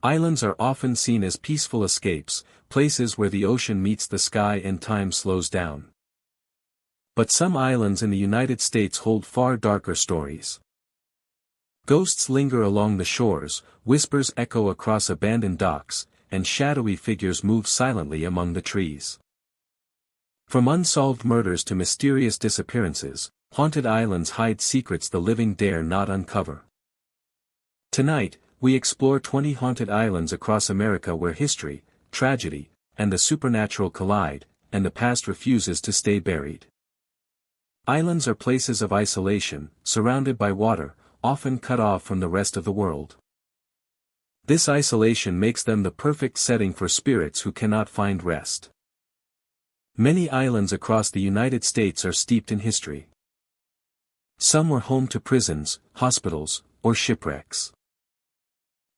Islands are often seen as peaceful escapes, places where the ocean meets the sky and time slows down. But some islands in the United States hold far darker stories. Ghosts linger along the shores, whispers echo across abandoned docks, and shadowy figures move silently among the trees. From unsolved murders to mysterious disappearances, haunted islands hide secrets the living dare not uncover. Tonight, we explore 20 haunted islands across America where history, tragedy, and the supernatural collide, and the past refuses to stay buried. Islands are places of isolation, surrounded by water, often cut off from the rest of the world. This isolation makes them the perfect setting for spirits who cannot find rest. Many islands across the United States are steeped in history. Some were home to prisons, hospitals, or shipwrecks.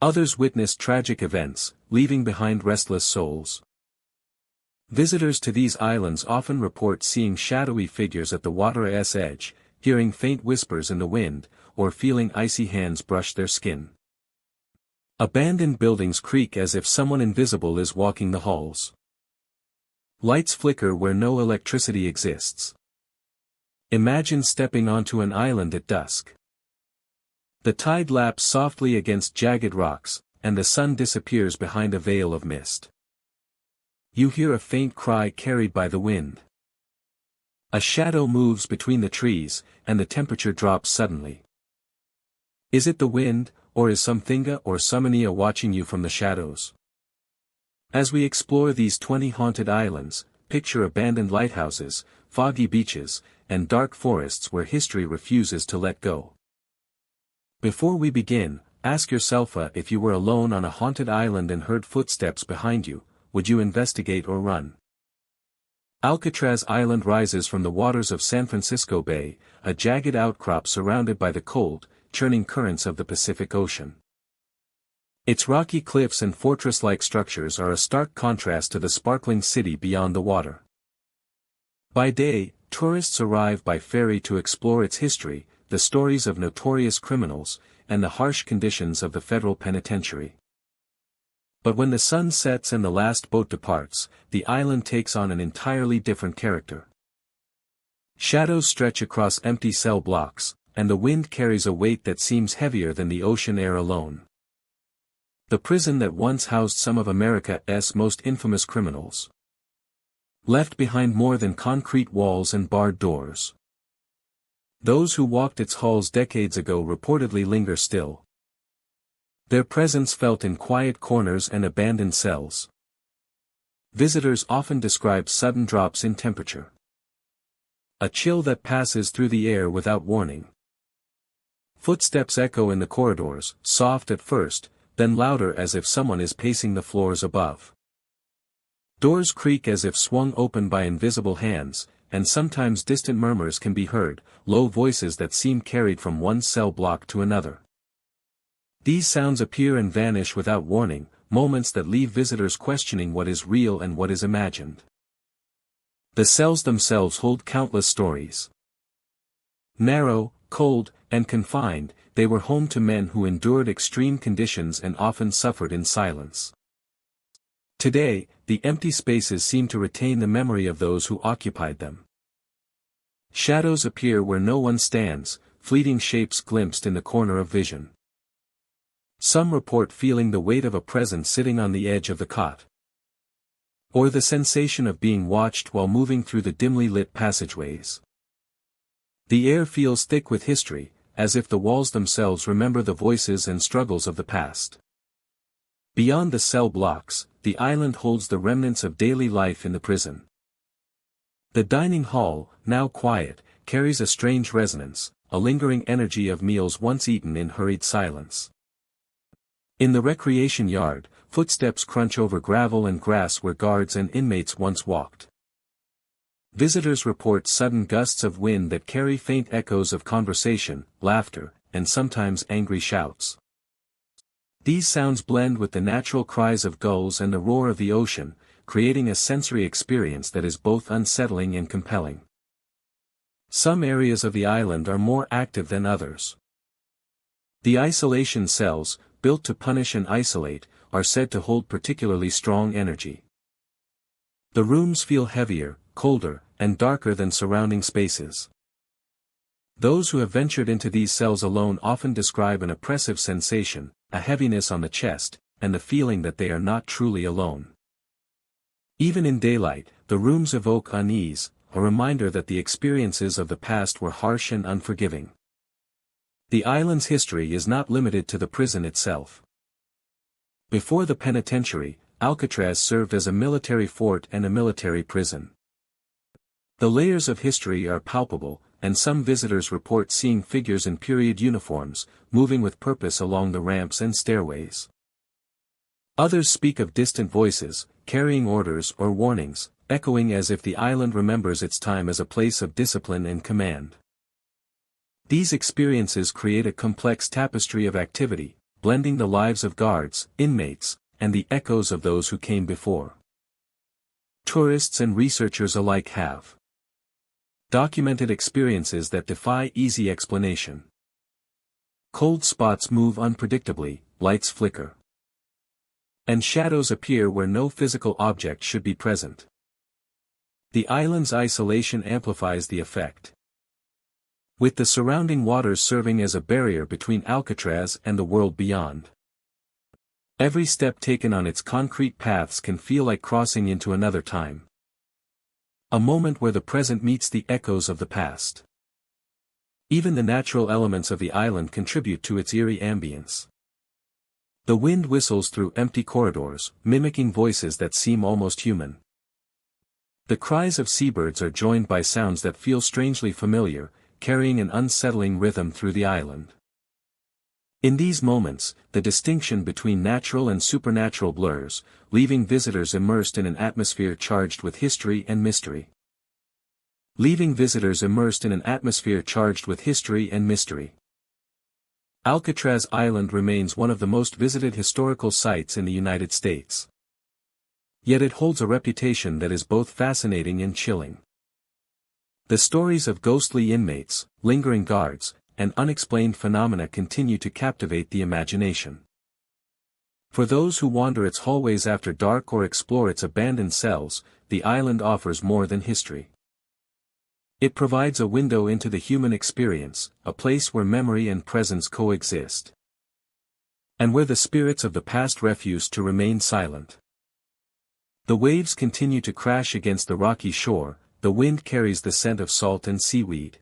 Others witnessed tragic events, leaving behind restless souls. Visitors to these islands often report seeing shadowy figures at the water's edge, hearing faint whispers in the wind, or feeling icy hands brush their skin. Abandoned buildings creak as if someone invisible is walking the halls. Lights flicker where no electricity exists. Imagine stepping onto an island at dusk. The tide laps softly against jagged rocks, and the sun disappears behind a veil of mist. You hear a faint cry carried by the wind. A shadow moves between the trees, and the temperature drops suddenly. Is it the wind, or is something or someone watching you from the shadows? As we explore these 20 haunted islands, picture abandoned lighthouses, foggy beaches, and dark forests where history refuses to let go. Before we begin, ask yourself if you were alone on a haunted island and heard footsteps behind you, would you investigate or run? Alcatraz Island rises from the waters of San Francisco Bay, a jagged outcrop surrounded by the cold, churning currents of the Pacific Ocean. Its rocky cliffs and fortress-like structures are a stark contrast to the sparkling city beyond the water. By day, tourists arrive by ferry to explore its history, the stories of notorious criminals, and the harsh conditions of the federal penitentiary. But when the sun sets and the last boat departs, the island takes on an entirely different character. Shadows stretch across empty cell blocks, and the wind carries a weight that seems heavier than the ocean air alone. The prison that once housed some of America's most infamous criminals. Left behind more than concrete walls and barred doors. Those who walked its halls decades ago reportedly linger still. Their presence felt in quiet corners and abandoned cells. Visitors often describe sudden drops in temperature. A chill that passes through the air without warning. Footsteps echo in the corridors, soft at first, then louder as if someone is pacing the floors above. Doors creak as if swung open by invisible hands, and sometimes distant murmurs can be heard, low voices that seem carried from one cell block to another. These sounds appear and vanish without warning, moments that leave visitors questioning what is real and what is imagined. The cells themselves hold countless stories. Narrow, cold, and confined, they were home to men who endured extreme conditions and often suffered in silence. Today, the empty spaces seem to retain the memory of those who occupied them. Shadows appear where no one stands, fleeting shapes glimpsed in the corner of vision. Some report feeling the weight of a presence sitting on the edge of the cot. Or the sensation of being watched while moving through the dimly lit passageways. The air feels thick with history, as if the walls themselves remember the voices and struggles of the past. Beyond the cell blocks, the island holds the remnants of daily life in the prison. The dining hall, now quiet, carries a strange resonance, a lingering energy of meals once eaten in hurried silence. In the recreation yard, footsteps crunch over gravel and grass where guards and inmates once walked. Visitors report sudden gusts of wind that carry faint echoes of conversation, laughter, and sometimes angry shouts. These sounds blend with the natural cries of gulls and the roar of the ocean, creating a sensory experience that is both unsettling and compelling. Some areas of the island are more active than others. The isolation cells, built to punish and isolate, are said to hold particularly strong energy. The rooms feel heavier, colder, and darker than surrounding spaces. Those who have ventured into these cells alone often describe an oppressive sensation, a heaviness on the chest, and the feeling that they are not truly alone. Even in daylight, the rooms evoke unease, a reminder that the experiences of the past were harsh and unforgiving. The island's history is not limited to the prison itself. Before the penitentiary, Alcatraz served as a military fort and a military prison. The layers of history are palpable, and some visitors report seeing figures in period uniforms, moving with purpose along the ramps and stairways. Others speak of distant voices, carrying orders or warnings, echoing as if the island remembers its time as a place of discipline and command. These experiences create a complex tapestry of activity, blending the lives of guards, inmates, and the echoes of those who came before. Tourists and researchers alike have documented experiences that defy easy explanation. Cold spots move unpredictably, lights flicker, and shadows appear where no physical object should be present. The island's isolation amplifies the effect, with the surrounding waters serving as a barrier between Alcatraz and the world beyond. Every step taken on its concrete paths can feel like crossing into another time. A moment where the present meets the echoes of the past. Even the natural elements of the island contribute to its eerie ambience. The wind whistles through empty corridors, mimicking voices that seem almost human. The cries of seabirds are joined by sounds that feel strangely familiar, carrying an unsettling rhythm through the island. In these moments, the distinction between natural and supernatural blurs, leaving visitors immersed in an atmosphere charged with history and mystery. Alcatraz Island remains one of the most visited historical sites in the United States. Yet it holds a reputation that is both fascinating and chilling. The stories of ghostly inmates, lingering guards, and unexplained phenomena continue to captivate the imagination. For those who wander its hallways after dark or explore its abandoned cells, the island offers more than history. It provides a window into the human experience, a place where memory and presence coexist, and where the spirits of the past refuse to remain silent. The waves continue to crash against the rocky shore, the wind carries the scent of salt and seaweed.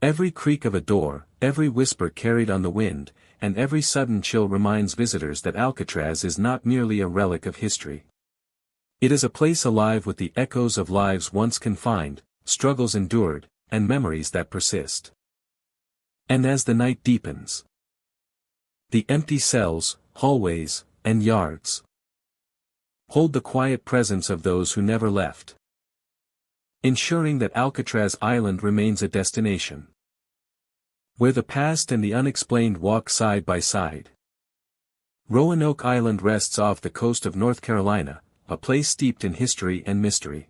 Every creak of a door, every whisper carried on the wind, and every sudden chill reminds visitors that Alcatraz is not merely a relic of history. It is a place alive with the echoes of lives once confined, struggles endured, and memories that persist. And as the night deepens, the empty cells, hallways, and yards hold the quiet presence of those who never left, ensuring that Alcatraz Island remains a destination where the past and the unexplained walk side by side. Roanoke Island rests off the coast of North Carolina, a place steeped in history and mystery.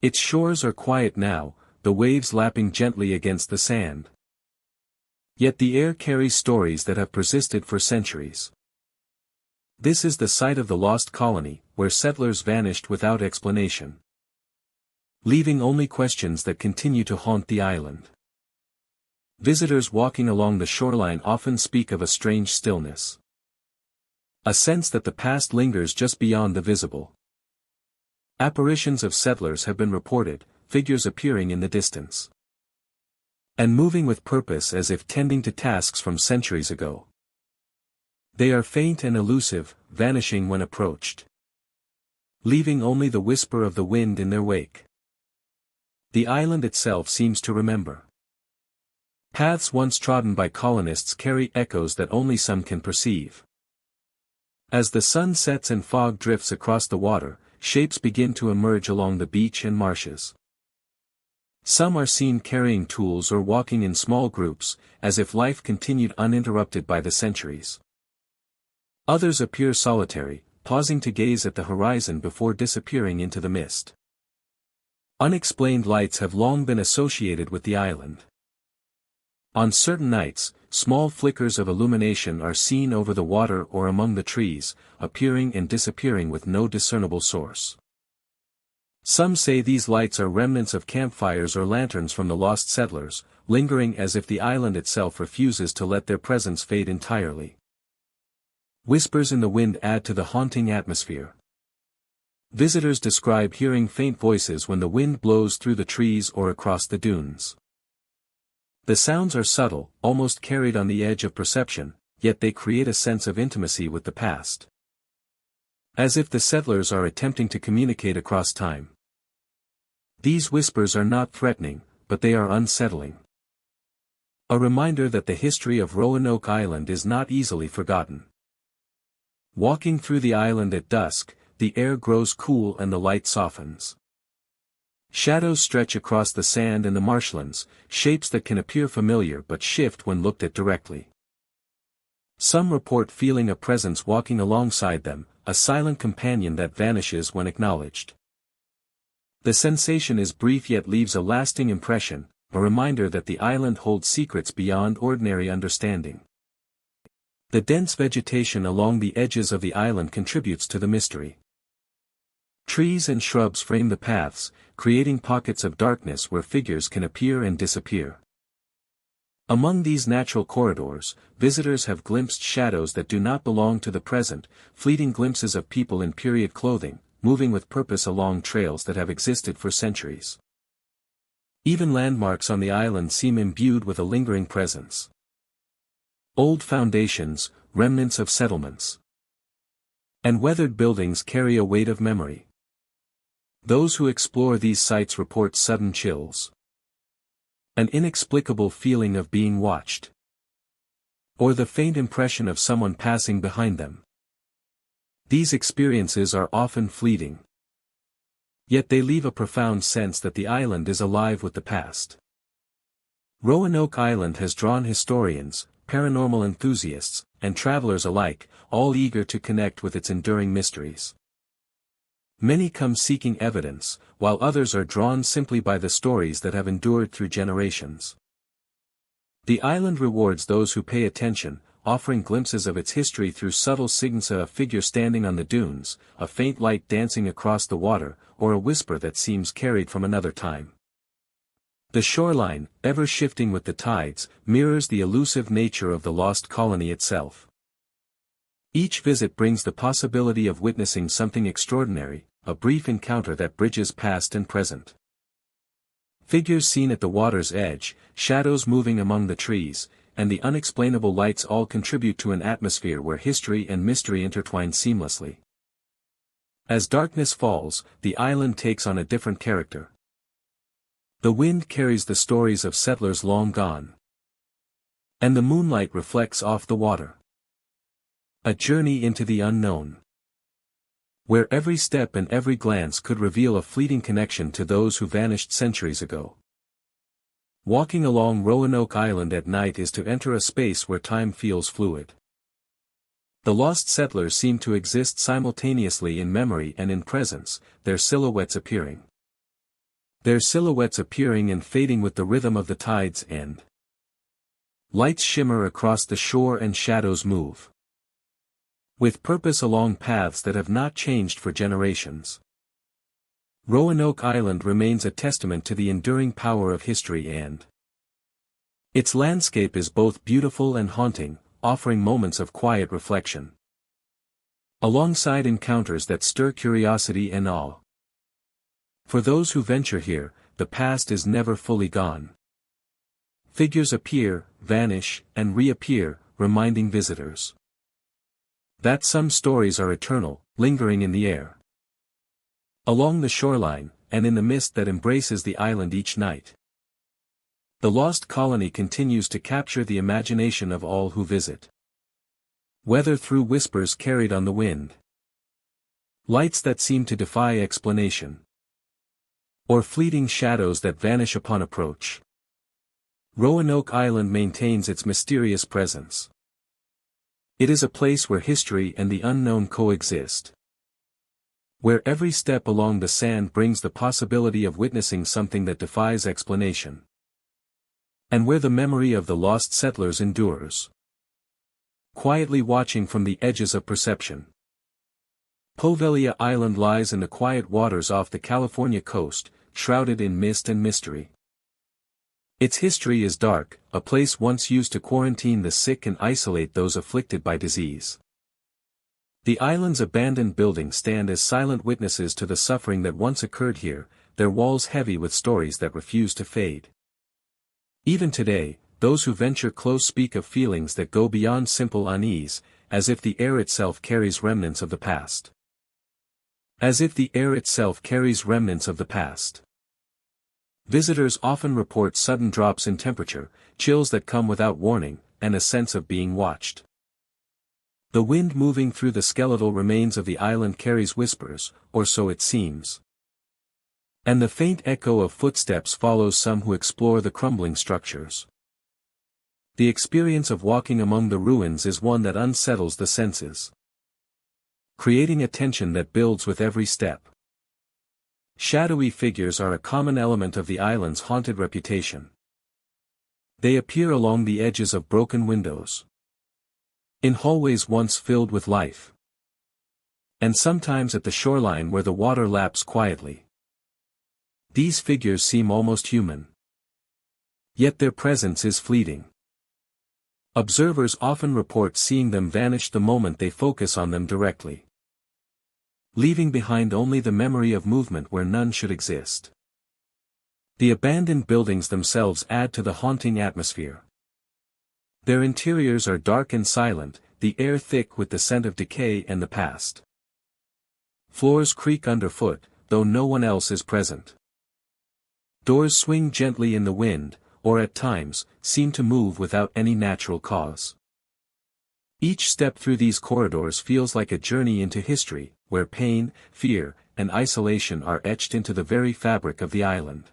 Its shores are quiet now, the waves lapping gently against the sand. Yet the air carries stories that have persisted for centuries. This is the site of the lost colony, where settlers vanished without explanation, leaving only questions that continue to haunt the island. Visitors walking along the shoreline often speak of a strange stillness, a sense that the past lingers just beyond the visible. Apparitions of settlers have been reported, figures appearing in the distance, and moving with purpose as if tending to tasks from centuries ago. They are faint and elusive, vanishing when approached, leaving only the whisper of the wind in their wake. The island itself seems to remember. Paths once trodden by colonists carry echoes that only some can perceive. As the sun sets and fog drifts across the water, shapes begin to emerge along the beach and marshes. Some are seen carrying tools or walking in small groups, as if life continued uninterrupted by the centuries. Others appear solitary, pausing to gaze at the horizon before disappearing into the mist. Unexplained lights have long been associated with the island. On certain nights, small flickers of illumination are seen over the water or among the trees, appearing and disappearing with no discernible source. Some say these lights are remnants of campfires or lanterns from the lost settlers, lingering as if the island itself refuses to let their presence fade entirely. Whispers in the wind add to the haunting atmosphere. Visitors describe hearing faint voices when the wind blows through the trees or across the dunes. The sounds are subtle, almost carried on the edge of perception, yet they create a sense of intimacy with the past. As if the settlers are attempting to communicate across time. These whispers are not threatening, but they are unsettling. A reminder that the history of Roanoke Island is not easily forgotten. Walking through the island at dusk, the air grows cool and the light softens. Shadows stretch across the sand and the marshlands, shapes that can appear familiar but shift when looked at directly. Some report feeling a presence walking alongside them, a silent companion that vanishes when acknowledged. The sensation is brief yet leaves a lasting impression, a reminder that the island holds secrets beyond ordinary understanding. The dense vegetation along the edges of the island contributes to the mystery. Trees and shrubs frame the paths, creating pockets of darkness where figures can appear and disappear. Among these natural corridors, visitors have glimpsed shadows that do not belong to the present, fleeting glimpses of people in period clothing, moving with purpose along trails that have existed for centuries. Even landmarks on the island seem imbued with a lingering presence. Old foundations, remnants of settlements, and weathered buildings carry a weight of memory. Those who explore these sites report sudden chills. An inexplicable feeling of being watched. Or the faint impression of someone passing behind them. These experiences are often fleeting. Yet they leave a profound sense that the island is alive with the past. Roanoke Island has drawn historians, paranormal enthusiasts, and travelers alike, all eager to connect with its enduring mysteries. Many come seeking evidence, while others are drawn simply by the stories that have endured through generations. The island rewards those who pay attention, offering glimpses of its history through subtle signals: a figure standing on the dunes, a faint light dancing across the water, or a whisper that seems carried from another time. The shoreline, ever shifting with the tides, mirrors the elusive nature of the lost colony itself. Each visit brings the possibility of witnessing something extraordinary, a brief encounter that bridges past and present. Figures seen at the water's edge, shadows moving among the trees, and the unexplainable lights all contribute to an atmosphere where history and mystery intertwine seamlessly. As darkness falls, the island takes on a different character. The wind carries the stories of settlers long gone. And the moonlight reflects off the water. A journey into the unknown. Where every step and every glance could reveal a fleeting connection to those who vanished centuries ago. Walking along Roanoke Island at night is to enter a space where time feels fluid. The lost settlers seem to exist simultaneously in memory and in presence, their silhouettes appearing. And fading with the rhythm of the tides and lights shimmer across the shore and shadows move. With purpose along paths that have not changed for generations. Roanoke Island remains a testament to the enduring power of history, and its landscape is both beautiful and haunting, offering moments of quiet reflection. Alongside encounters that stir curiosity and awe. For those who venture here, the past is never fully gone. Figures appear, vanish, and reappear, reminding visitors that some stories are eternal, lingering in the air. Along the shoreline, and in the mist that embraces the island each night. The lost colony continues to capture the imagination of all who visit. Whether through whispers carried on the wind, lights that seem to defy explanation, or fleeting shadows that vanish upon approach. Roanoke Island maintains its mysterious presence. It is a place where history and the unknown coexist. Where every step along the sand brings the possibility of witnessing something that defies explanation. and where the memory of the lost settlers endures. Quietly watching from the edges of perception. Poveglia Island lies in the quiet waters off the California coast, shrouded in mist and mystery. Its history is dark, a place once used to quarantine the sick and isolate those afflicted by disease. The island's abandoned buildings stand as silent witnesses to the suffering that once occurred here, their walls heavy with stories that refuse to fade. Even today, those who venture close speak of feelings that go beyond simple unease, as if the air itself carries remnants of the past. As if the air itself carries remnants of the past. Visitors often report sudden drops in temperature, chills that come without warning, and a sense of being watched. The wind moving through the skeletal remains of the island carries whispers, or so it seems. And the faint echo of footsteps follows some who explore the crumbling structures. The experience of walking among the ruins is one that unsettles the senses, creating a tension that builds with every step. Shadowy figures are a common element of the island's haunted reputation. They appear along the edges of broken windows, in hallways once filled with life, and sometimes at the shoreline where the water laps quietly. These figures seem almost human. Yet their presence is fleeting. Observers often report seeing them vanish the moment they focus on them directly, leaving behind only the memory of movement where none should exist. The abandoned buildings themselves add to the haunting atmosphere. Their interiors are dark and silent, the air thick with the scent of decay and the past. Floors creak underfoot, though no one else is present. Doors swing gently in the wind, or at times, seem to move without any natural cause. Each step through these corridors feels like a journey into history, where pain, fear, and isolation are etched into the very fabric of the island.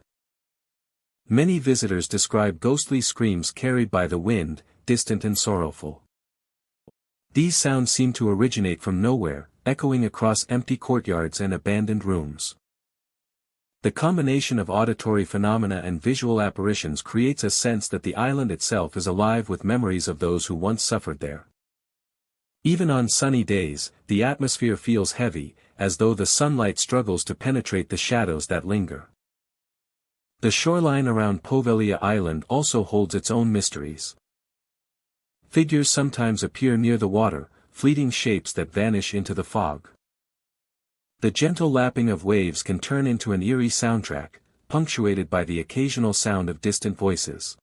Many visitors describe ghostly screams carried by the wind, distant and sorrowful. These sounds seem to originate from nowhere, echoing across empty courtyards and abandoned rooms. The combination of auditory phenomena and visual apparitions creates a sense that the island itself is alive with memories of those who once suffered there. Even on sunny days, the atmosphere feels heavy, as though the sunlight struggles to penetrate the shadows that linger. The shoreline around Poveglia Island also holds its own mysteries. Figures sometimes appear near the water, fleeting shapes that vanish into the fog. The gentle lapping of waves can turn into an eerie soundtrack, punctuated by the occasional sound of distant voices.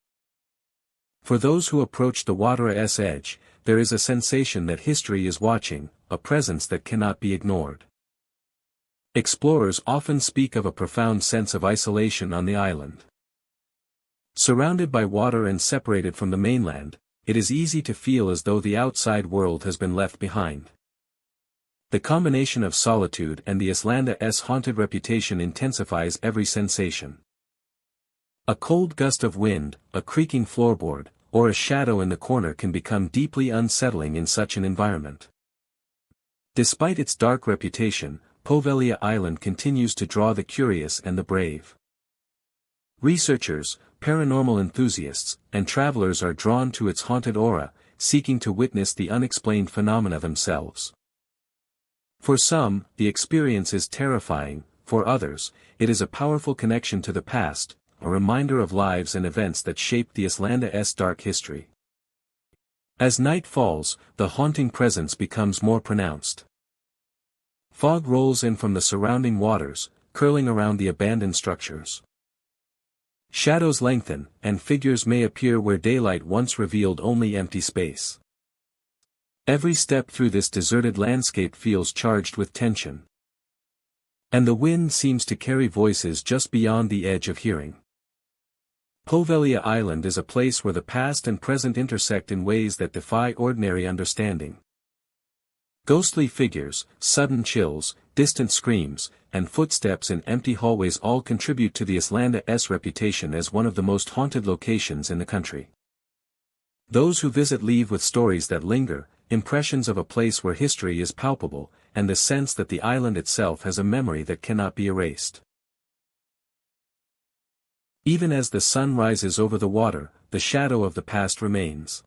For those who approach the water's edge, there is a sensation that history is watching, a presence that cannot be ignored. Explorers often speak of a profound sense of isolation on the island. Surrounded by water and separated from the mainland, it is easy to feel as though the outside world has been left behind. The combination of solitude and the island's haunted reputation intensifies every sensation. A cold gust of wind, a creaking floorboard, or a shadow in the corner can become deeply unsettling in such an environment. Despite its dark reputation, Poveglia Island continues to draw the curious and the brave. Researchers, paranormal enthusiasts, and travelers are drawn to its haunted aura, seeking to witness the unexplained phenomena themselves. For some, the experience is terrifying, for others, it is a powerful connection to the past, a reminder of lives and events that shaped the island's dark history. As night falls, the haunting presence becomes more pronounced. Fog rolls in from the surrounding waters, curling around the abandoned structures. Shadows lengthen, and figures may appear where daylight once revealed only empty space. Every step through this deserted landscape feels charged with tension. And the wind seems to carry voices just beyond the edge of hearing. Poveglia Island is a place where the past and present intersect in ways that defy ordinary understanding. Ghostly figures, sudden chills, distant screams, and footsteps in empty hallways all contribute to the island's reputation as one of the most haunted locations in the country. Those who visit leave with stories that linger, impressions of a place where history is palpable, and the sense that the island itself has a memory that cannot be erased. Even as the sun rises over the water, the shadow of the past remains.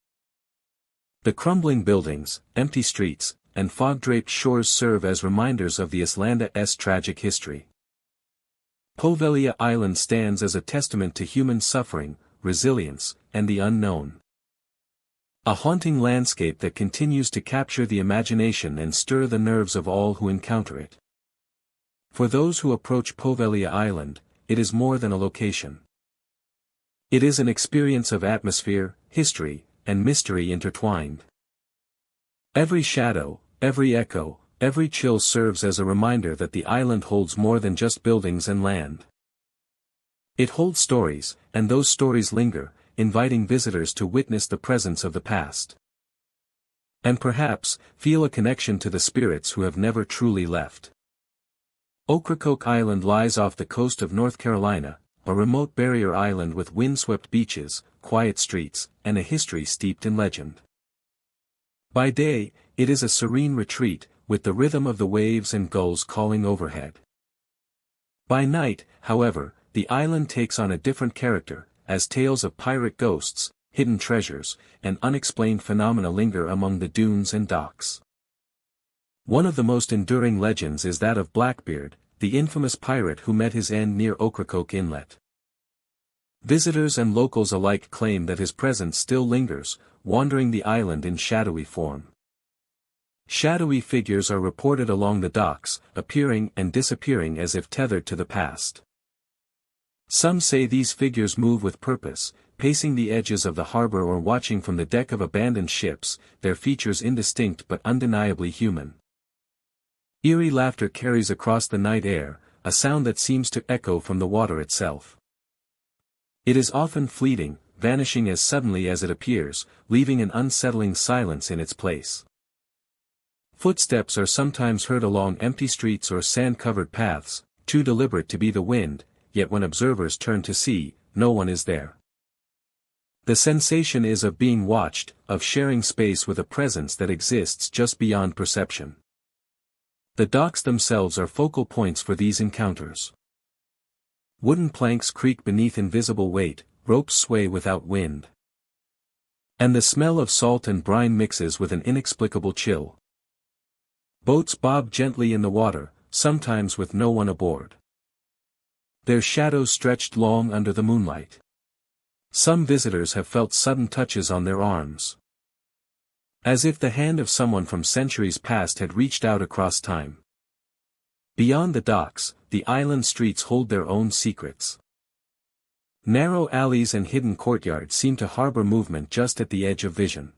The crumbling buildings, empty streets, and fog-draped shores serve as reminders of the Islanda's tragic history. Poveglia Island stands as a testament to human suffering, resilience, and the unknown. A haunting landscape that continues to capture the imagination and stir the nerves of all who encounter it. For those who approach Poveglia Island, it is more than a location. It is an experience of atmosphere, history, and mystery intertwined. Every shadow, every echo, every chill serves as a reminder that the island holds more than just buildings and land. It holds stories, and those stories linger, inviting visitors to witness the presence of the past. And perhaps, feel a connection to the spirits who have never truly left. Ocracoke Island lies off the coast of North Carolina, a remote barrier island with windswept beaches, quiet streets, and a history steeped in legend. By day, it is a serene retreat, with the rhythm of the waves and gulls calling overhead. By night, however, the island takes on a different character, as tales of pirate ghosts, hidden treasures, and unexplained phenomena linger among the dunes and docks. One of the most enduring legends is that of Blackbeard, the infamous pirate who met his end near Ocracoke Inlet. Visitors and locals alike claim that his presence still lingers, wandering the island in shadowy form. Shadowy figures are reported along the docks, appearing and disappearing as if tethered to the past. Some say these figures move with purpose, pacing the edges of the harbor or watching from the deck of abandoned ships, their features indistinct but undeniably human. Eerie laughter carries across the night air, a sound that seems to echo from the water itself. It is often fleeting, vanishing as suddenly as it appears, leaving an unsettling silence in its place. Footsteps are sometimes heard along empty streets or sand-covered paths, too deliberate to be the wind, yet when observers turn to see, no one is there. The sensation is of being watched, of sharing space with a presence that exists just beyond perception. The docks themselves are focal points for these encounters. Wooden planks creak beneath invisible weight, ropes sway without wind. And the smell of salt and brine mixes with an inexplicable chill. Boats bob gently in the water, sometimes with no one aboard. Their shadows stretched long under the moonlight. Some visitors have felt sudden touches on their arms. As if the hand of someone from centuries past had reached out across time. Beyond the docks, the island streets hold their own secrets. Narrow alleys and hidden courtyards seem to harbor movement just at the edge of vision.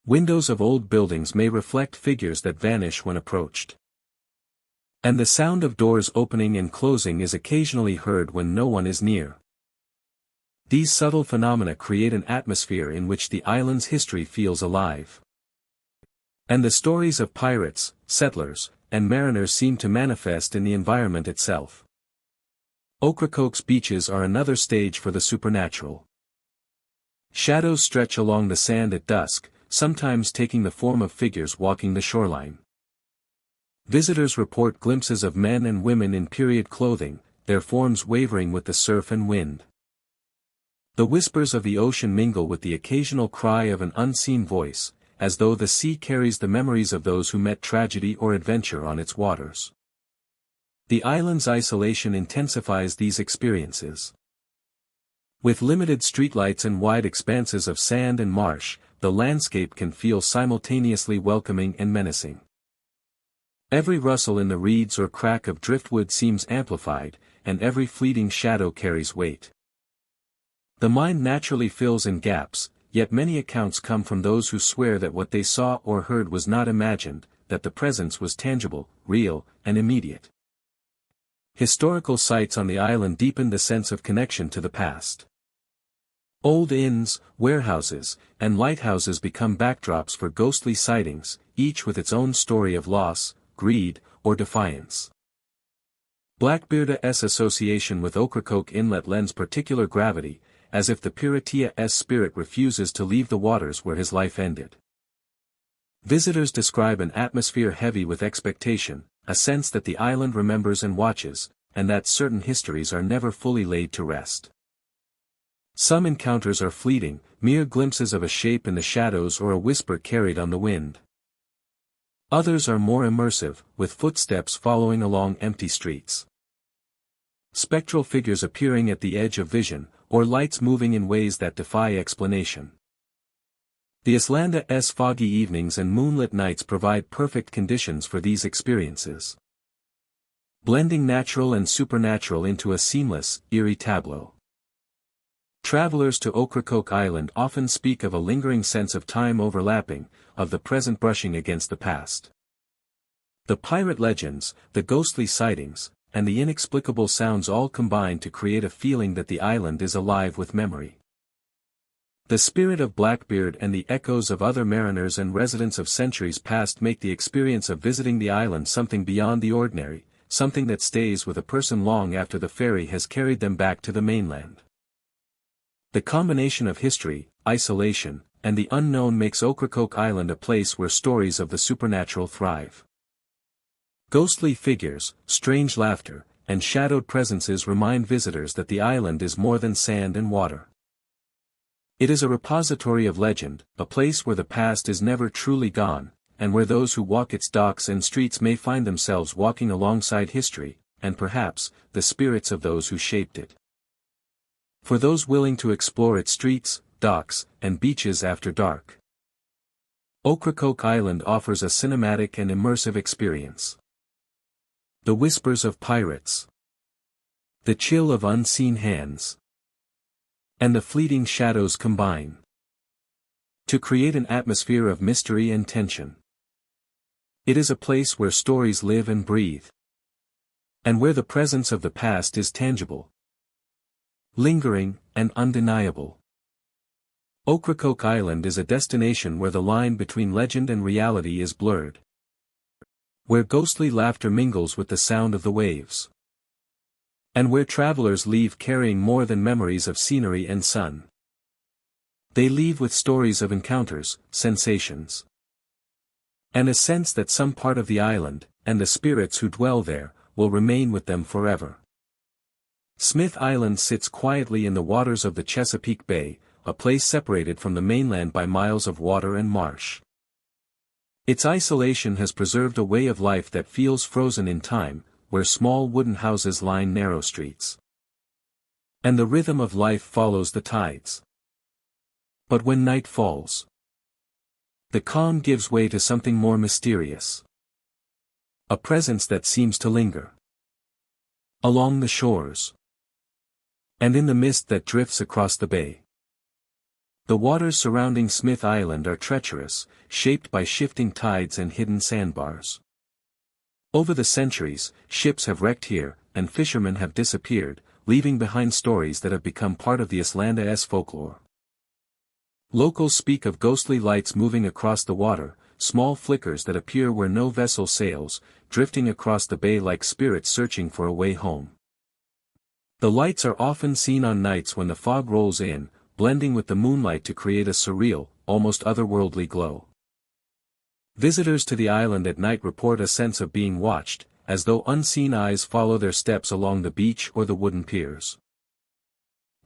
Windows of old buildings may reflect figures that vanish when approached. And the sound of doors opening and closing is occasionally heard when no one is near. These subtle phenomena create an atmosphere in which the island's history feels alive. And the stories of pirates, settlers, and mariners seem to manifest in the environment itself. Ocracoke's beaches are another stage for the supernatural. Shadows stretch along the sand at dusk, sometimes taking the form of figures walking the shoreline. Visitors report glimpses of men and women in period clothing, their forms wavering with the surf and wind. The whispers of the ocean mingle with the occasional cry of an unseen voice, as though the sea carries the memories of those who met tragedy or adventure on its waters. The island's isolation intensifies these experiences. With limited streetlights and wide expanses of sand and marsh, the landscape can feel simultaneously welcoming and menacing. Every rustle in the reeds or crack of driftwood seems amplified, and every fleeting shadow carries weight. The mind naturally fills in gaps, yet many accounts come from those who swear that what they saw or heard was not imagined, that the presence was tangible, real, and immediate. Historical sites on the island deepen the sense of connection to the past. Old inns, warehouses, and lighthouses become backdrops for ghostly sightings, each with its own story of loss, greed, or defiance. Blackbeard's association with Ocracoke Inlet lends particular gravity, as if the Piratia's spirit refuses to leave the waters where his life ended. Visitors describe an atmosphere heavy with expectation, a sense that the island remembers and watches, and that certain histories are never fully laid to rest. Some encounters are fleeting, mere glimpses of a shape in the shadows or a whisper carried on the wind. Others are more immersive, with footsteps following along empty streets. Spectral figures appearing at the edge of vision, or lights moving in ways that defy explanation. The Islanda's foggy evenings and moonlit nights provide perfect conditions for these experiences, blending natural and supernatural into a seamless, eerie tableau. Travelers to Ocracoke Island often speak of a lingering sense of time overlapping, of the present brushing against the past. The pirate legends, the ghostly sightings, and the inexplicable sounds all combine to create a feeling that the island is alive with memory. The spirit of Blackbeard and the echoes of other mariners and residents of centuries past make the experience of visiting the island something beyond the ordinary, something that stays with a person long after the ferry has carried them back to the mainland. The combination of history, isolation, and the unknown makes Ocracoke Island a place where stories of the supernatural thrive. Ghostly figures, strange laughter, and shadowed presences remind visitors that the island is more than sand and water. It is a repository of legend, a place where the past is never truly gone, and where those who walk its docks and streets may find themselves walking alongside history, and perhaps, the spirits of those who shaped it. For those willing to explore its streets, docks, and beaches after dark, Ocracoke Island offers a cinematic and immersive experience. The whispers of pirates, the chill of unseen hands, and the fleeting shadows combine to create an atmosphere of mystery and tension. It is a place where stories live and breathe, and where the presence of the past is tangible, lingering, and undeniable. Ocracoke Island is a destination where the line between legend and reality is blurred, where ghostly laughter mingles with the sound of the waves, and where travelers leave carrying more than memories of scenery and sun. They leave with stories of encounters, sensations, and a sense that some part of the island, and the spirits who dwell there, will remain with them forever. Smith Island sits quietly in the waters of the Chesapeake Bay, a place separated from the mainland by miles of water and marsh. Its isolation has preserved a way of life that feels frozen in time, where small wooden houses line narrow streets, and the rhythm of life follows the tides. But when night falls, the calm gives way to something more mysterious. A presence that seems to linger along the shores, and in the mist that drifts across the bay. The waters surrounding Smith Island are treacherous, shaped by shifting tides and hidden sandbars. Over the centuries, ships have wrecked here, and fishermen have disappeared, leaving behind stories that have become part of the Islanda's folklore. Locals speak of ghostly lights moving across the water, small flickers that appear where no vessel sails, drifting across the bay like spirits searching for a way home. The lights are often seen on nights when the fog rolls in, blending with the moonlight to create a surreal, almost otherworldly glow. Visitors to the island at night report a sense of being watched, as though unseen eyes follow their steps along the beach or the wooden piers.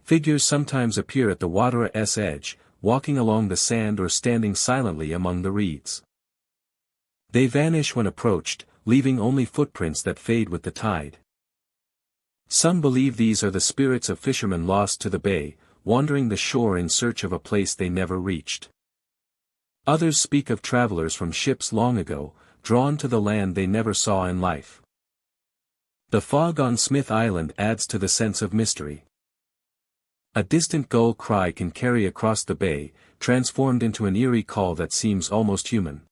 Figures sometimes appear at the water's edge, walking along the sand or standing silently among the reeds. They vanish when approached, leaving only footprints that fade with the tide. Some believe these are the spirits of fishermen lost to the bay, wandering the shore in search of a place they never reached. Others speak of travelers from ships long ago, drawn to the land they never saw in life. The fog on Smith Island adds to the sense of mystery. A distant gull cry can carry across the bay, transformed into an eerie call that seems almost human.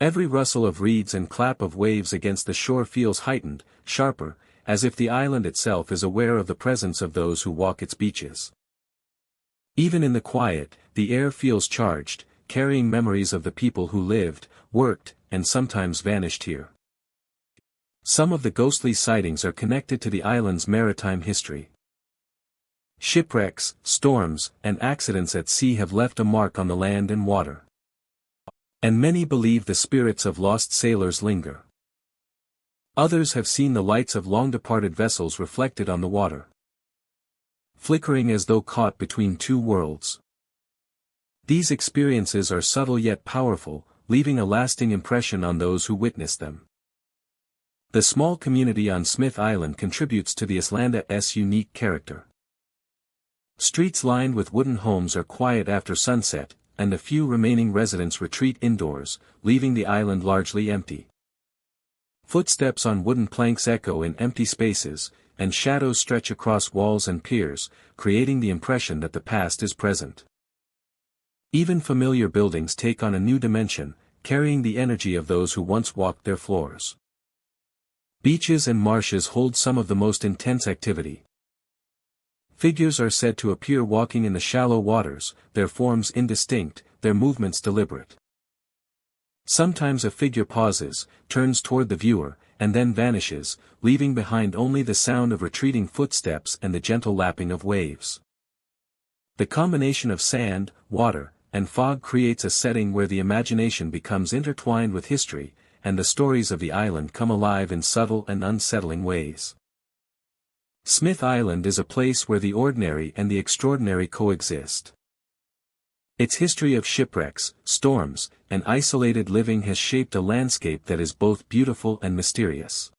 Every rustle of reeds and clap of waves against the shore feels heightened, sharper, as if the island itself is aware of the presence of those who walk its beaches. Even in the quiet, the air feels charged, carrying memories of the people who lived, worked, and sometimes vanished here. Some of the ghostly sightings are connected to the island's maritime history. Shipwrecks, storms, and accidents at sea have left a mark on the land and water, and many believe the spirits of lost sailors linger. Others have seen the lights of long-departed vessels reflected on the water, flickering as though caught between two worlds. These experiences are subtle yet powerful, leaving a lasting impression on those who witness them. The small community on Smith Island contributes to the island's unique character. Streets lined with wooden homes are quiet after sunset, and the few remaining residents retreat indoors, leaving the island largely empty. Footsteps on wooden planks echo in empty spaces, and shadows stretch across walls and piers, creating the impression that the past is present. Even familiar buildings take on a new dimension, carrying the energy of those who once walked their floors. Beaches and marshes hold some of the most intense activity. Figures are said to appear walking in the shallow waters, their forms indistinct, their movements deliberate. Sometimes a figure pauses, turns toward the viewer, and then vanishes, leaving behind only the sound of retreating footsteps and the gentle lapping of waves. The combination of sand, water, and fog creates a setting where the imagination becomes intertwined with history, and the stories of the island come alive in subtle and unsettling ways. Smith Island is a place where the ordinary and the extraordinary coexist. Its history of shipwrecks, storms, and isolated living has shaped a landscape that is both beautiful and mysterious.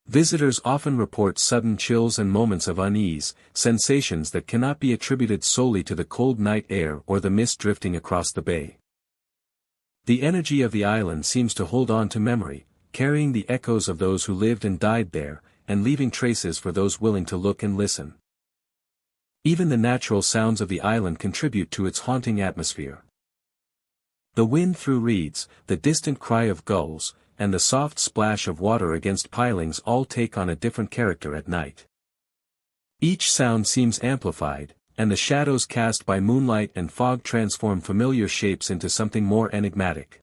Visitors often report sudden chills and moments of unease, sensations that cannot be attributed solely to the cold night air or the mist drifting across the bay. The energy of the island seems to hold on to memory, carrying the echoes of those who lived and died there, and leaving traces for those willing to look and listen. Even the natural sounds of the island contribute to its haunting atmosphere. The wind through reeds, the distant cry of gulls, and the soft splash of water against pilings all take on a different character at night. Each sound seems amplified, and the shadows cast by moonlight and fog transform familiar shapes into something more enigmatic.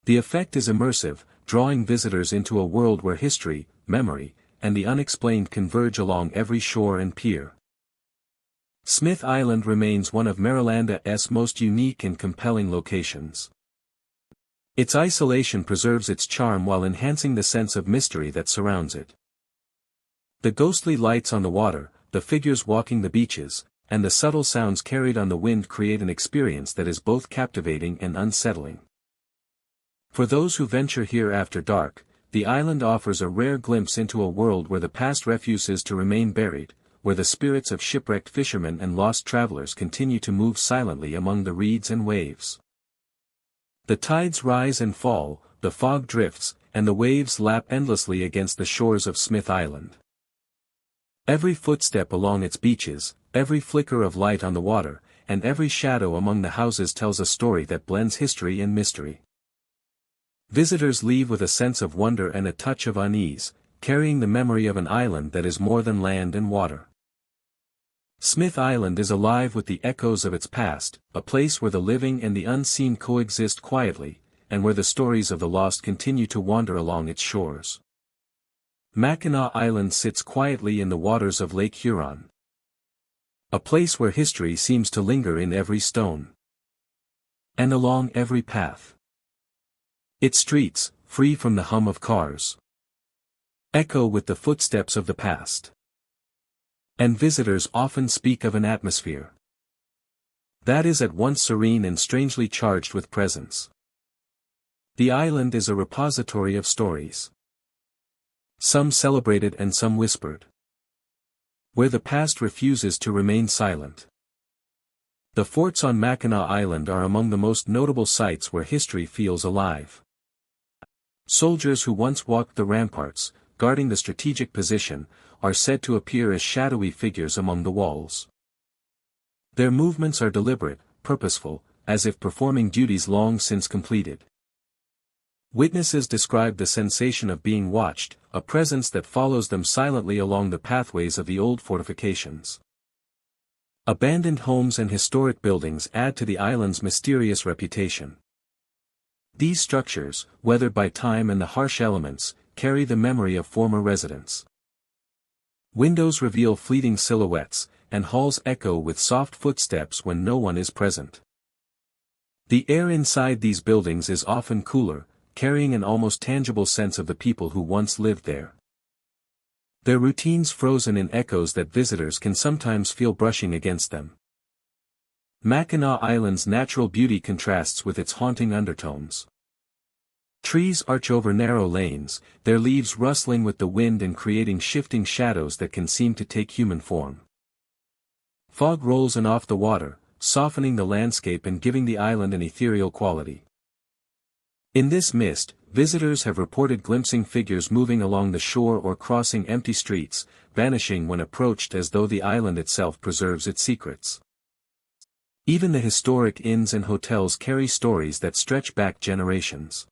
The effect is immersive, drawing visitors into a world where history, memory, and the unexplained converge along every shore and pier. Smith Island remains one of Maryland's most unique and compelling locations. Its isolation preserves its charm while enhancing the sense of mystery that surrounds it. The ghostly lights on the water, the figures walking the beaches, and the subtle sounds carried on the wind create an experience that is both captivating and unsettling. For those who venture here after dark, the island offers a rare glimpse into a world where the past refuses to remain buried, where the spirits of shipwrecked fishermen and lost travelers continue to move silently among the reeds and waves. The tides rise and fall, the fog drifts, and the waves lap endlessly against the shores of Smith Island. Every footstep along its beaches, every flicker of light on the water, and every shadow among the houses tells a story that blends history and mystery. Visitors leave with a sense of wonder and a touch of unease, carrying the memory of an island that is more than land and water. Smith Island is alive with the echoes of its past, a place where the living and the unseen coexist quietly, and where the stories of the lost continue to wander along its shores. Mackinac Island sits quietly in the waters of Lake Huron, a place where history seems to linger in every stone and along every path. Its streets, free from the hum of cars, echo with the footsteps of the past. And visitors often speak of an atmosphere that is at once serene and strangely charged with presence. The island is a repository of stories, some celebrated and some whispered, where the past refuses to remain silent. The forts on Mackinac Island are among the most notable sites where history feels alive. Soldiers who once walked the ramparts, guarding the strategic position, are said to appear as shadowy figures among the walls. Their movements are deliberate, purposeful, as if performing duties long since completed. Witnesses describe the sensation of being watched, a presence that follows them silently along the pathways of the old fortifications. Abandoned homes and historic buildings add to the island's mysterious reputation. These structures, weathered by time and the harsh elements, carry the memory of former residents. Windows reveal fleeting silhouettes, and halls echo with soft footsteps when no one is present. The air inside these buildings is often cooler, carrying an almost tangible sense of the people who once lived there. Their routines frozen in echoes that visitors can sometimes feel brushing against them. Mackinac Island's natural beauty contrasts with its haunting undertones. Trees arch over narrow lanes, their leaves rustling with the wind and creating shifting shadows that can seem to take human form. Fog rolls in off the water, softening the landscape and giving the island an ethereal quality. In this mist, visitors have reported glimpsing figures moving along the shore or crossing empty streets, vanishing when approached as though the island itself preserves its secrets. Even the historic inns and hotels carry stories that stretch back generations.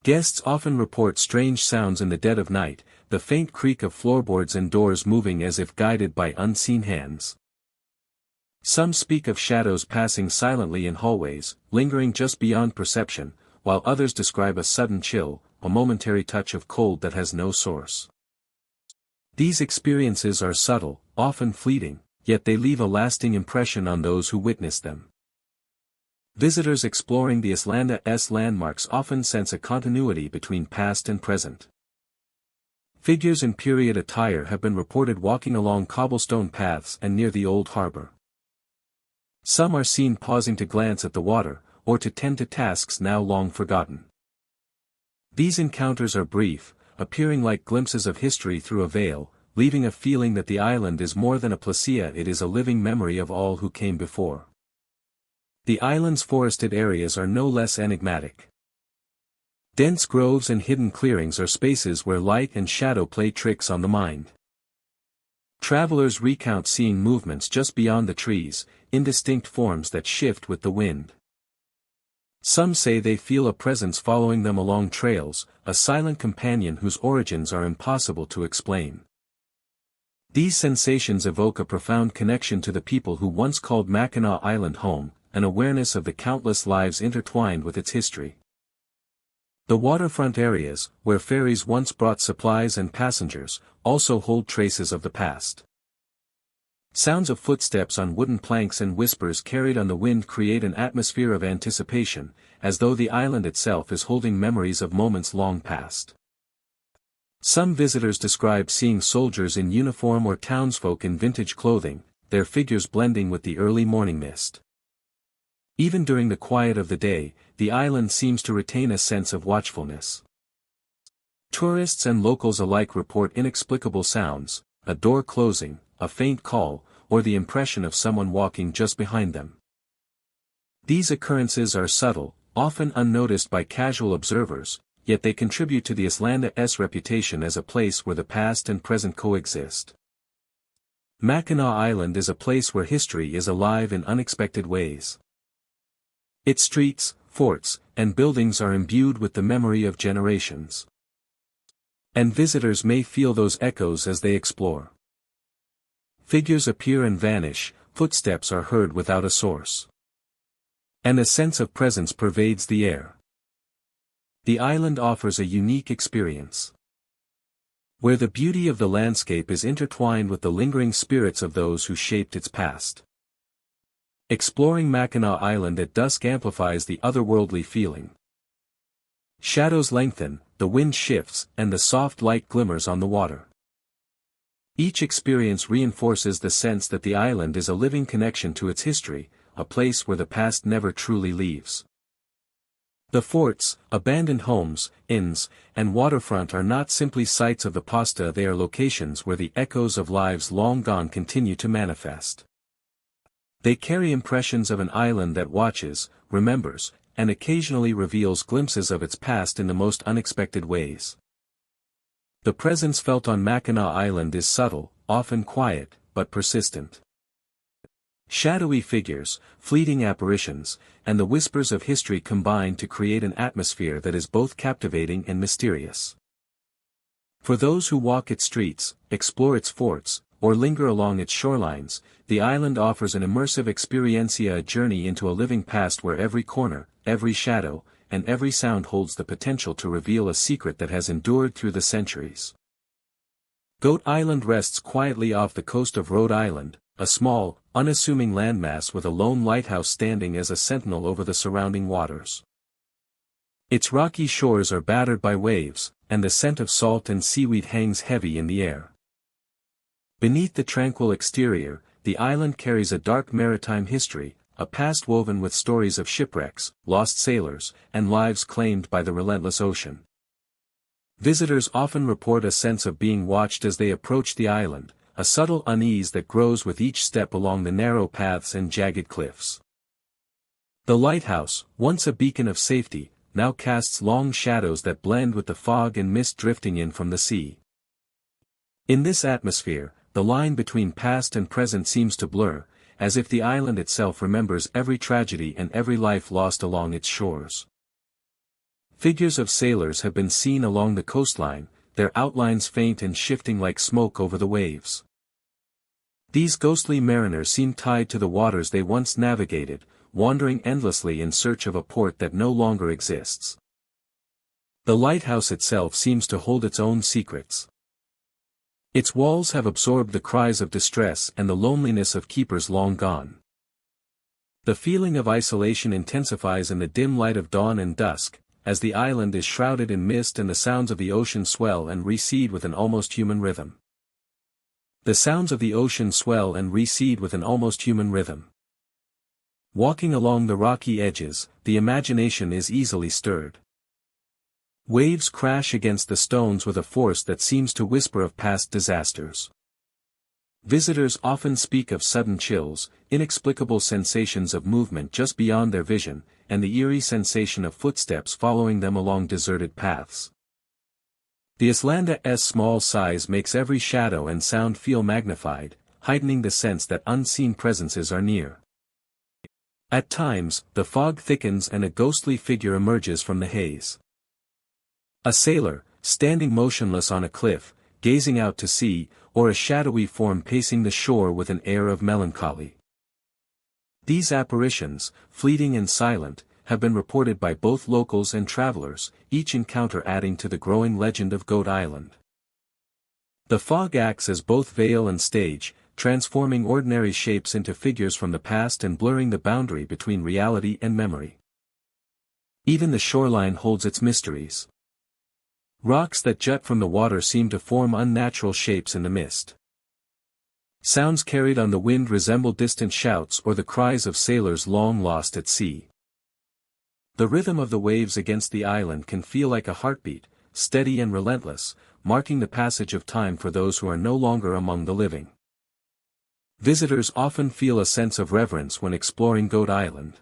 Guests often report strange sounds in the dead of night, the faint creak of floorboards and doors moving as if guided by unseen hands. Some speak of shadows passing silently in hallways, lingering just beyond perception, while others describe a sudden chill, a momentary touch of cold that has no source. These experiences are subtle, often fleeting, yet they leave a lasting impression on those who witness them. Visitors exploring the Islanda's landmarks often sense a continuity between past and present. Figures in period attire have been reported walking along cobblestone paths and near the old harbor. Some are seen pausing to glance at the water, or to tend to tasks now long forgotten. These encounters are brief, appearing like glimpses of history through a veil, leaving a feeling that the island is more than a placea, it is a living memory of all who came before. The island's forested areas are no less enigmatic. Dense groves and hidden clearings are spaces where light and shadow play tricks on the mind. Travelers recount seeing movements just beyond the trees, indistinct forms that shift with the wind. Some say they feel a presence following them along trails, a silent companion whose origins are impossible to explain. These sensations evoke a profound connection to the people who once called Mackinac Island home, an awareness of the countless lives intertwined with its history. The waterfront areas, where ferries once brought supplies and passengers, also hold traces of the past. Sounds of footsteps on wooden planks and whispers carried on the wind create an atmosphere of anticipation, as though the island itself is holding memories of moments long past. Some visitors describe seeing soldiers in uniform or townsfolk in vintage clothing, their figures blending with the early morning mist. Even during the quiet of the day, the island seems to retain a sense of watchfulness. Tourists and locals alike report inexplicable sounds, a door closing, a faint call, or the impression of someone walking just behind them. These occurrences are subtle, often unnoticed by casual observers, yet they contribute to the Islanda's reputation as a place where the past and present coexist. Mackinac Island is a place where history is alive in unexpected ways. Its streets, forts, and buildings are imbued with the memory of generations. And visitors may feel those echoes as they explore. Figures appear and vanish, footsteps are heard without a source. And a sense of presence pervades the air. The island offers a unique experience, where the beauty of the landscape is intertwined with the lingering spirits of those who shaped its past. Exploring Mackinac Island at dusk amplifies the otherworldly feeling. Shadows lengthen, the wind shifts, and the soft light glimmers on the water. Each experience reinforces the sense that the island is a living connection to its history, a place where the past never truly leaves. The forts, abandoned homes, inns, and waterfront are not simply sites of the past, they are locations where the echoes of lives long gone continue to manifest. They carry impressions of an island that watches, remembers, and occasionally reveals glimpses of its past in the most unexpected ways. The presence felt on Mackinac Island is subtle, often quiet, but persistent. Shadowy figures, fleeting apparitions, and the whispers of history combine to create an atmosphere that is both captivating and mysterious. For those who walk its streets, explore its forts, or linger along its shorelines, the island offers an immersive experientia, a journey into a living past where every corner, every shadow, and every sound holds the potential to reveal a secret that has endured through the centuries. Goat Island rests quietly off the coast of Rhode Island, a small, unassuming landmass with a lone lighthouse standing as a sentinel over the surrounding waters. Its rocky shores are battered by waves, and the scent of salt and seaweed hangs heavy in the air. Beneath the tranquil exterior, the island carries a dark maritime history, a past woven with stories of shipwrecks, lost sailors, and lives claimed by the relentless ocean. Visitors often report a sense of being watched as they approach the island, a subtle unease that grows with each step along the narrow paths and jagged cliffs. The lighthouse, once a beacon of safety, now casts long shadows that blend with the fog and mist drifting in from the sea. In this atmosphere, the line between past and present seems to blur, as if the island itself remembers every tragedy and every life lost along its shores. Figures of sailors have been seen along the coastline, their outlines faint and shifting like smoke over the waves. These ghostly mariners seem tied to the waters they once navigated, wandering endlessly in search of a port that no longer exists. The lighthouse itself seems to hold its own secrets. Its walls have absorbed the cries of distress and the loneliness of keepers long gone. The feeling of isolation intensifies in the dim light of dawn and dusk, as the island is shrouded in mist and the sounds of the ocean swell and recede with an almost human rhythm. The sounds of the ocean swell and recede with an almost human rhythm. Walking along the rocky edges, the imagination is easily stirred. Waves crash against the stones with a force that seems to whisper of past disasters. Visitors often speak of sudden chills, inexplicable sensations of movement just beyond their vision, and the eerie sensation of footsteps following them along deserted paths. The Islanda's small size makes every shadow and sound feel magnified, heightening the sense that unseen presences are near. At times, the fog thickens and a ghostly figure emerges from the haze. A sailor, standing motionless on a cliff, gazing out to sea, or a shadowy form pacing the shore with an air of melancholy. These apparitions, fleeting and silent, have been reported by both locals and travelers, each encounter adding to the growing legend of Goat Island. The fog acts as both veil and stage, transforming ordinary shapes into figures from the past and blurring the boundary between reality and memory. Even the shoreline holds its mysteries. Rocks that jut from the water seem to form unnatural shapes in the mist. Sounds carried on the wind resemble distant shouts or the cries of sailors long lost at sea. The rhythm of the waves against the island can feel like a heartbeat, steady and relentless, marking the passage of time for those who are no longer among the living. Visitors often feel a sense of reverence when exploring Goat Island.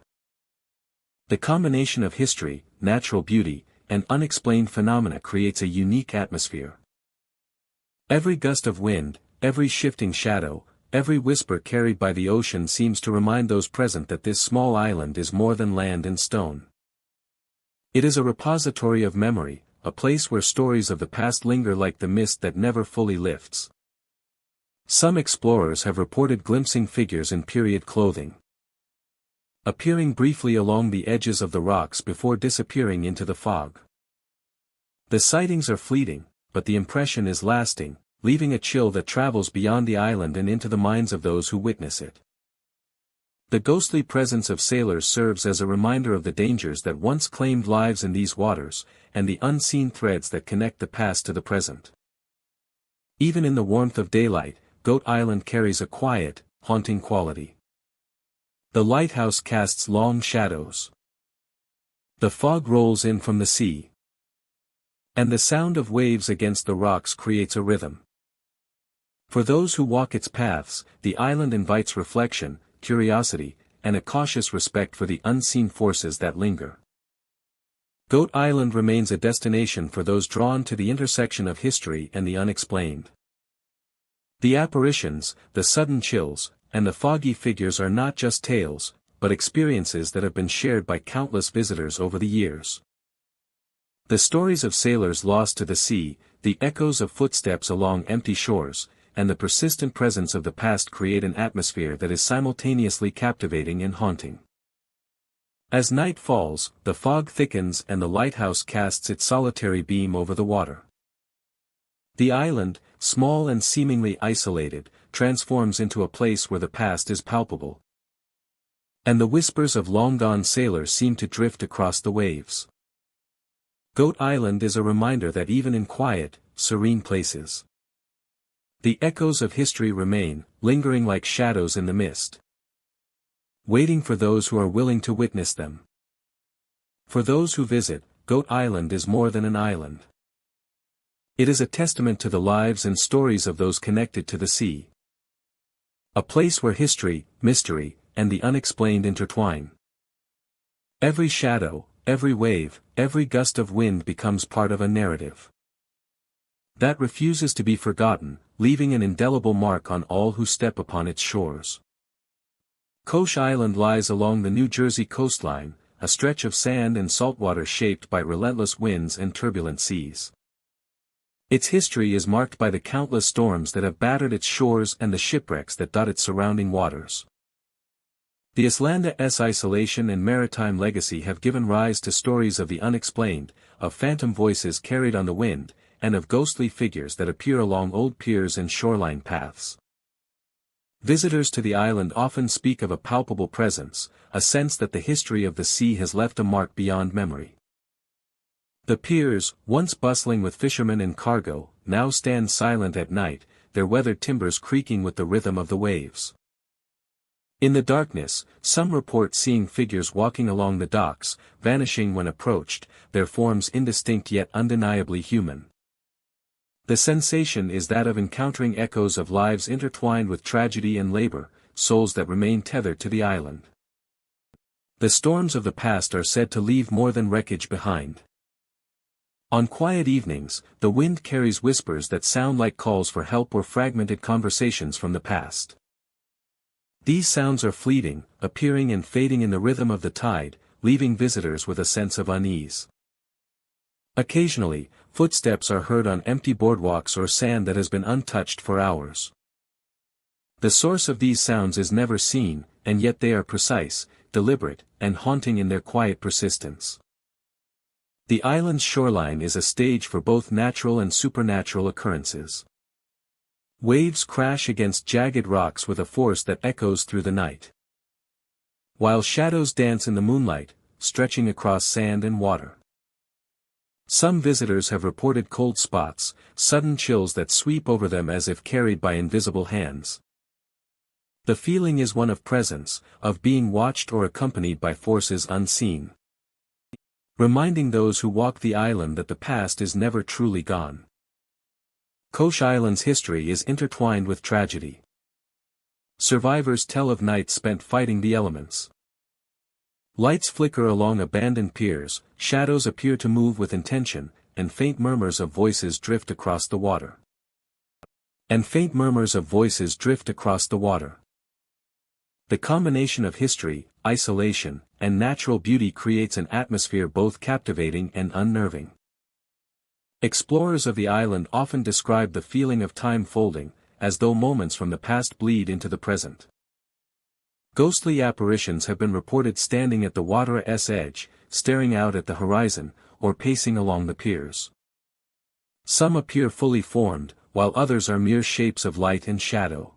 The combination of history, natural beauty, and unexplained phenomena creates a unique atmosphere. Every gust of wind, every shifting shadow, every whisper carried by the ocean seems to remind those present that this small island is more than land and stone. It is a repository of memory, a place where stories of the past linger like the mist that never fully lifts. Some explorers have reported glimpsing figures in period clothing, appearing briefly along the edges of the rocks before disappearing into the fog. The sightings are fleeting, but the impression is lasting, leaving a chill that travels beyond the island and into the minds of those who witness it. The ghostly presence of sailors serves as a reminder of the dangers that once claimed lives in these waters, and the unseen threads that connect the past to the present. Even in the warmth of daylight, Goat Island carries a quiet, haunting quality. The lighthouse casts long shadows. The fog rolls in from the sea. And the sound of waves against the rocks creates a rhythm. For those who walk its paths, the island invites reflection, curiosity, and a cautious respect for the unseen forces that linger. Goat Island remains a destination for those drawn to the intersection of history and the unexplained. The apparitions, the sudden chills, and the foggy figures are not just tales, but experiences that have been shared by countless visitors over the years. The stories of sailors lost to the sea, the echoes of footsteps along empty shores, and the persistent presence of the past create an atmosphere that is simultaneously captivating and haunting. As night falls, the fog thickens and the lighthouse casts its solitary beam over the water. The island, small and seemingly isolated, transforms into a place where the past is palpable. And the whispers of long-gone sailors seem to drift across the waves. Goat Island is a reminder that even in quiet, serene places, the echoes of history remain, lingering like shadows in the mist, waiting for those who are willing to witness them. For those who visit, Goat Island is more than an island. It is a testament to the lives and stories of those connected to the sea. A place where history, mystery, and the unexplained intertwine. Every shadow, every wave, every gust of wind becomes part of a narrative that refuses to be forgotten, leaving an indelible mark on all who step upon its shores. Kosh Island lies along the New Jersey coastline, a stretch of sand and saltwater shaped by relentless winds and turbulent seas. Its history is marked by the countless storms that have battered its shores and the shipwrecks that dot its surrounding waters. The island's isolation and maritime legacy have given rise to stories of the unexplained, of phantom voices carried on the wind, and of ghostly figures that appear along old piers and shoreline paths. Visitors to the island often speak of a palpable presence, a sense that the history of the sea has left a mark beyond memory. The piers, once bustling with fishermen and cargo, now stand silent at night, their weathered timbers creaking with the rhythm of the waves. In the darkness, some report seeing figures walking along the docks, vanishing when approached, their forms indistinct yet undeniably human. The sensation is that of encountering echoes of lives intertwined with tragedy and labor, souls that remain tethered to the island. The storms of the past are said to leave more than wreckage behind. On quiet evenings, the wind carries whispers that sound like calls for help or fragmented conversations from the past. These sounds are fleeting, appearing and fading in the rhythm of the tide, leaving visitors with a sense of unease. Occasionally, footsteps are heard on empty boardwalks or sand that has been untouched for hours. The source of these sounds is never seen, and yet they are precise, deliberate, and haunting in their quiet persistence. The island's shoreline is a stage for both natural and supernatural occurrences. Waves crash against jagged rocks with a force that echoes through the night, while shadows dance in the moonlight, stretching across sand and water. Some visitors have reported cold spots, sudden chills that sweep over them as if carried by invisible hands. The feeling is one of presence, of being watched or accompanied by forces unseen, reminding those who walk the island that the past is never truly gone. Kosh Island's history is intertwined with tragedy. Survivors tell of nights spent fighting the elements. Lights flicker along abandoned piers, shadows appear to move with intention, and faint murmurs of voices drift across the water. The combination of history, isolation, and natural beauty creates an atmosphere both captivating and unnerving. Explorers of the island often describe the feeling of time folding, as though moments from the past bleed into the present. Ghostly apparitions have been reported standing at the water's edge, staring out at the horizon, or pacing along the piers. Some appear fully formed, while others are mere shapes of light and shadow.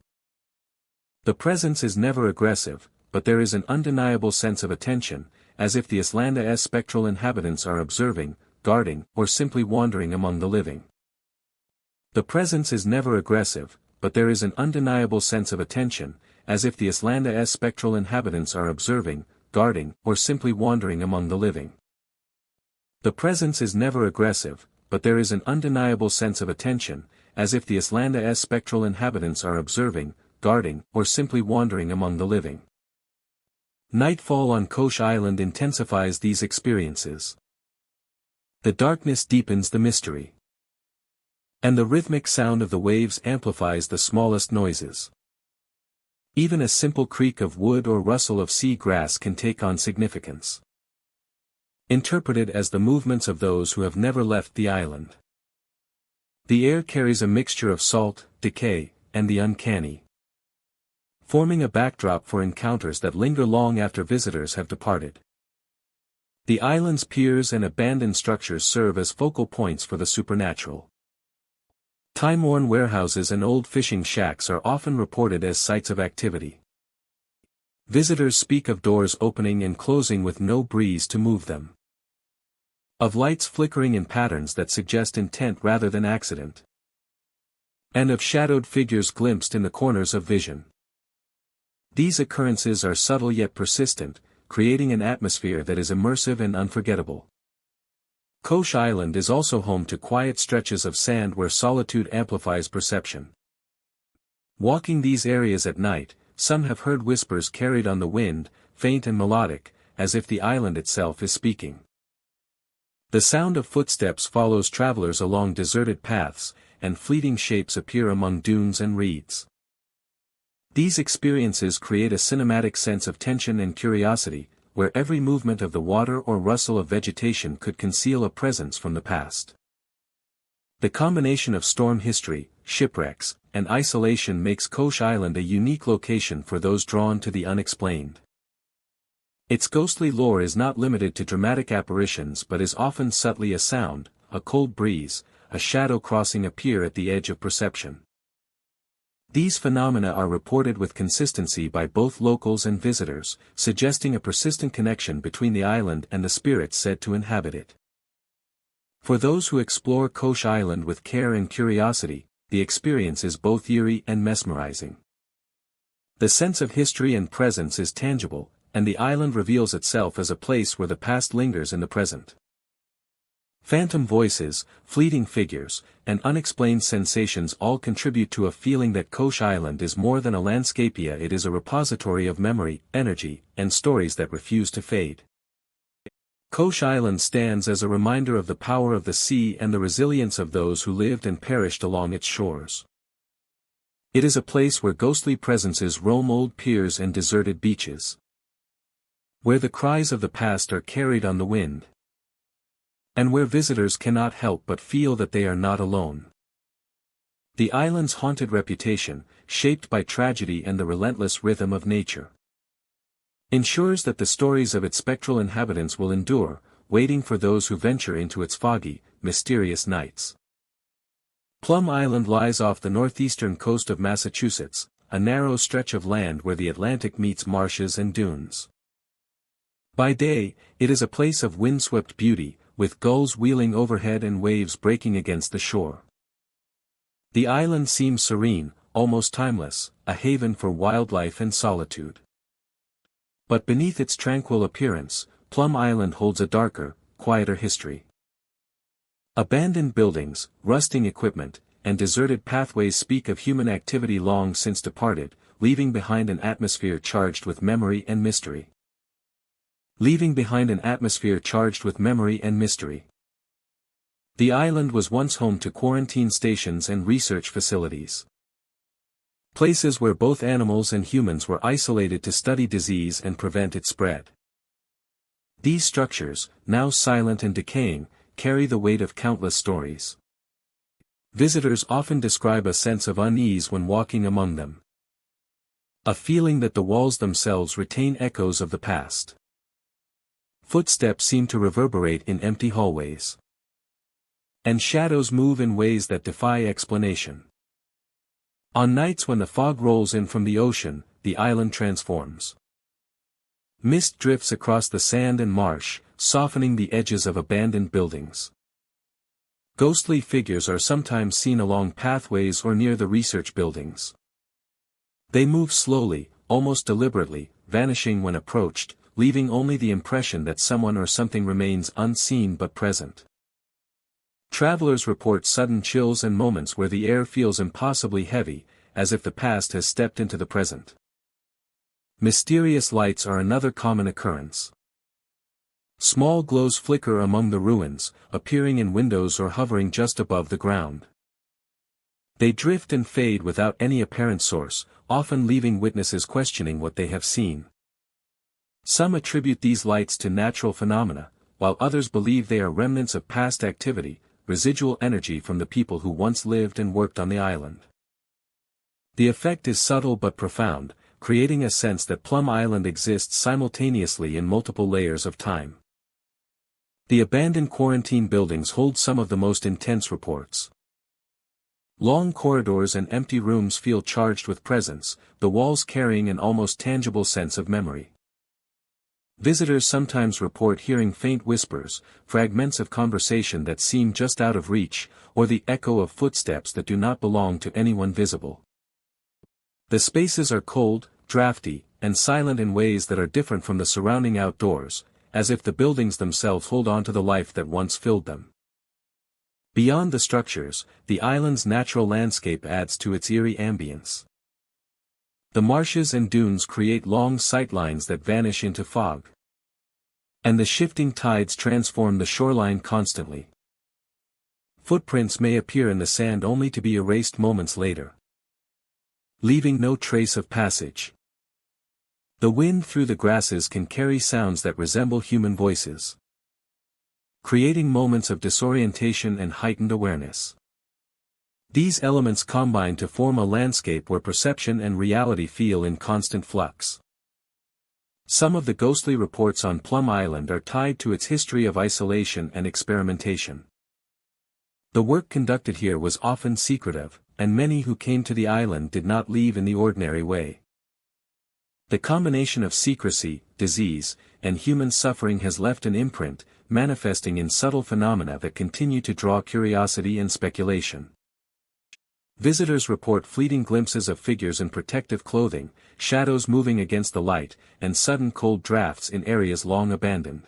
The presence is never aggressive, but there is an undeniable sense of attention, as if the island's spectral inhabitants are observing, guarding, or simply wandering among the living. The presence is never aggressive, but there is an undeniable sense of attention, as if the island's spectral inhabitants are observing, guarding, or simply wandering among the living. The presence is never aggressive, but there is an undeniable sense of attention, as if the island's spectral inhabitants are observing, guarding, or simply wandering among the living. Nightfall on Kosh Island intensifies these experiences. The darkness deepens the mystery, and the rhythmic sound of the waves amplifies the smallest noises. Even a simple creak of wood or rustle of sea grass can take on significance, interpreted as the movements of those who have never left the island. The air carries a mixture of salt, decay, and the uncanny, forming a backdrop for encounters that linger long after visitors have departed. The island's piers and abandoned structures serve as focal points for the supernatural. Time-worn warehouses and old fishing shacks are often reported as sites of activity. Visitors speak of doors opening and closing with no breeze to move them. Of lights flickering in patterns that suggest intent rather than accident. And of shadowed figures glimpsed in the corners of vision. These occurrences are subtle yet persistent, creating an atmosphere that is immersive and unforgettable. Kosh Island is also home to quiet stretches of sand where solitude amplifies perception. Walking these areas at night, some have heard whispers carried on the wind, faint and melodic, as if the island itself is speaking. The sound of footsteps follows travelers along deserted paths, and fleeting shapes appear among dunes and reeds. These experiences create a cinematic sense of tension and curiosity, where every movement of the water or rustle of vegetation could conceal a presence from the past. The combination of storm history, shipwrecks, and isolation makes Kosh Island a unique location for those drawn to the unexplained. Its ghostly lore is not limited to dramatic apparitions but is often subtly a sound, a cold breeze, a shadow crossing a pier at the edge of perception. These phenomena are reported with consistency by both locals and visitors, suggesting a persistent connection between the island and the spirits said to inhabit it. For those who explore Kosh Island with care and curiosity, the experience is both eerie and mesmerizing. The sense of history and presence is tangible, and the island reveals itself as a place where the past lingers in the present. Phantom voices, fleeting figures, and unexplained sensations all contribute to a feeling that Kosh Island is more than a landscapia. It is a repository of memory, energy, and stories that refuse to fade. Kosh Island stands as a reminder of the power of the sea and the resilience of those who lived and perished along its shores. It is a place where ghostly presences roam old piers and deserted beaches, where the cries of the past are carried on the wind, and where visitors cannot help but feel that they are not alone. The island's haunted reputation, shaped by tragedy and the relentless rhythm of nature, ensures that the stories of its spectral inhabitants will endure, waiting for those who venture into its foggy, mysterious nights. Plum Island lies off the northeastern coast of Massachusetts, a narrow stretch of land where the Atlantic meets marshes and dunes. By day, it is a place of windswept beauty, with gulls wheeling overhead and waves breaking against the shore. The island seems serene, almost timeless, a haven for wildlife and solitude. But beneath its tranquil appearance, Plum Island holds a darker, quieter history. Abandoned buildings, rusting equipment, and deserted pathways speak of human activity long since departed, leaving behind an atmosphere charged with memory and mystery. The island was once home to quarantine stations and research facilities. Places where both animals and humans were isolated to study disease and prevent its spread. These structures, now silent and decaying, carry the weight of countless stories. Visitors often describe a sense of unease when walking among them, a feeling that the walls themselves retain echoes of the past. Footsteps seem to reverberate in empty hallways, and shadows move in ways that defy explanation. On nights when the fog rolls in from the ocean, the island transforms. Mist drifts across the sand and marsh, softening the edges of abandoned buildings. Ghostly figures are sometimes seen along pathways or near the research buildings. They move slowly, almost deliberately, vanishing when approached, leaving only the impression that someone or something remains unseen but present. Travelers report sudden chills and moments where the air feels impossibly heavy, as if the past has stepped into the present. Mysterious lights are another common occurrence. Small glows flicker among the ruins, appearing in windows or hovering just above the ground. They drift and fade without any apparent source, often leaving witnesses questioning what they have seen. Some attribute these lights to natural phenomena, while others believe they are remnants of past activity, residual energy from the people who once lived and worked on the island. The effect is subtle but profound, creating a sense that Plum Island exists simultaneously in multiple layers of time. The abandoned quarantine buildings hold some of the most intense reports. Long corridors and empty rooms feel charged with presence, the walls carrying an almost tangible sense of memory. Visitors sometimes report hearing faint whispers, fragments of conversation that seem just out of reach, or the echo of footsteps that do not belong to anyone visible. The spaces are cold, drafty, and silent in ways that are different from the surrounding outdoors, as if the buildings themselves hold on to the life that once filled them. Beyond the structures, the island's natural landscape adds to its eerie ambience. The marshes and dunes create long sightlines that vanish into fog. And the shifting tides transform the shoreline constantly. Footprints may appear in the sand only to be erased moments later, leaving no trace of passage. The wind through the grasses can carry sounds that resemble human voices, creating moments of disorientation and heightened awareness. These elements combine to form a landscape where perception and reality feel in constant flux. Some of the ghostly reports on Plum Island are tied to its history of isolation and experimentation. The work conducted here was often secretive, and many who came to the island did not leave in the ordinary way. The combination of secrecy, disease, and human suffering has left an imprint, manifesting in subtle phenomena that continue to draw curiosity and speculation. Visitors report fleeting glimpses of figures in protective clothing, shadows moving against the light, and sudden cold drafts in areas long abandoned.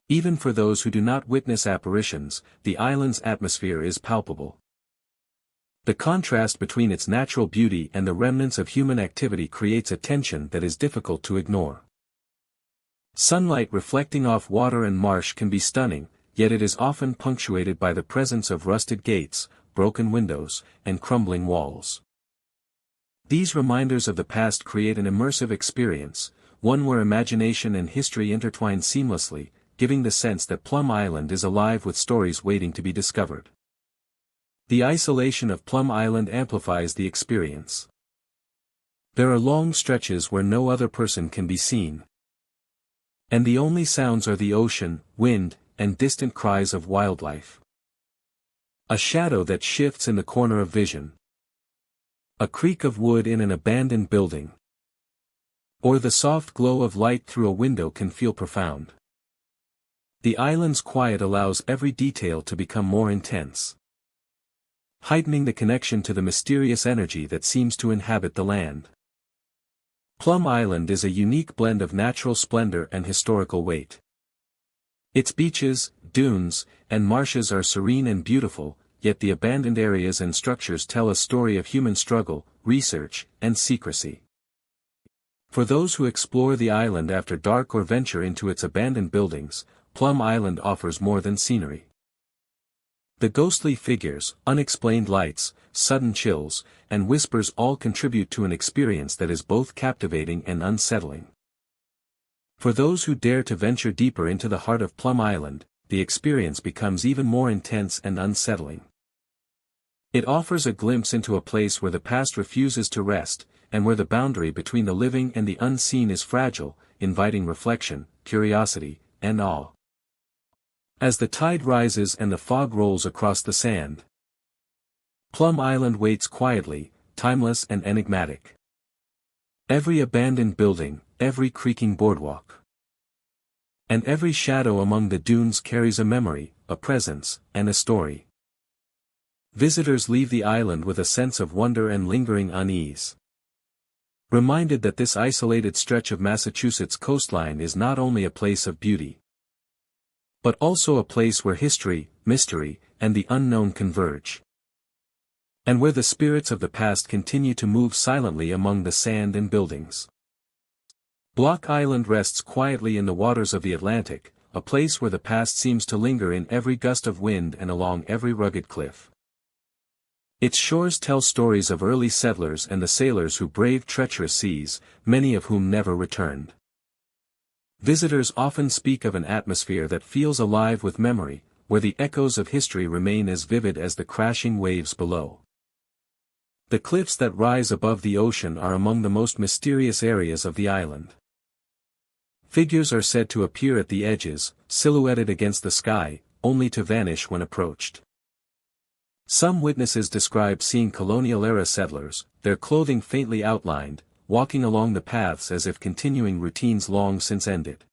Even for those who do not witness apparitions, the island's atmosphere is palpable. The contrast between its natural beauty and the remnants of human activity creates a tension that is difficult to ignore. Sunlight reflecting off water and marsh can be stunning, yet it is often punctuated by the presence of rusted gates, broken windows, and crumbling walls. These reminders of the past create an immersive experience, one where imagination and history intertwine seamlessly, giving the sense that Plum Island is alive with stories waiting to be discovered. The isolation of Plum Island amplifies the experience. There are long stretches where no other person can be seen, and the only sounds are the ocean, wind, and distant cries of wildlife. A shadow that shifts in the corner of vision. A creak of wood in an abandoned building. Or the soft glow of light through a window can feel profound. The island's quiet allows every detail to become more intense, heightening the connection to the mysterious energy that seems to inhabit the land. Plum Island is a unique blend of natural splendor and historical weight. Its beaches, dunes, and marshes are serene and beautiful, yet the abandoned areas and structures tell a story of human struggle, research, and secrecy. For those who explore the island after dark or venture into its abandoned buildings, Plum Island offers more than scenery. The ghostly figures, unexplained lights, sudden chills, and whispers all contribute to an experience that is both captivating and unsettling. For those who dare to venture deeper into the heart of Plum Island, the experience becomes even more intense and unsettling. It offers a glimpse into a place where the past refuses to rest, and where the boundary between the living and the unseen is fragile, inviting reflection, curiosity, and awe. As the tide rises and the fog rolls across the sand, Plum Island waits quietly, timeless and enigmatic. Every abandoned building, every creaking boardwalk, and every shadow among the dunes carries a memory, a presence, and a story. Visitors leave the island with a sense of wonder and lingering unease, reminded that this isolated stretch of Massachusetts coastline is not only a place of beauty, but also a place where history, mystery, and the unknown converge, and where the spirits of the past continue to move silently among the sand and buildings. Block Island rests quietly in the waters of the Atlantic, a place where the past seems to linger in every gust of wind and along every rugged cliff. Its shores tell stories of early settlers and the sailors who braved treacherous seas, many of whom never returned. Visitors often speak of an atmosphere that feels alive with memory, where the echoes of history remain as vivid as the crashing waves below. The cliffs that rise above the ocean are among the most mysterious areas of the island. Figures are said to appear at the edges, silhouetted against the sky, only to vanish when approached. Some witnesses describe seeing colonial-era settlers, their clothing faintly outlined, walking along the paths as if continuing routines long since ended.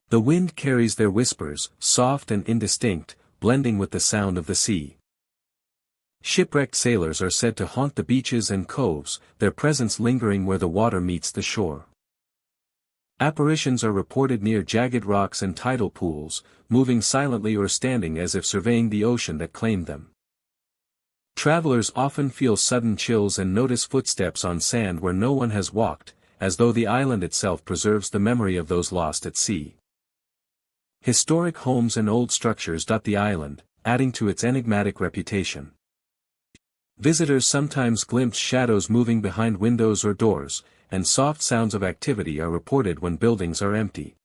The wind carries their whispers, soft and indistinct, blending with the sound of the sea. Shipwrecked sailors are said to haunt the beaches and coves, their presence lingering where the water meets the shore. Apparitions are reported near jagged rocks and tidal pools, moving silently or standing as if surveying the ocean that claimed them. Travelers often feel sudden chills and notice footsteps on sand where no one has walked, as though the island itself preserves the memory of those lost at sea. Historic homes and old structures dot the island, adding to its enigmatic reputation. Visitors sometimes glimpse shadows moving behind windows or doors, and soft sounds of activity are reported when buildings are empty.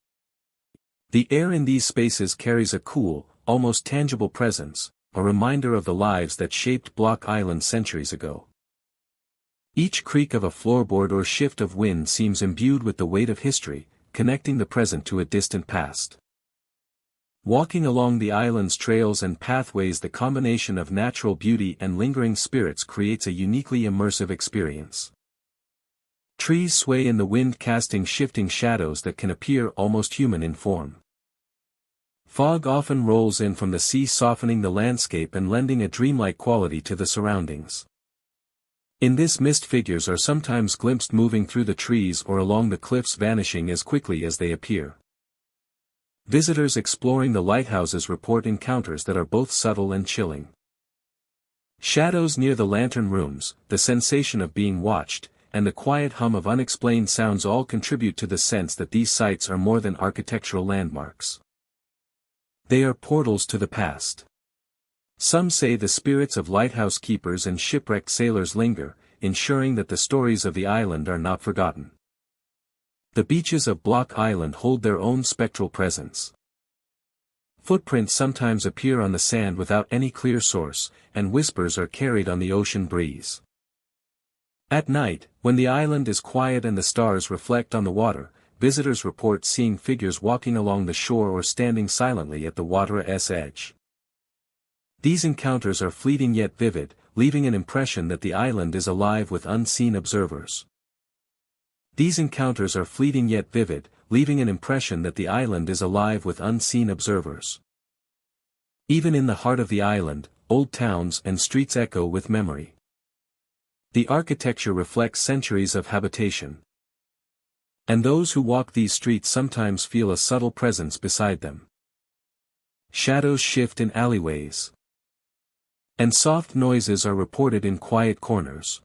The air in these spaces carries a cool, almost tangible presence, a reminder of the lives that shaped Block Island centuries ago. Each creak of a floorboard or shift of wind seems imbued with the weight of history, connecting the present to a distant past. Walking along the island's trails and pathways, the combination of natural beauty and lingering spirits creates a uniquely immersive experience. Trees sway in the wind, casting shifting shadows that can appear almost human in form. Fog often rolls in from the sea, softening the landscape and lending a dreamlike quality to the surroundings. In this mist, figures are sometimes glimpsed moving through the trees or along the cliffs, vanishing as quickly as they appear. Visitors exploring the lighthouses report encounters that are both subtle and chilling. Shadows near the lantern rooms, the sensation of being watched, and the quiet hum of unexplained sounds all contribute to the sense that these sites are more than architectural landmarks. They are portals to the past. Some say the spirits of lighthouse keepers and shipwrecked sailors linger, ensuring that the stories of the island are not forgotten. The beaches of Block Island hold their own spectral presence. Footprints sometimes appear on the sand without any clear source, and whispers are carried on the ocean breeze. At night, when the island is quiet and the stars reflect on the water, visitors report seeing figures walking along the shore or standing silently at the water's edge. These encounters are fleeting yet vivid, leaving an impression that the island is alive with unseen observers. Even in the heart of the island, old towns and streets echo with memory. The architecture reflects centuries of habitation. And those who walk these streets sometimes feel a subtle presence beside them. Shadows shift in alleyways. And soft noises are reported in quiet corners,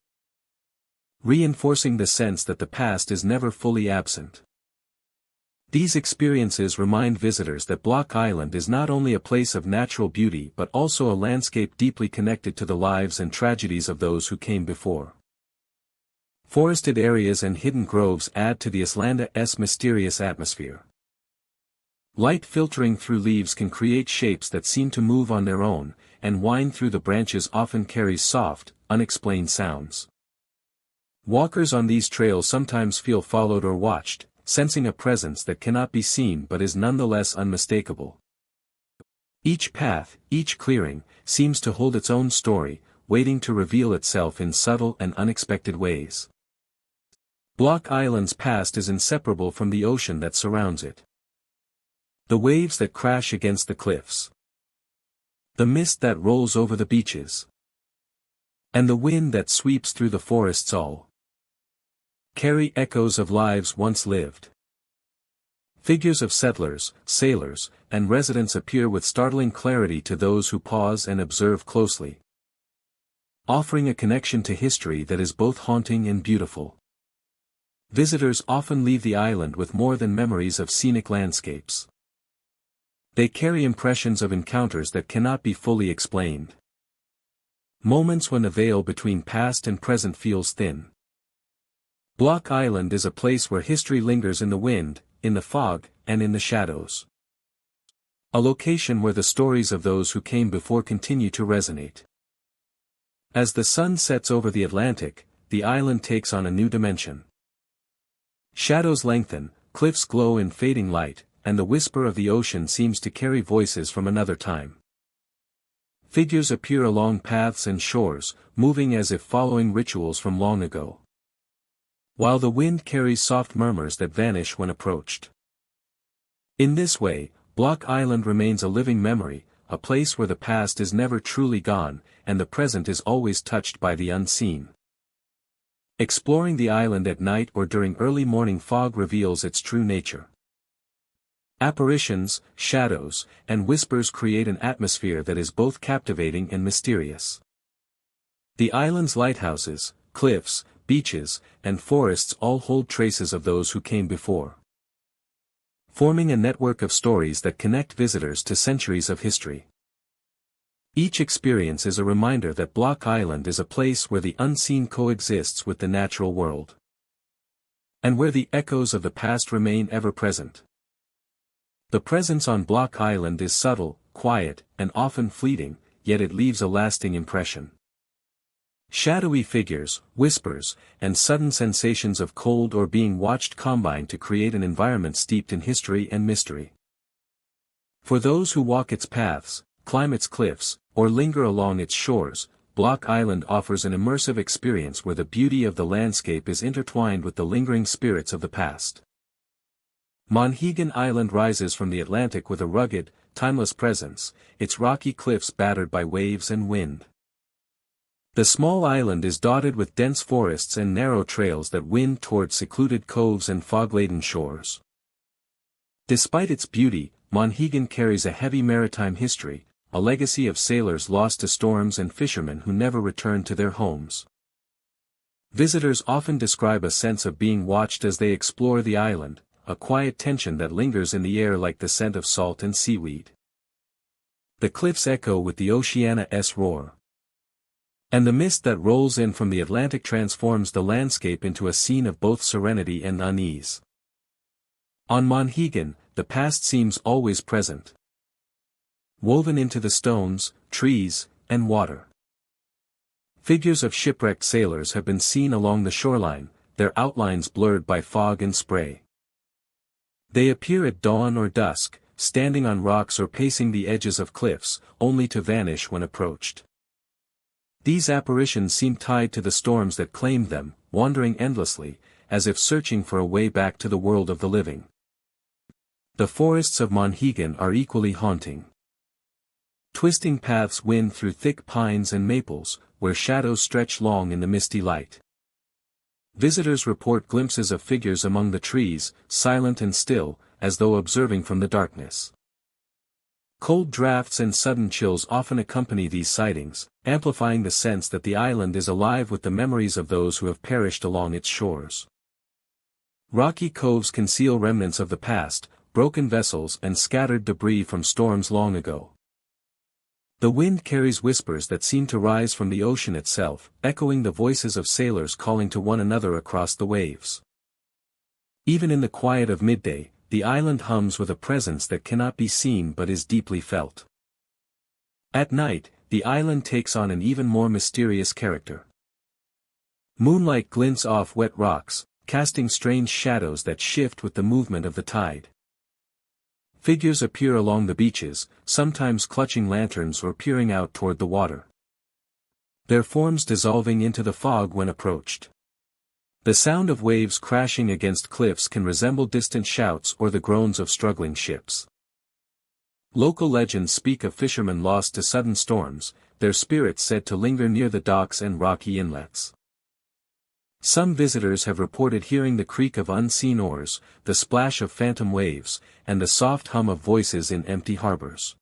reinforcing the sense that the past is never fully absent. These experiences remind visitors that Block Island is not only a place of natural beauty but also a landscape deeply connected to the lives and tragedies of those who came before. Forested areas and hidden groves add to the island's mysterious atmosphere. Light filtering through leaves can create shapes that seem to move on their own, and wind through the branches often carries soft, unexplained sounds. Walkers on these trails sometimes feel followed or watched, sensing a presence that cannot be seen but is nonetheless unmistakable. Each path, each clearing, seems to hold its own story, waiting to reveal itself in subtle and unexpected ways. Block Island's past is inseparable from the ocean that surrounds it. The waves that crash against the cliffs, the mist that rolls over the beaches, and the wind that sweeps through the forests all carry echoes of lives once lived. Figures of settlers, sailors, and residents appear with startling clarity to those who pause and observe closely, offering a connection to history that is both haunting and beautiful. Visitors often leave the island with more than memories of scenic landscapes. They carry impressions of encounters that cannot be fully explained. Moments when the veil between past and present feels thin. Block Island is a place where history lingers in the wind, in the fog, and in the shadows. A location where the stories of those who came before continue to resonate. As the sun sets over the Atlantic, the island takes on a new dimension. Shadows lengthen, cliffs glow in fading light, and the whisper of the ocean seems to carry voices from another time. Figures appear along paths and shores, moving as if following rituals from long ago. while the wind carries soft murmurs that vanish when approached. In this way, Block Island remains a living memory, a place where the past is never truly gone, and the present is always touched by the unseen. Exploring the island at night or during early morning fog reveals its true nature. Apparitions, shadows, and whispers create an atmosphere that is both captivating and mysterious. The island's lighthouses, cliffs, beaches, and forests all hold traces of those who came before, forming a network of stories that connect visitors to centuries of history. Each experience is a reminder that Block Island is a place where the unseen coexists with the natural world, and where the echoes of the past remain ever present. The presence on Block Island is subtle, quiet, and often fleeting, yet it leaves a lasting impression. Shadowy figures, whispers, and sudden sensations of cold or being watched combine to create an environment steeped in history and mystery. For those who walk its paths, climb its cliffs, or linger along its shores, Block Island offers an immersive experience where the beauty of the landscape is intertwined with the lingering spirits of the past. Monhegan Island rises from the Atlantic with a rugged, timeless presence, its rocky cliffs battered by waves and wind. The small island is dotted with dense forests and narrow trails that wind toward secluded coves and fog-laden shores. Despite its beauty, Monhegan carries a heavy maritime history, a legacy of sailors lost to storms and fishermen who never returned to their homes. Visitors often describe a sense of being watched as they explore the island, a quiet tension that lingers in the air like the scent of salt and seaweed. The cliffs echo with the Oceana's roar, and the mist that rolls in from the Atlantic transforms the landscape into a scene of both serenity and unease. On Monhegan, the past seems always present, woven into the stones, trees, and water. Figures of shipwrecked sailors have been seen along the shoreline, their outlines blurred by fog and spray. They appear at dawn or dusk, standing on rocks or pacing the edges of cliffs, only to vanish when approached. These apparitions seem tied to the storms that claimed them, wandering endlessly, as if searching for a way back to the world of the living. The forests of Monhegan are equally haunting. Twisting paths wind through thick pines and maples, where shadows stretch long in the misty light. Visitors report glimpses of figures among the trees, silent and still, as though observing from the darkness. Cold drafts and sudden chills often accompany these sightings, amplifying the sense that the island is alive with the memories of those who have perished along its shores. Rocky coves conceal remnants of the past, broken vessels and scattered debris from storms long ago. The wind carries whispers that seem to rise from the ocean itself, echoing the voices of sailors calling to one another across the waves. Even in the quiet of midday, the island hums with a presence that cannot be seen but is deeply felt. At night, the island takes on an even more mysterious character. Moonlight glints off wet rocks, casting strange shadows that shift with the movement of the tide. Figures appear along the beaches, sometimes clutching lanterns or peering out toward the water, their forms dissolving into the fog when approached. The sound of waves crashing against cliffs can resemble distant shouts or the groans of struggling ships. Local legends speak of fishermen lost to sudden storms, their spirits said to linger near the docks and rocky inlets. Some visitors have reported hearing the creak of unseen oars, the splash of phantom waves, and the soft hum of voices in empty harbors.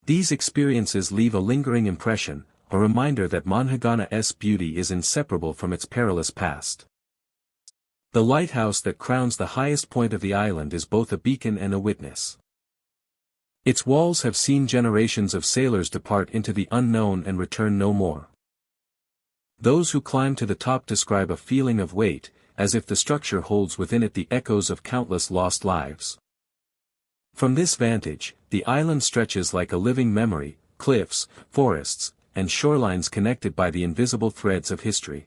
These experiences leave a lingering impression, a reminder that Monhegan's beauty is inseparable from its perilous past. The lighthouse that crowns the highest point of the island is both a beacon and a witness. Its walls have seen generations of sailors depart into the unknown and return no more. Those who climb to the top describe a feeling of weight, as if the structure holds within it the echoes of countless lost lives. From this vantage, the island stretches like a living memory, cliffs, forests, and shorelines connected by the invisible threads of history.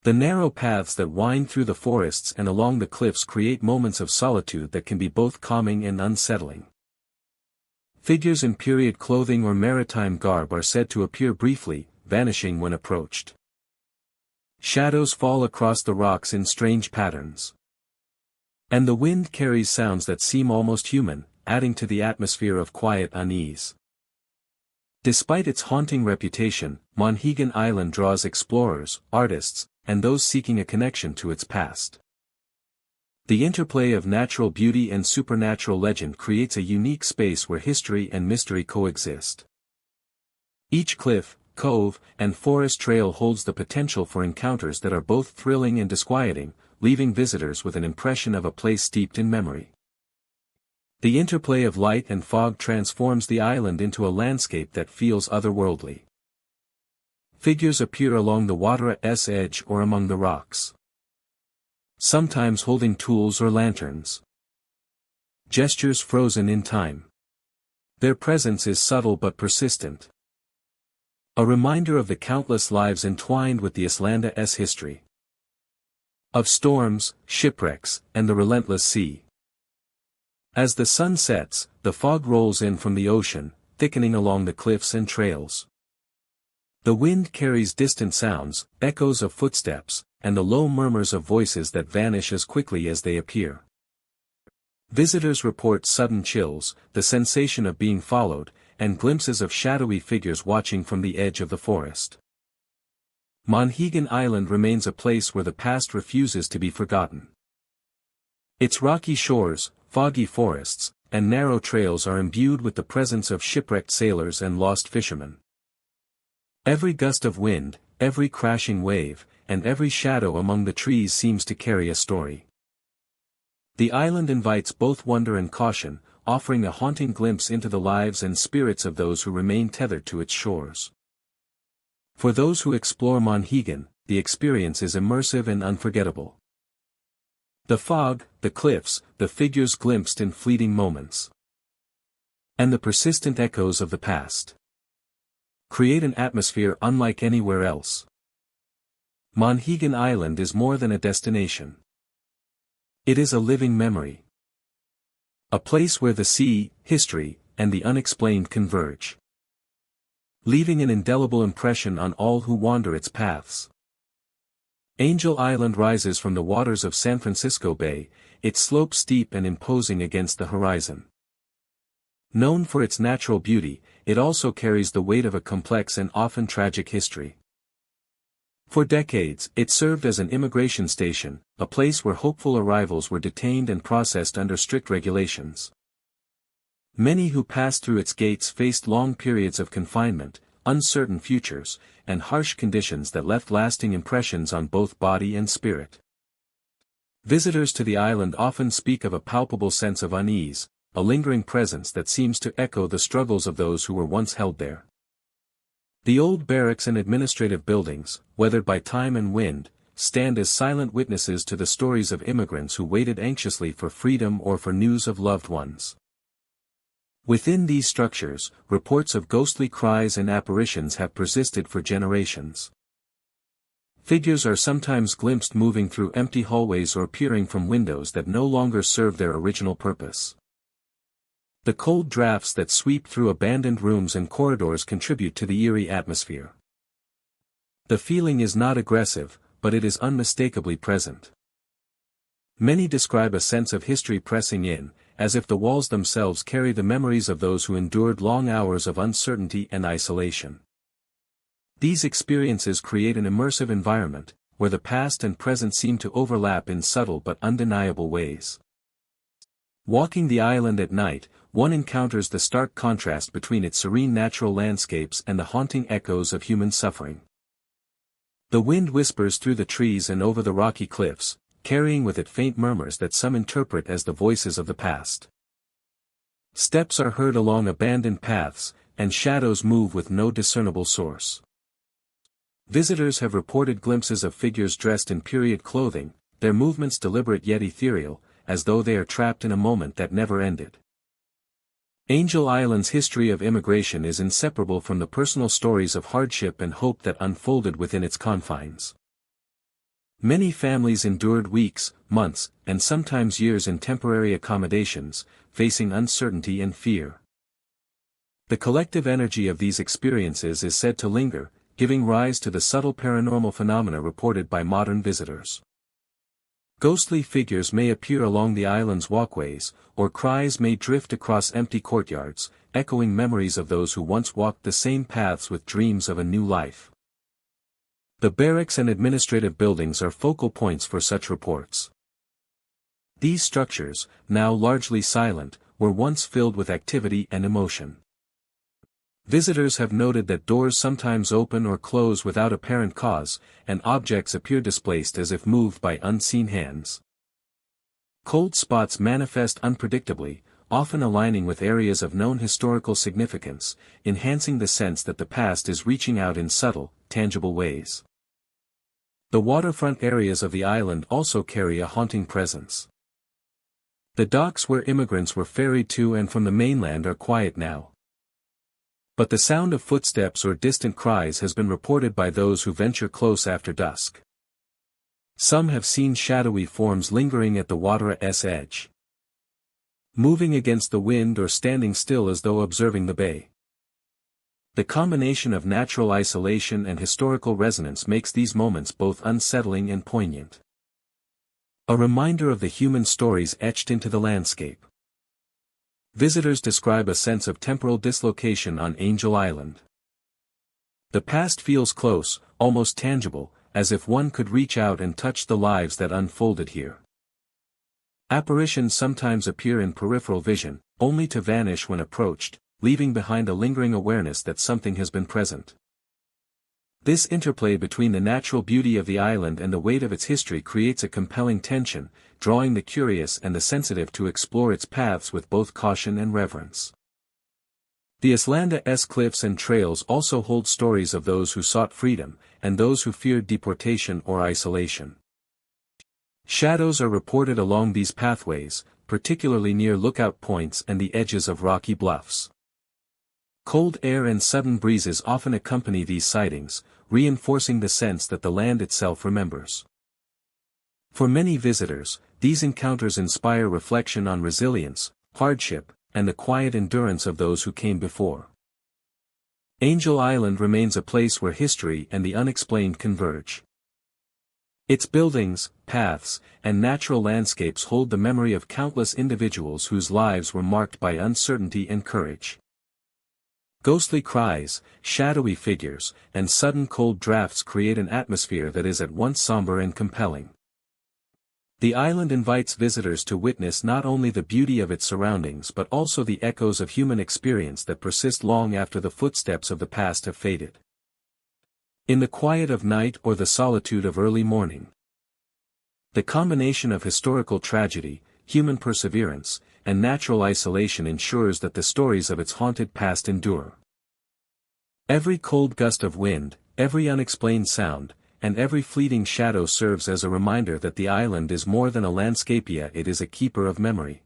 The narrow paths that wind through the forests and along the cliffs create moments of solitude that can be both calming and unsettling. Figures in period clothing or maritime garb are said to appear briefly, vanishing when approached. Shadows fall across the rocks in strange patterns. And the wind carries sounds that seem almost human, adding to the atmosphere of quiet unease. Despite its haunting reputation, Monhegan Island draws explorers, artists, and those seeking a connection to its past. The interplay of natural beauty and supernatural legend creates a unique space where history and mystery coexist. Each cliff, cove, and forest trail holds the potential for encounters that are both thrilling and disquieting, leaving visitors with an impression of a place steeped in memory. The interplay of light and fog transforms the island into a landscape that feels otherworldly. Figures appear along the water's edge or among the rocks, sometimes holding tools or lanterns. Gestures frozen in time. Their presence is subtle but persistent. A reminder of the countless lives entwined with the Islanda's history. Of storms, shipwrecks, and the relentless sea. As the sun sets, the fog rolls in from the ocean, thickening along the cliffs and trails. The wind carries distant sounds, echoes of footsteps, and the low murmurs of voices that vanish as quickly as they appear. Visitors report sudden chills, the sensation of being followed, and glimpses of shadowy figures watching from the edge of the forest. Monhegan Island remains a place where the past refuses to be forgotten. Its rocky shores, foggy forests, and narrow trails are imbued with the presence of shipwrecked sailors and lost fishermen. Every gust of wind, every crashing wave, and every shadow among the trees seems to carry a story. The island invites both wonder and caution, offering a haunting glimpse into the lives and spirits of those who remain tethered to its shores. For those who explore Monhegan, the experience is immersive and unforgettable. The fog, the cliffs, the figures glimpsed in fleeting moments, and the persistent echoes of the past create an atmosphere unlike anywhere else. Monhegan Island is more than a destination. It is a living memory. A place where the sea, history, and the unexplained converge, leaving an indelible impression on all who wander its paths. Angel Island rises from the waters of San Francisco Bay, its slopes steep and imposing against the horizon. Known for its natural beauty, it also carries the weight of a complex and often tragic history. For decades, it served as an immigration station, a place where hopeful arrivals were detained and processed under strict regulations. Many who passed through its gates faced long periods of confinement, uncertain futures, and harsh conditions that left lasting impressions on both body and spirit. Visitors to the island often speak of a palpable sense of unease, a lingering presence that seems to echo the struggles of those who were once held there. The old barracks and administrative buildings, weathered by time and wind, stand as silent witnesses to the stories of immigrants who waited anxiously for freedom or for news of loved ones. Within these structures, reports of ghostly cries and apparitions have persisted for generations. Figures are sometimes glimpsed moving through empty hallways or peering from windows that no longer serve their original purpose. The cold drafts that sweep through abandoned rooms and corridors contribute to the eerie atmosphere. The feeling is not aggressive, but it is unmistakably present. Many describe a sense of history pressing in, as if the walls themselves carry the memories of those who endured long hours of uncertainty and isolation. These experiences create an immersive environment, where the past and present seem to overlap in subtle but undeniable ways. Walking the island at night, one encounters the stark contrast between its serene natural landscapes and the haunting echoes of human suffering. The wind whispers through the trees and over the rocky cliffs, carrying with it faint murmurs that some interpret as the voices of the past. Steps are heard along abandoned paths, and shadows move with no discernible source. Visitors have reported glimpses of figures dressed in period clothing, their movements deliberate yet ethereal, as though they are trapped in a moment that never ended. Angel Island's history of immigration is inseparable from the personal stories of hardship and hope that unfolded within its confines. Many families endured weeks, months, and sometimes years in temporary accommodations, facing uncertainty and fear. The collective energy of these experiences is said to linger, giving rise to the subtle paranormal phenomena reported by modern visitors. Ghostly figures may appear along the island's walkways, or cries may drift across empty courtyards, echoing memories of those who once walked the same paths with dreams of a new life. The barracks and administrative buildings are focal points for such reports. These structures, now largely silent, were once filled with activity and emotion. Visitors have noted that doors sometimes open or close without apparent cause, and objects appear displaced as if moved by unseen hands. Cold spots manifest unpredictably, often aligning with areas of known historical significance, enhancing the sense that the past is reaching out in subtle, tangible ways. The waterfront areas of the island also carry a haunting presence. The docks where immigrants were ferried to and from the mainland are quiet now. But the sound of footsteps or distant cries has been reported by those who venture close after dusk. Some have seen shadowy forms lingering at the water's edge, moving against the wind or standing still as though observing the bay. The combination of natural isolation and historical resonance makes these moments both unsettling and poignant. A reminder of the human stories etched into the landscape. Visitors describe a sense of temporal dislocation on Angel Island. The past feels close, almost tangible, as if one could reach out and touch the lives that unfolded here. Apparitions sometimes appear in peripheral vision, only to vanish when approached, leaving behind a lingering awareness that something has been present. This interplay between the natural beauty of the island and the weight of its history creates a compelling tension, drawing the curious and the sensitive to explore its paths with both caution and reverence. The Islanda's cliffs and trails also hold stories of those who sought freedom, and those who feared deportation or isolation. Shadows are reported along these pathways, particularly near lookout points and the edges of rocky bluffs. Cold air and sudden breezes often accompany these sightings, reinforcing the sense that the land itself remembers. For many visitors, these encounters inspire reflection on resilience, hardship, and the quiet endurance of those who came before. Angel Island remains a place where history and the unexplained converge. Its buildings, paths, and natural landscapes hold the memory of countless individuals whose lives were marked by uncertainty and courage. Ghostly cries, shadowy figures, and sudden cold drafts create an atmosphere that is at once somber and compelling. The island invites visitors to witness not only the beauty of its surroundings but also the echoes of human experience that persist long after the footsteps of the past have faded. In the quiet of night or the solitude of early morning, the combination of historical tragedy, human perseverance, and natural isolation ensures that the stories of its haunted past endure. Every cold gust of wind, every unexplained sound, and every fleeting shadow serves as a reminder that the island is more than a landscapia, it is a keeper of memory.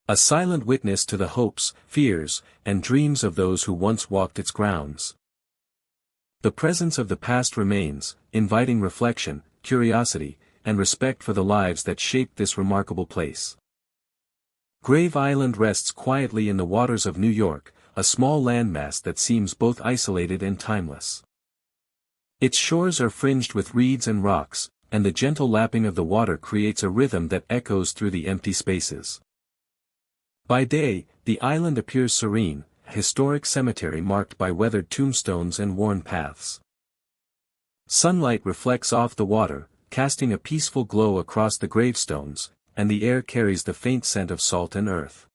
A silent witness to the hopes, fears, and dreams of those who once walked its grounds. The presence of the past remains, inviting reflection, curiosity, and respect for the lives that shaped this remarkable place. Grave Island rests quietly in the waters of New York, a small landmass that seems both isolated and timeless. Its shores are fringed with reeds and rocks, and the gentle lapping of the water creates a rhythm that echoes through the empty spaces. By day, the island appears serene, a historic cemetery marked by weathered tombstones and worn paths. Sunlight reflects off the water, casting a peaceful glow across the gravestones, and the air carries the faint scent of salt and earth.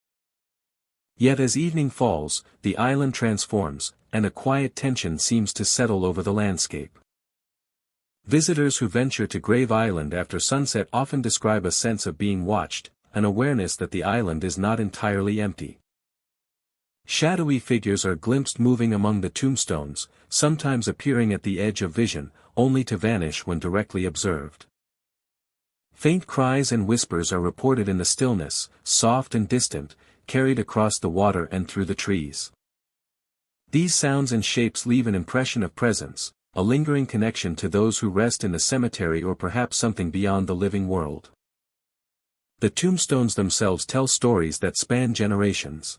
Yet as evening falls, the island transforms, and a quiet tension seems to settle over the landscape. Visitors who venture to Grave Island after sunset often describe a sense of being watched, an awareness that the island is not entirely empty. Shadowy figures are glimpsed moving among the tombstones, sometimes appearing at the edge of vision, only to vanish when directly observed. Faint cries and whispers are reported in the stillness, soft and distant, carried across the water and through the trees. These sounds and shapes leave an impression of presence, a lingering connection to those who rest in the cemetery or perhaps something beyond the living world. The tombstones themselves tell stories that span generations.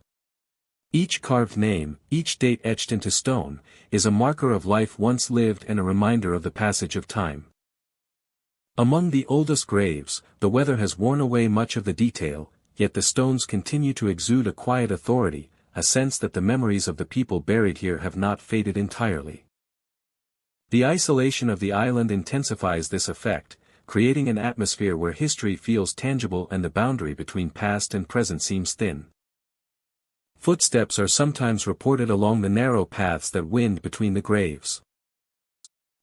Each carved name, each date etched into stone, is a marker of life once lived and a reminder of the passage of time. Among the oldest graves, the weather has worn away much of the detail, yet the stones continue to exude a quiet authority, a sense that the memories of the people buried here have not faded entirely. The isolation of the island intensifies this effect, creating an atmosphere where history feels tangible and the boundary between past and present seems thin. Footsteps are sometimes reported along the narrow paths that wind between the graves.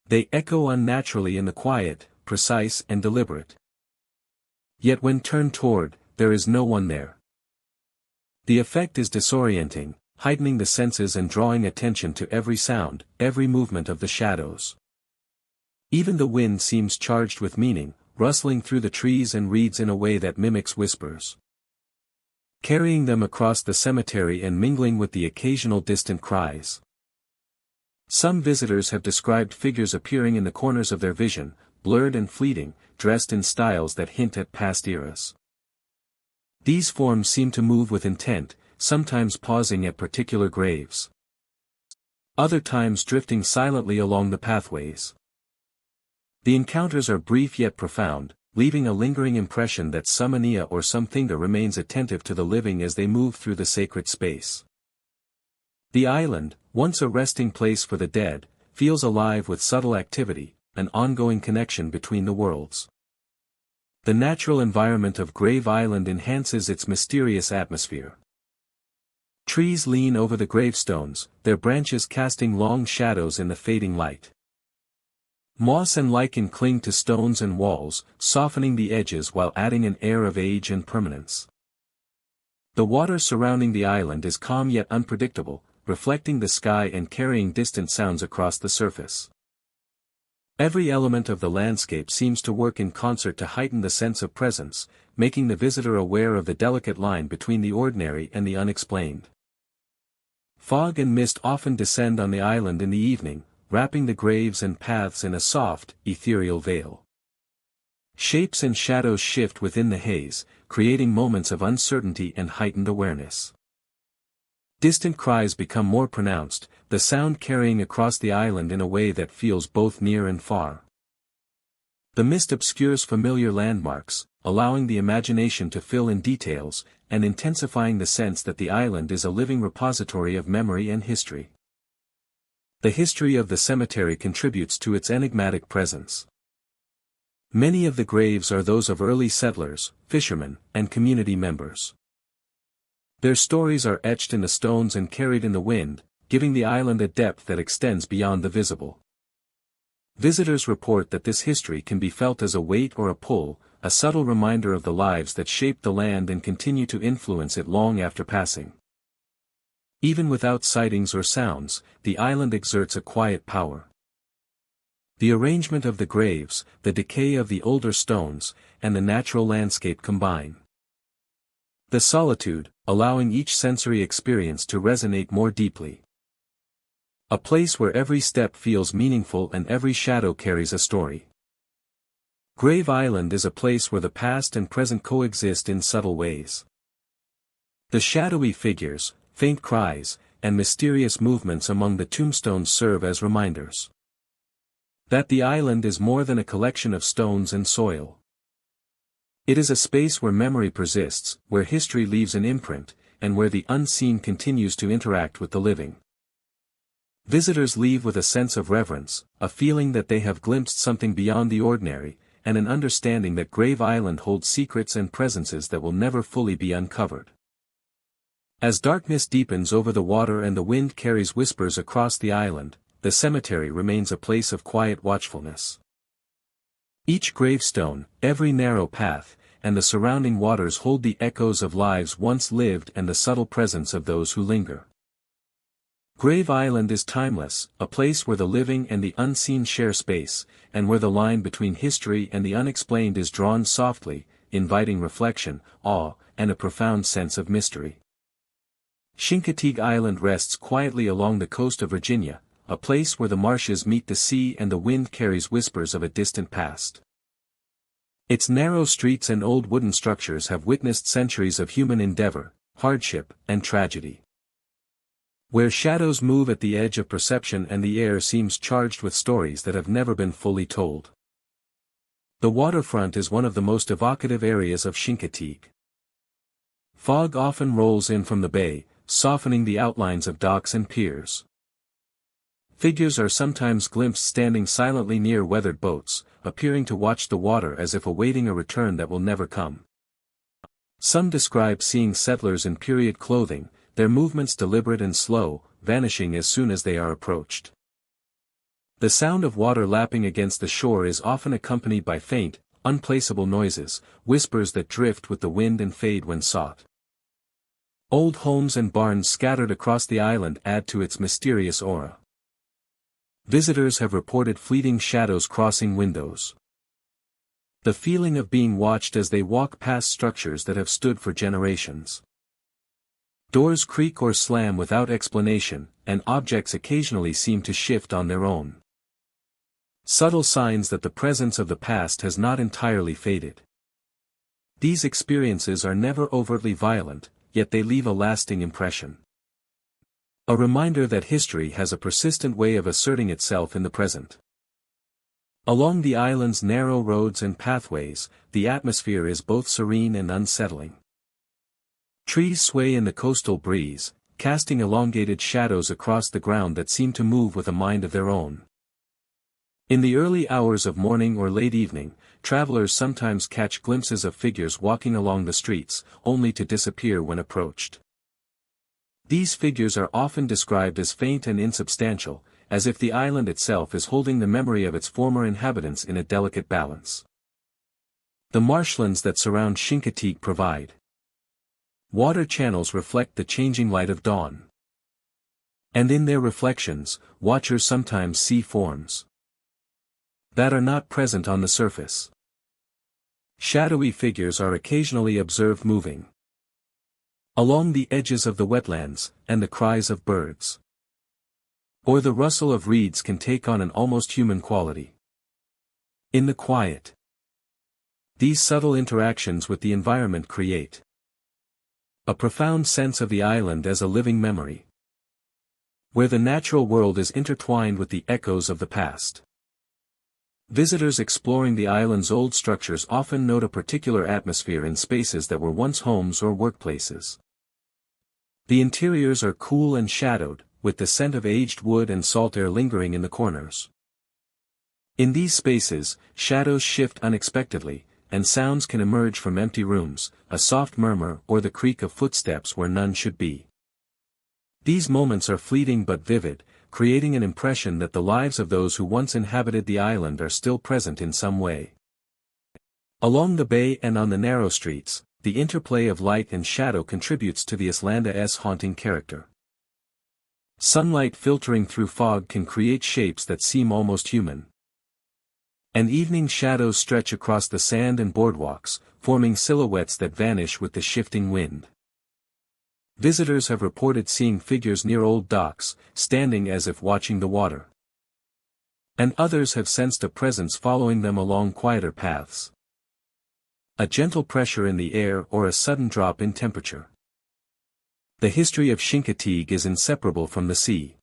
They echo unnaturally in the quiet, precise and deliberate. Yet when turned toward, there is no one there. The effect is disorienting, heightening the senses and drawing attention to every sound, every movement of the shadows. Even the wind seems charged with meaning, rustling through the trees and reeds in a way that mimics whispers, carrying them across the cemetery and mingling with the occasional distant cries. Some visitors have described figures appearing in the corners of their vision, blurred and fleeting, dressed in styles that hint at past eras. These forms seem to move with intent, sometimes pausing at particular graves. Other times drifting silently along the pathways. The encounters are brief yet profound, leaving a lingering impression that some Ania or some Thinga remains attentive to the living as they move through the sacred space. The island, once a resting place for the dead, feels alive with subtle activity, an ongoing connection between the worlds. The natural environment of Grave Island enhances its mysterious atmosphere. Trees lean over the gravestones, their branches casting long shadows in the fading light. Moss and lichen cling to stones and walls, softening the edges while adding an air of age and permanence. The water surrounding the island is calm yet unpredictable, reflecting the sky and carrying distant sounds across the surface. Every element of the landscape seems to work in concert to heighten the sense of presence, making the visitor aware of the delicate line between the ordinary and the unexplained. Fog and mist often descend on the island in the evening, wrapping the graves and paths in a soft, ethereal veil. Shapes and shadows shift within the haze, creating moments of uncertainty and heightened awareness. Distant cries become more pronounced, the sound carrying across the island in a way that feels both near and far. The mist obscures familiar landmarks, allowing the imagination to fill in details, and intensifying the sense that the island is a living repository of memory and history. The history of the cemetery contributes to its enigmatic presence. Many of the graves are those of early settlers, fishermen, and community members. Their stories are etched in the stones and carried in the wind, giving the island a depth that extends beyond the visible. Visitors report that this history can be felt as a weight or a pull, a subtle reminder of the lives that shaped the land and continue to influence it long after passing. Even without sightings or sounds, the island exerts a quiet power. The arrangement of the graves, the decay of the older stones, and the natural landscape combine. The solitude, allowing each sensory experience to resonate more deeply. A place where every step feels meaningful and every shadow carries a story. Grave Island is a place where the past and present coexist in subtle ways. The shadowy figures, faint cries, and mysterious movements among the tombstones serve as reminders that the island is more than a collection of stones and soil. It is a space where memory persists, where history leaves an imprint, and where the unseen continues to interact with the living. Visitors leave with a sense of reverence, a feeling that they have glimpsed something beyond the ordinary, and an understanding that Grave Island holds secrets and presences that will never fully be uncovered. As darkness deepens over the water and the wind carries whispers across the island, the cemetery remains a place of quiet watchfulness. Each gravestone, every narrow path, and the surrounding waters hold the echoes of lives once lived and the subtle presence of those who linger. Grave Island is timeless, a place where the living and the unseen share space, and where the line between history and the unexplained is drawn softly, inviting reflection, awe, and a profound sense of mystery. Chincoteague Island rests quietly along the coast of Virginia, a place where the marshes meet the sea and the wind carries whispers of a distant past. Its narrow streets and old wooden structures have witnessed centuries of human endeavor, hardship, and tragedy. Where shadows move at the edge of perception and the air seems charged with stories that have never been fully told. The waterfront is one of the most evocative areas of Chincoteague. Fog often rolls in from the bay, softening the outlines of docks and piers. Figures are sometimes glimpsed standing silently near weathered boats, appearing to watch the water as if awaiting a return that will never come. Some describe seeing settlers in period clothing, their movements deliberate and slow, vanishing as soon as they are approached. The sound of water lapping against the shore is often accompanied by faint, unplaceable noises, whispers that drift with the wind and fade when sought. Old homes and barns scattered across the island add to its mysterious aura. Visitors have reported fleeting shadows crossing windows. The feeling of being watched as they walk past structures that have stood for generations. Doors creak or slam without explanation, and objects occasionally seem to shift on their own. Subtle signs that the presence of the past has not entirely faded. These experiences are never overtly violent, yet they leave a lasting impression. A reminder that history has a persistent way of asserting itself in the present. Along the island's narrow roads and pathways, the atmosphere is both serene and unsettling. Trees sway in the coastal breeze, casting elongated shadows across the ground that seem to move with a mind of their own. In the early hours of morning or late evening, travelers sometimes catch glimpses of figures walking along the streets, only to disappear when approached. These figures are often described as faint and insubstantial, as if the island itself is holding the memory of its former inhabitants in a delicate balance. The marshlands that surround Chincoteague provide water channels reflect the changing light of dawn. And in their reflections, watchers sometimes see forms that are not present on the surface. Shadowy figures are occasionally observed moving along the edges of the wetlands, and the cries of birds or the rustle of reeds can take on an almost human quality. In the quiet, these subtle interactions with the environment create a profound sense of the island as a living memory, where the natural world is intertwined with the echoes of the past. Visitors exploring the island's old structures often note a particular atmosphere in spaces that were once homes or workplaces. The interiors are cool and shadowed, with the scent of aged wood and salt air lingering in the corners. In these spaces, shadows shift unexpectedly, and sounds can emerge from empty rooms, a soft murmur or the creak of footsteps where none should be. These moments are fleeting but vivid, creating an impression that the lives of those who once inhabited the island are still present in some way. Along the bay and on the narrow streets, the interplay of light and shadow contributes to the island's haunting character. Sunlight filtering through fog can create shapes that seem almost human. And evening shadows stretch across the sand and boardwalks, forming silhouettes that vanish with the shifting wind. Visitors have reported seeing figures near old docks, standing as if watching the water. And others have sensed a presence following them along quieter paths. A gentle pressure in the air or a sudden drop in temperature. The history of Chincoteague is inseparable from the sea.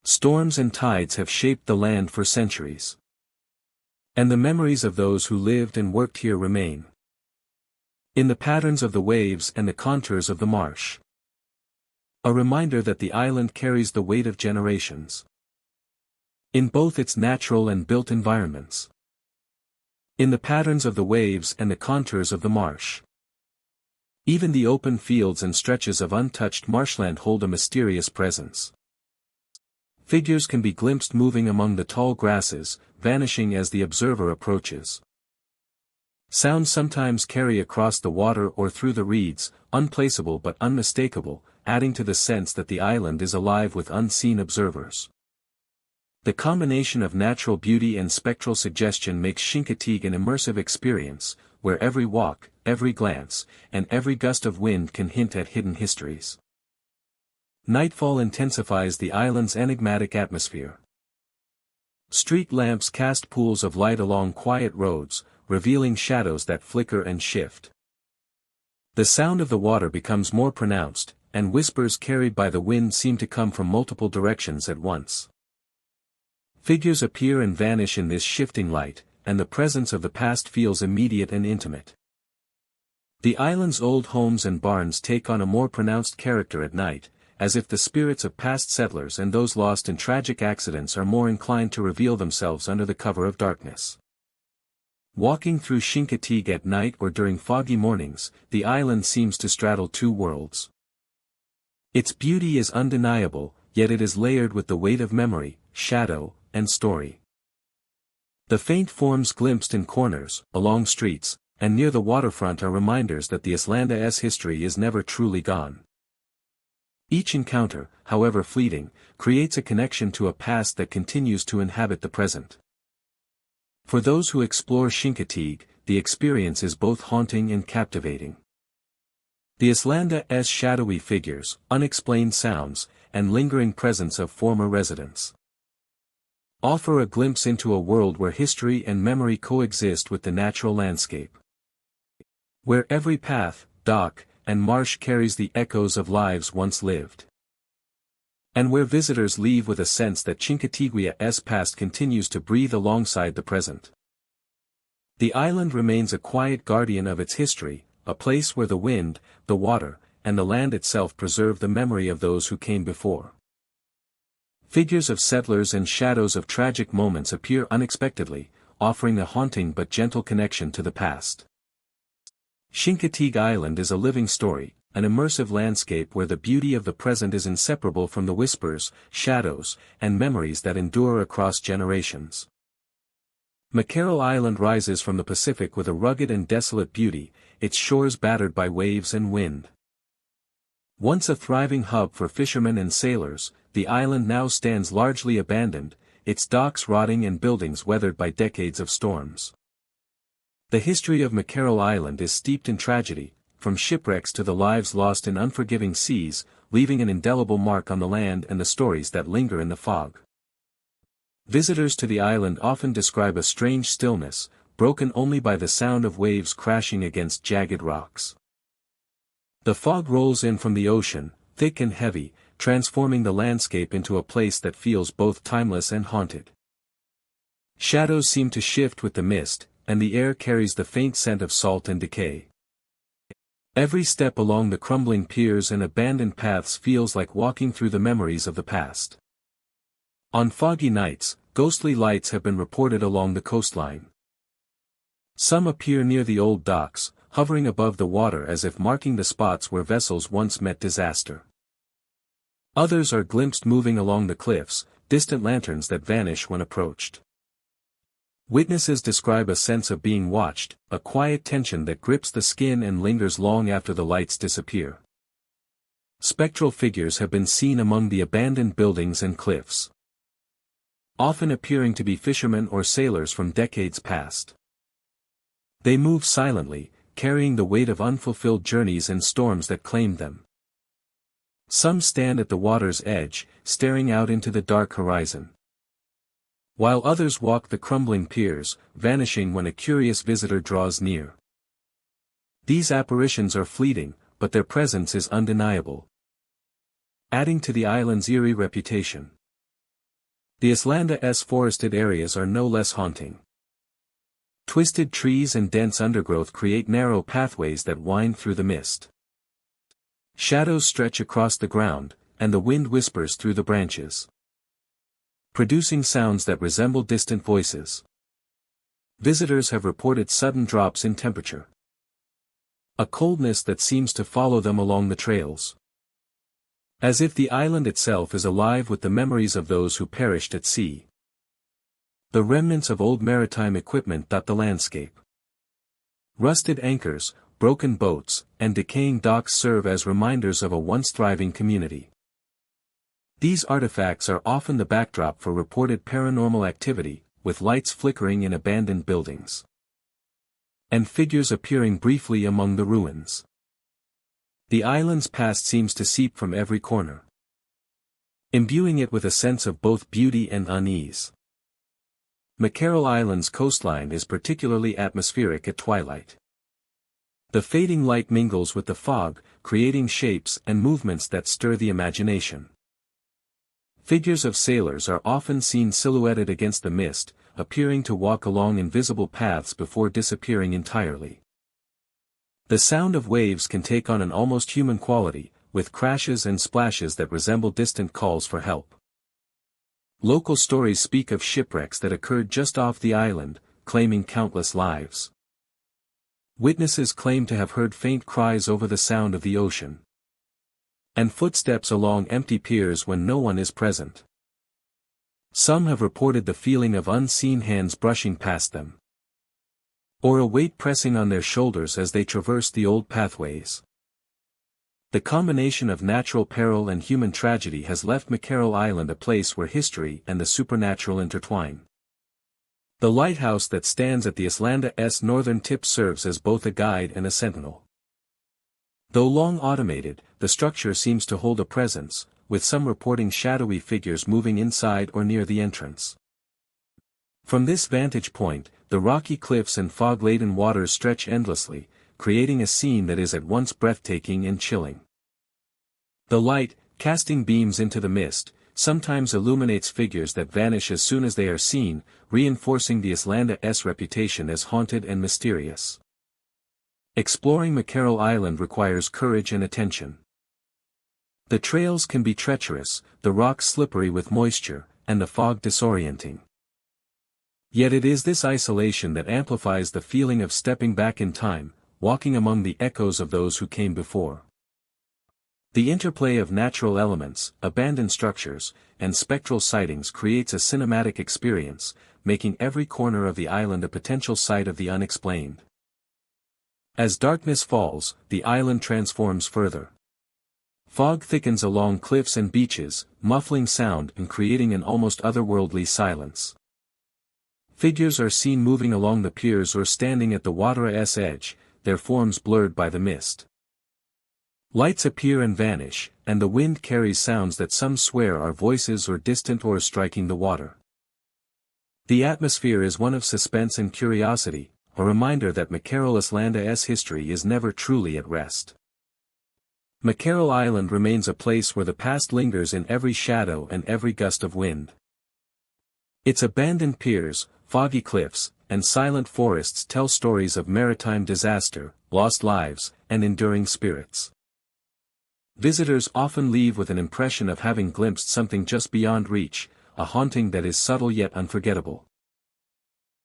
Storms and tides have shaped the land for centuries. And the memories of those who lived and worked here remain. In the patterns of the waves and the contours of the marsh. A reminder that the island carries the weight of generations. In both its natural and built environments. In the patterns of the waves and the contours of the marsh. Even the open fields and stretches of untouched marshland hold a mysterious presence. Figures can be glimpsed moving among the tall grasses, vanishing as the observer approaches. Sounds sometimes carry across the water or through the reeds, unplaceable but unmistakable, adding to the sense that the island is alive with unseen observers. The combination of natural beauty and spectral suggestion makes Chincoteague an immersive experience, where every walk, every glance, and every gust of wind can hint at hidden histories. Nightfall intensifies the island's enigmatic atmosphere. Street lamps cast pools of light along quiet roads, revealing shadows that flicker and shift. The sound of the water becomes more pronounced, and whispers carried by the wind seem to come from multiple directions at once. Figures appear and vanish in this shifting light, and the presence of the past feels immediate and intimate. The island's old homes and barns take on a more pronounced character at night, as if the spirits of past settlers and those lost in tragic accidents are more inclined to reveal themselves under the cover of darkness. Walking through Chincoteague at night or during foggy mornings, the island seems to straddle two worlds. Its beauty is undeniable, yet it is layered with the weight of memory, shadow, and story. The faint forms glimpsed in corners, along streets, and near the waterfront are reminders that the Islanda's history is never truly gone. Each encounter, however fleeting, creates a connection to a past that continues to inhabit the present. For those who explore Chincoteague, the experience is both haunting and captivating. The Islanda's shadowy figures, unexplained sounds, and lingering presence of former residents offer a glimpse into a world where history and memory coexist with the natural landscape. Where every path, dock, and marsh carries the echoes of lives once lived. And where visitors leave with a sense that Chincoteague's past continues to breathe alongside the present. The island remains a quiet guardian of its history, a place where the wind, the water, and the land itself preserve the memory of those who came before. Figures of settlers and shadows of tragic moments appear unexpectedly, offering a haunting but gentle connection to the past. Chincoteague Island is a living story, an immersive landscape where the beauty of the present is inseparable from the whispers, shadows, and memories that endure across generations. Mackerel Island rises from the Pacific with a rugged and desolate beauty, its shores battered by waves and wind. Once a thriving hub for fishermen and sailors, the island now stands largely abandoned, its docks rotting and buildings weathered by decades of storms. The history of Mackerel Island is steeped in tragedy, from shipwrecks to the lives lost in unforgiving seas, leaving an indelible mark on the land and the stories that linger in the fog. Visitors to the island often describe a strange stillness, broken only by the sound of waves crashing against jagged rocks. The fog rolls in from the ocean, thick and heavy, transforming the landscape into a place that feels both timeless and haunted. Shadows seem to shift with the mist, and the air carries the faint scent of salt and decay. Every step along the crumbling piers and abandoned paths feels like walking through the memories of the past. On foggy nights, ghostly lights have been reported along the coastline. Some appear near the old docks, hovering above the water as if marking the spots where vessels once met disaster. Others are glimpsed moving along the cliffs, distant lanterns that vanish when approached. Witnesses describe a sense of being watched, a quiet tension that grips the skin and lingers long after the lights disappear. Spectral figures have been seen among the abandoned buildings and cliffs, often appearing to be fishermen or sailors from decades past. They move silently, carrying the weight of unfulfilled journeys and storms that claimed them. Some stand at the water's edge, staring out into the dark horizon, while others walk the crumbling piers, vanishing when a curious visitor draws near. These apparitions are fleeting, but their presence is undeniable, adding to the island's eerie reputation. The Islanda's forested areas are no less haunting. Twisted trees and dense undergrowth create narrow pathways that wind through the mist. Shadows stretch across the ground, and the wind whispers through the branches, producing sounds that resemble distant voices. Visitors have reported sudden drops in temperature, a coldness that seems to follow them along the trails, as if the island itself is alive with the memories of those who perished at sea. The remnants of old maritime equipment dot the landscape. Rusted anchors, broken boats, and decaying docks serve as reminders of a once thriving community. These artifacts are often the backdrop for reported paranormal activity, with lights flickering in abandoned buildings, and figures appearing briefly among the ruins. The island's past seems to seep from every corner, imbuing it with a sense of both beauty and unease. Mackerel Island's coastline is particularly atmospheric at twilight. The fading light mingles with the fog, creating shapes and movements that stir the imagination. Figures of sailors are often seen silhouetted against the mist, appearing to walk along invisible paths before disappearing entirely. The sound of waves can take on an almost human quality, with crashes and splashes that resemble distant calls for help. Local stories speak of shipwrecks that occurred just off the island, claiming countless lives. Witnesses claim to have heard faint cries over the sound of the ocean. And footsteps along empty piers when no one is present. Some have reported the feeling of unseen hands brushing past them. Or a weight pressing on their shoulders as they traverse the old pathways. The combination of natural peril and human tragedy has left Mackerel Island a place where history and the supernatural intertwine. The lighthouse that stands at the Islanda's northern tip serves as both a guide and a sentinel. Though long automated, the structure seems to hold a presence, with some reporting shadowy figures moving inside or near the entrance. From this vantage point, the rocky cliffs and fog-laden waters stretch endlessly, creating a scene that is at once breathtaking and chilling. The light, casting beams into the mist, sometimes illuminates figures that vanish as soon as they are seen, reinforcing the Islanda's reputation as haunted and mysterious. Exploring Mackerel Island requires courage and attention. The trails can be treacherous, the rocks slippery with moisture, and the fog disorienting. Yet it is this isolation that amplifies the feeling of stepping back in time, walking among the echoes of those who came before. The interplay of natural elements, abandoned structures, and spectral sightings creates a cinematic experience, making every corner of the island a potential site of the unexplained. As darkness falls, the island transforms further. Fog thickens along cliffs and beaches, muffling sound and creating an almost otherworldly silence. Figures are seen moving along the piers or standing at the water's edge, their forms blurred by the mist. Lights appear and vanish, and the wind carries sounds that some swear are voices or distant oars striking the water. The atmosphere is one of suspense and curiosity, a reminder that Mackerel Islanda's history is never truly at rest. Mackerel Island remains a place where the past lingers in every shadow and every gust of wind. Its abandoned piers, foggy cliffs, and silent forests tell stories of maritime disaster, lost lives, and enduring spirits. Visitors often leave with an impression of having glimpsed something just beyond reach, a haunting that is subtle yet unforgettable.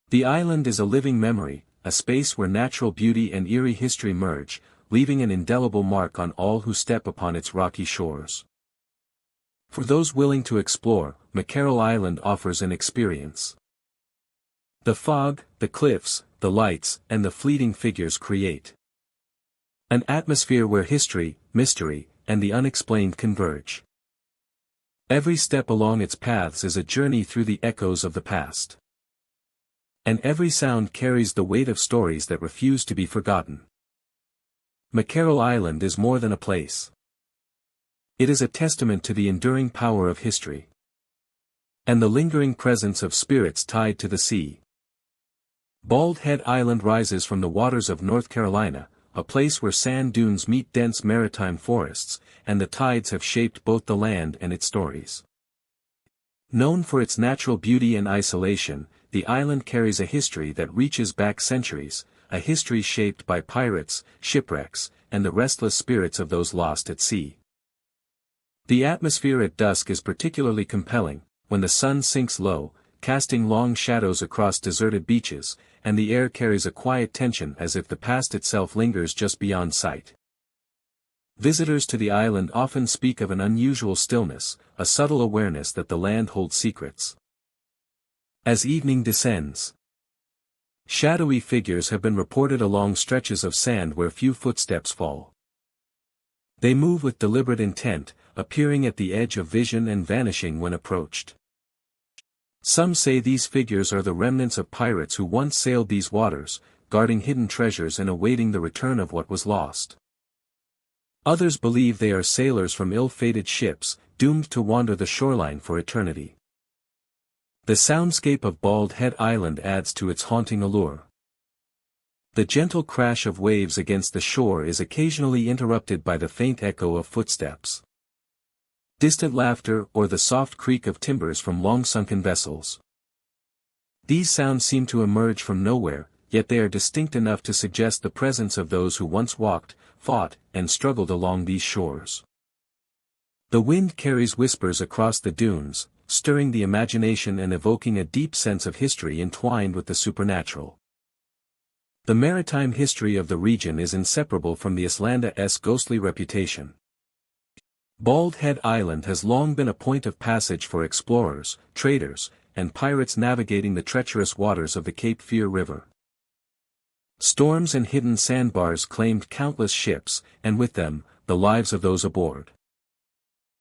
The island is a living memory, a space where natural beauty and eerie history merge, leaving an indelible mark on all who step upon its rocky shores. For those willing to explore, Mackerel Island offers an experience. The fog, the cliffs, the lights, and the fleeting figures create an atmosphere where history, mystery, and the unexplained converge. Every step along its paths is a journey through the echoes of the past. And every sound carries the weight of stories that refuse to be forgotten. Mackerel Island is more than a place. It is a testament to the enduring power of history. And the lingering presence of spirits tied to the sea. Bald Head Island rises from the waters of North Carolina, a place where sand dunes meet dense maritime forests, and the tides have shaped both the land and its stories. Known for its natural beauty and isolation, the island carries a history that reaches back centuries, a history shaped by pirates, shipwrecks, and the restless spirits of those lost at sea. The atmosphere at dusk is particularly compelling, when the sun sinks low, casting long shadows across deserted beaches, and the air carries a quiet tension as if the past itself lingers just beyond sight. Visitors to the island often speak of an unusual stillness, a subtle awareness that the land holds secrets. As evening descends, shadowy figures have been reported along stretches of sand where few footsteps fall. They move with deliberate intent, appearing at the edge of vision and vanishing when approached. Some say these figures are the remnants of pirates who once sailed these waters, guarding hidden treasures and awaiting the return of what was lost. Others believe they are sailors from ill-fated ships, doomed to wander the shoreline for eternity. The soundscape of Bald Head Island adds to its haunting allure. The gentle crash of waves against the shore is occasionally interrupted by the faint echo of footsteps, distant laughter, or the soft creak of timbers from long-sunken vessels. These sounds seem to emerge from nowhere, yet they are distinct enough to suggest the presence of those who once walked, fought, and struggled along these shores. The wind carries whispers across the dunes, stirring the imagination and evoking a deep sense of history entwined with the supernatural. The maritime history of the region is inseparable from the Islanda's ghostly reputation. Bald Head Island has long been a point of passage for explorers, traders, and pirates navigating the treacherous waters of the Cape Fear River. Storms and hidden sandbars claimed countless ships, and with them, the lives of those aboard.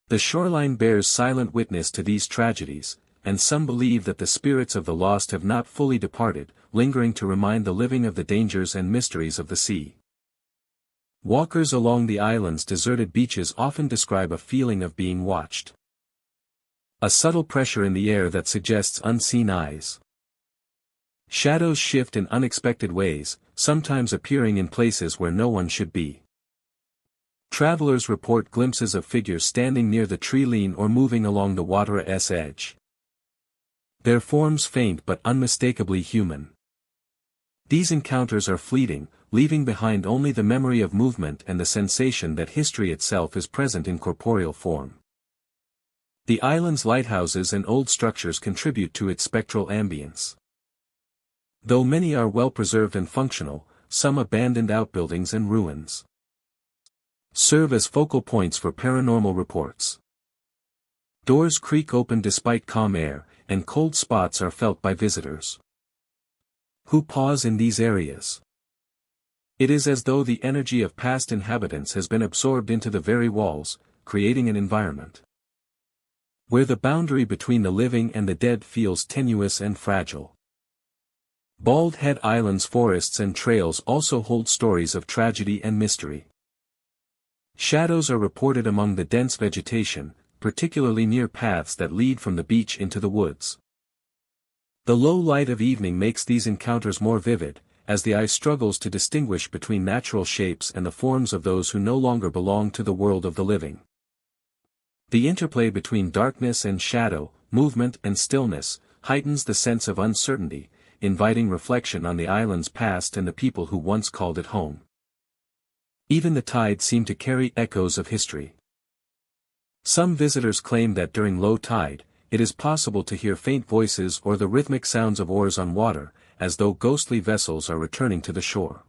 The shoreline bears silent witness to these tragedies, and some believe that the spirits of the lost have not fully departed, lingering to remind the living of the dangers and mysteries of the sea. Walkers along the island's deserted beaches often describe a feeling of being watched. A subtle pressure in the air that suggests unseen eyes. Shadows shift in unexpected ways, sometimes appearing in places where no one should be. Travelers report glimpses of figures standing near the tree-line or moving along the water's edge. Their forms faint but unmistakably human. These encounters are fleeting, leaving behind only the memory of movement and the sensation that history itself is present in corporeal form. The island's lighthouses and old structures contribute to its spectral ambience. Though many are well preserved and functional, some abandoned outbuildings and ruins serve as focal points for paranormal reports. Doors creak open despite calm air, and cold spots are felt by visitors who pause in these areas. It is as though the energy of past inhabitants has been absorbed into the very walls, creating an environment where the boundary between the living and the dead feels tenuous and fragile. Bald Head Island's forests and trails also hold stories of tragedy and mystery. Shadows are reported among the dense vegetation, particularly near paths that lead from the beach into the woods. The low light of evening makes these encounters more vivid, as the eye struggles to distinguish between natural shapes and the forms of those who no longer belong to the world of the living. The interplay between darkness and shadow, movement and stillness, heightens the sense of uncertainty, inviting reflection on the island's past and the people who once called it home. Even the tides seem to carry echoes of history. Some visitors claim that during low tide, it is possible to hear faint voices or the rhythmic sounds of oars on water, as though ghostly vessels are returning to the shore.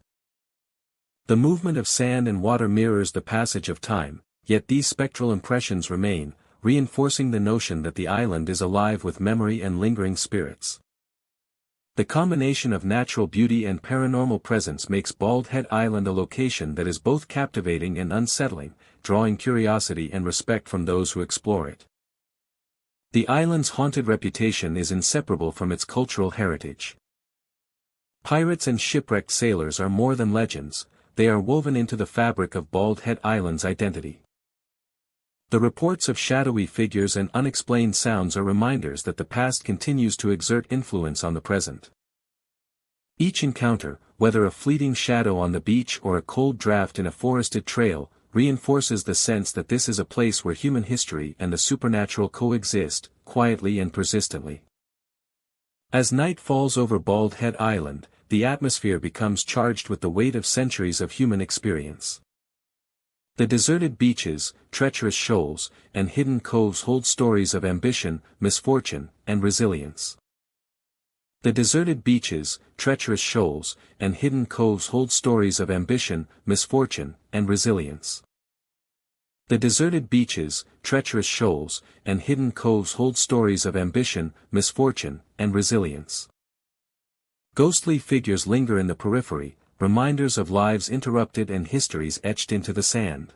The movement of sand and water mirrors the passage of time, yet these spectral impressions remain, reinforcing the notion that the island is alive with memory and lingering spirits. The combination of natural beauty and paranormal presence makes Bald Head Island a location that is both captivating and unsettling, drawing curiosity and respect from those who explore it. The island's haunted reputation is inseparable from its cultural heritage. Pirates and shipwrecked sailors are more than legends, they are woven into the fabric of Bald Head Island's identity. The reports of shadowy figures and unexplained sounds are reminders that the past continues to exert influence on the present. Each encounter, whether a fleeting shadow on the beach or a cold draft in a forested trail, reinforces the sense that this is a place where human history and the supernatural coexist, quietly and persistently. As night falls over Bald Head Island, the atmosphere becomes charged with the weight of centuries of human experience. The deserted beaches, treacherous shoals, and hidden coves hold stories of ambition, misfortune, and resilience. The deserted beaches, treacherous shoals, and hidden coves hold stories of ambition, misfortune, and resilience. The deserted beaches, treacherous shoals, and hidden coves hold stories of ambition, misfortune, and resilience. Ghostly figures linger in the periphery, reminders of lives interrupted and histories etched into the sand.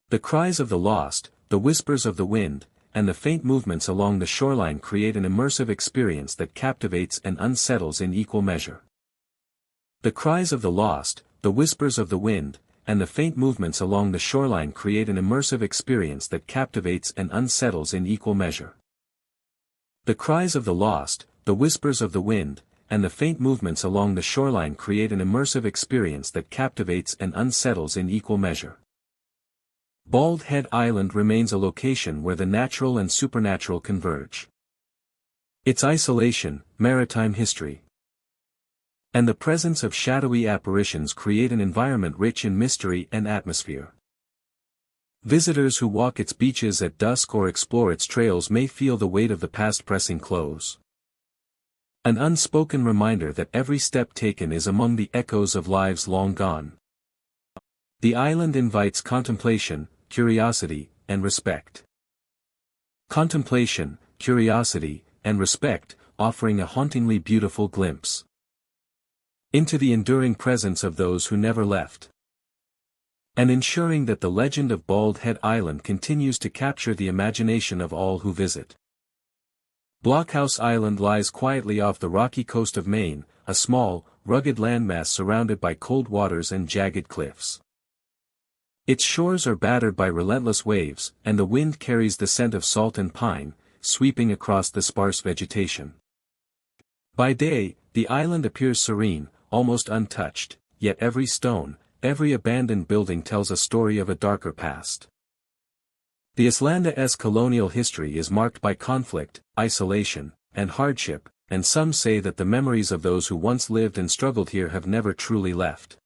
The cries of the lost, the whispers of the wind, and the faint movements along the shoreline create an immersive experience that captivates and unsettles in equal measure. The cries of the lost, the whispers of the wind, and the faint movements along the shoreline create an immersive experience that captivates and unsettles in equal measure. The cries of the lost, the whispers of the wind, and the faint movements along the shoreline create an immersive experience that captivates and unsettles in equal measure. Bald Head Island remains a location where the natural and supernatural converge. Its isolation, maritime history, and the presence of shadowy apparitions create an environment rich in mystery and atmosphere. Visitors who walk its beaches at dusk or explore its trails may feel the weight of the past pressing close. An unspoken reminder that every step taken is among the echoes of lives long gone. The island invites contemplation, curiosity, and respect. Contemplation, curiosity, and respect, offering a hauntingly beautiful glimpse into the enduring presence of those who never left, and ensuring that the legend of Bald Head Island continues to capture the imagination of all who visit. Blockhouse Island lies quietly off the rocky coast of Maine, a small, rugged landmass surrounded by cold waters and jagged cliffs. Its shores are battered by relentless waves, and the wind carries the scent of salt and pine, sweeping across the sparse vegetation. By day, the island appears serene, almost untouched, yet every stone, every abandoned building tells a story of a darker past. The Islanda's colonial history is marked by conflict, isolation, and hardship, and some say that the memories of those who once lived and struggled here have never truly left.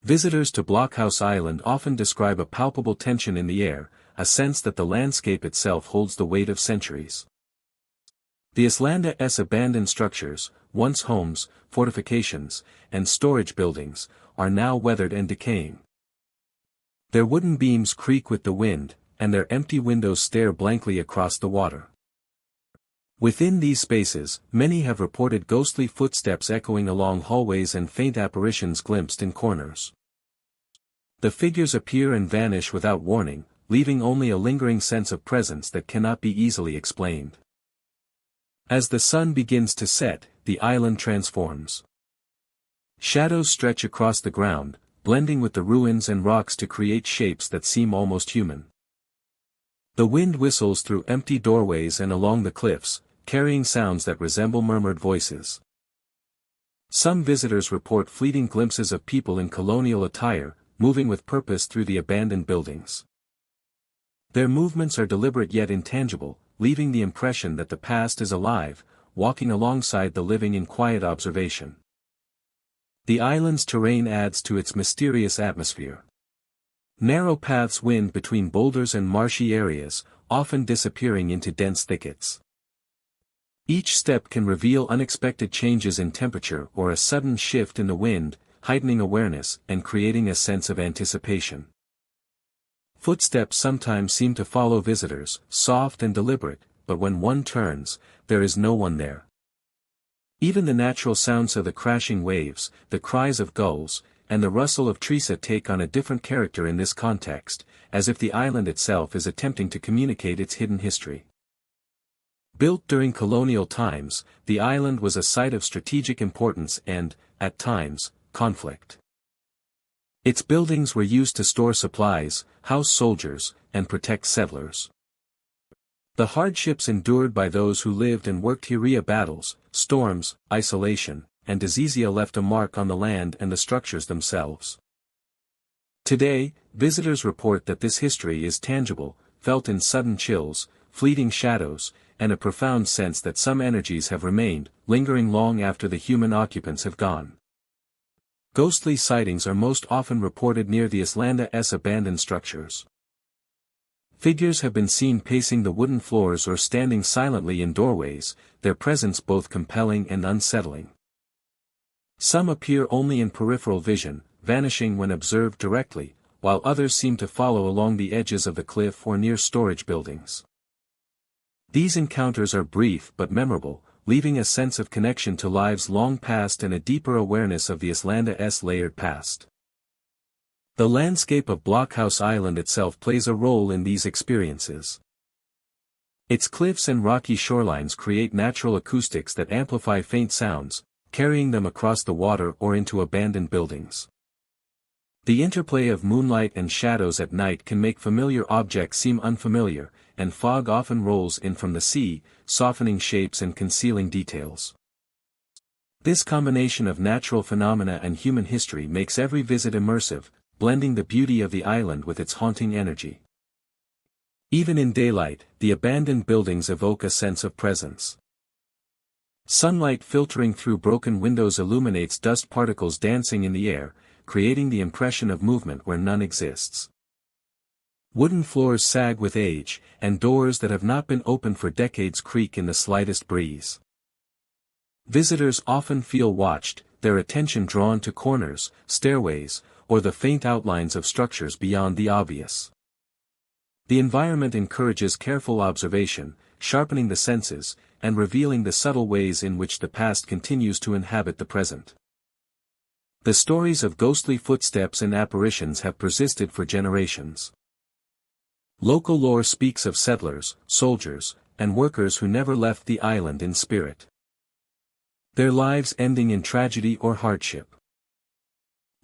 Visitors to Blockhouse Island often describe a palpable tension in the air, a sense that the landscape itself holds the weight of centuries. The Islanda's abandoned structures, once homes, fortifications, and storage buildings, are now weathered and decaying. Their wooden beams creak with the wind, and their empty windows stare blankly across the water. Within these spaces, many have reported ghostly footsteps echoing along hallways and faint apparitions glimpsed in corners. The figures appear and vanish without warning, leaving only a lingering sense of presence that cannot be easily explained. As the sun begins to set, the island transforms. Shadows stretch across the ground, blending with the ruins and rocks to create shapes that seem almost human. The wind whistles through empty doorways and along the cliffs, carrying sounds that resemble murmured voices. Some visitors report fleeting glimpses of people in colonial attire, moving with purpose through the abandoned buildings. Their movements are deliberate yet intangible, leaving the impression that the past is alive, walking alongside the living in quiet observation. The island's terrain adds to its mysterious atmosphere. Narrow paths wind between boulders and marshy areas, often disappearing into dense thickets. Each step can reveal unexpected changes in temperature or a sudden shift in the wind, heightening awareness and creating a sense of anticipation. Footsteps sometimes seem to follow visitors, soft and deliberate, but when one turns, there is no one there. Even the natural sounds of the crashing waves, the cries of gulls, and the rustle of trees take on a different character in this context, as if the island itself is attempting to communicate its hidden history. Built during colonial times, the island was a site of strategic importance and, at times, conflict. Its buildings were used to store supplies, house soldiers, and protect settlers. The hardships endured by those who lived and worked here, battles, storms, isolation, and disease left a mark on the land and the structures themselves. Today, visitors report that this history is tangible, felt in sudden chills, fleeting shadows, and a profound sense that some energies have remained, lingering long after the human occupants have gone. Ghostly sightings are most often reported near the Islanda's abandoned structures. Figures have been seen pacing the wooden floors or standing silently in doorways, their presence both compelling and unsettling. Some appear only in peripheral vision, vanishing when observed directly, while others seem to follow along the edges of the cliff or near storage buildings. These encounters are brief but memorable, leaving a sense of connection to lives long past and a deeper awareness of the Islanda's layered past. The landscape of Blockhouse Island itself plays a role in these experiences. Its cliffs and rocky shorelines create natural acoustics that amplify faint sounds, carrying them across the water or into abandoned buildings. The interplay of moonlight and shadows at night can make familiar objects seem unfamiliar, and fog often rolls in from the sea, softening shapes and concealing details. This combination of natural phenomena and human history makes every visit immersive, blending the beauty of the island with its haunting energy. Even in daylight, the abandoned buildings evoke a sense of presence. Sunlight filtering through broken windows illuminates dust particles dancing in the air, creating the impression of movement where none exists. Wooden floors sag with age, and doors that have not been opened for decades creak in the slightest breeze. Visitors often feel watched, their attention drawn to corners, stairways, or the faint outlines of structures beyond the obvious. The environment encourages careful observation, sharpening the senses, and revealing the subtle ways in which the past continues to inhabit the present. The stories of ghostly footsteps and apparitions have persisted for generations. Local lore speaks of settlers, soldiers, and workers who never left the island in spirit, their lives ending in tragedy or hardship.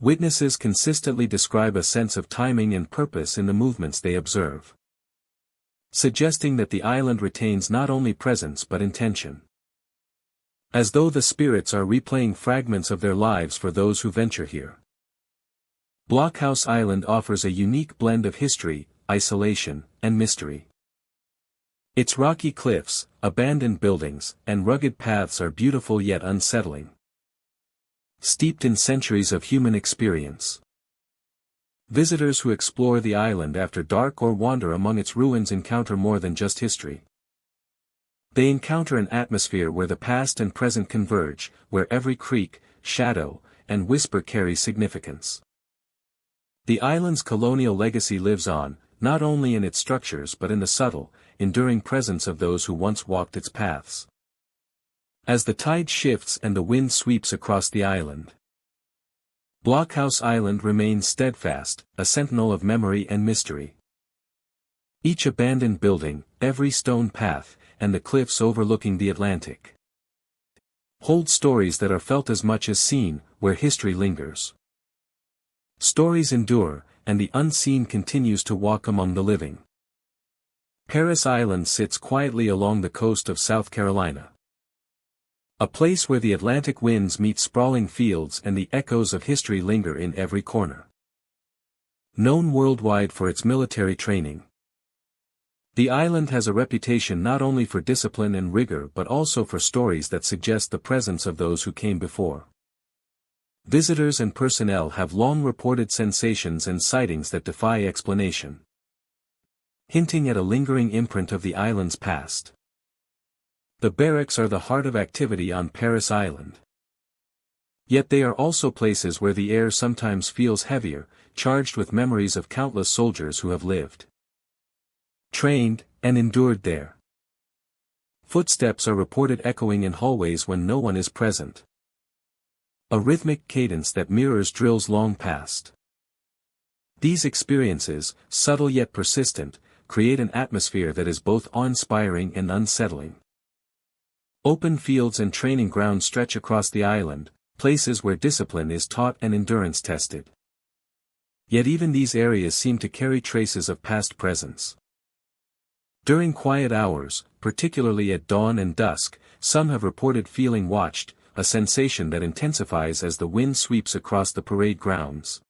Witnesses consistently describe a sense of timing and purpose in the movements they observe, suggesting that the island retains not only presence but intention. As though the spirits are replaying fragments of their lives for those who venture here. Blockhouse Island offers a unique blend of history, isolation, and mystery. Its rocky cliffs, abandoned buildings, and rugged paths are beautiful yet unsettling, steeped in centuries of human experience. Visitors who explore the island after dark or wander among its ruins encounter more than just history. They encounter an atmosphere where the past and present converge, where every creak, shadow, and whisper carry significance. The island's colonial legacy lives on, not only in its structures but in the subtle, enduring presence of those who once walked its paths. As the tide shifts and the wind sweeps across the island, Blockhouse Island remains steadfast, a sentinel of memory and mystery. Each abandoned building, every stone path, and the cliffs overlooking the Atlantic hold stories that are felt as much as seen, where history lingers. Stories endure, and the unseen continues to walk among the living. Parris Island sits quietly along the coast of South Carolina. A place where the Atlantic winds meet sprawling fields and the echoes of history linger in every corner. Known worldwide for its military training, the island has a reputation not only for discipline and rigor but also for stories that suggest the presence of those who came before. Visitors and personnel have long reported sensations and sightings that defy explanation, hinting at a lingering imprint of the island's past. The barracks are the heart of activity on Parris Island. Yet they are also places where the air sometimes feels heavier, charged with memories of countless soldiers who have lived, trained, and endured there. Footsteps are reported echoing in hallways when no one is present, a rhythmic cadence that mirrors drills long past. These experiences, subtle yet persistent, create an atmosphere that is both awe-inspiring and unsettling. Open fields and training grounds stretch across the island, places where discipline is taught and endurance tested. Yet even these areas seem to carry traces of past presence. During quiet hours, particularly at dawn and dusk, some have reported feeling watched, a sensation that intensifies as the wind sweeps across the parade grounds.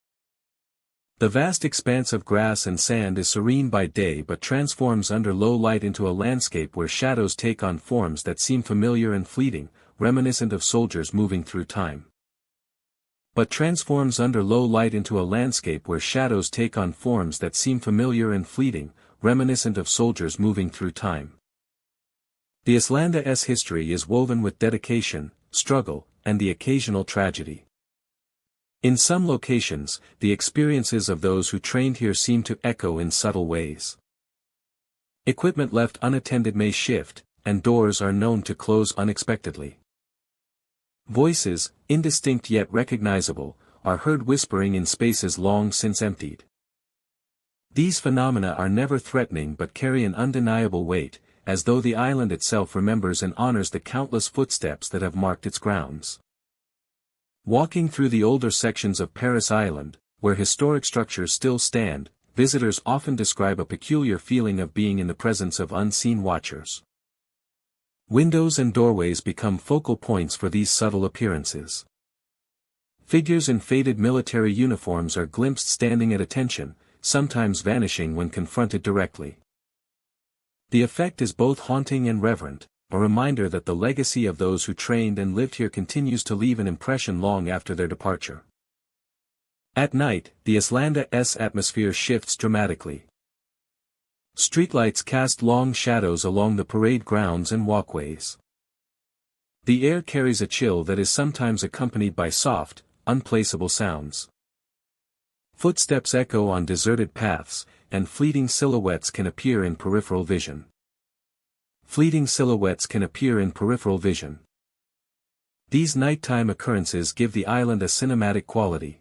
The vast expanse of grass and sand is serene by day but transforms under low light into a landscape where shadows take on forms that seem familiar and fleeting, reminiscent of soldiers moving through time. The Islanda's history is woven with dedication, struggle, and the occasional tragedy. In some locations, the experiences of those who trained here seem to echo in subtle ways. Equipment left unattended may shift, and doors are known to close unexpectedly. Voices, indistinct yet recognizable, are heard whispering in spaces long since emptied. These phenomena are never threatening but carry an undeniable weight, as though the island itself remembers and honors the countless footsteps that have marked its grounds. Walking through the older sections of Parris Island, where historic structures still stand, visitors often describe a peculiar feeling of being in the presence of unseen watchers. Windows and doorways become focal points for these subtle appearances. Figures in faded military uniforms are glimpsed standing at attention, sometimes vanishing when confronted directly. The effect is both haunting and reverent, a reminder that the legacy of those who trained and lived here continues to leave an impression long after their departure. At night, the Islanda's atmosphere shifts dramatically. Streetlights cast long shadows along the parade grounds and walkways. The air carries a chill that is sometimes accompanied by soft, unplaceable sounds. Footsteps echo on deserted paths, and fleeting silhouettes can appear in peripheral vision. These nighttime occurrences give the island a cinematic quality,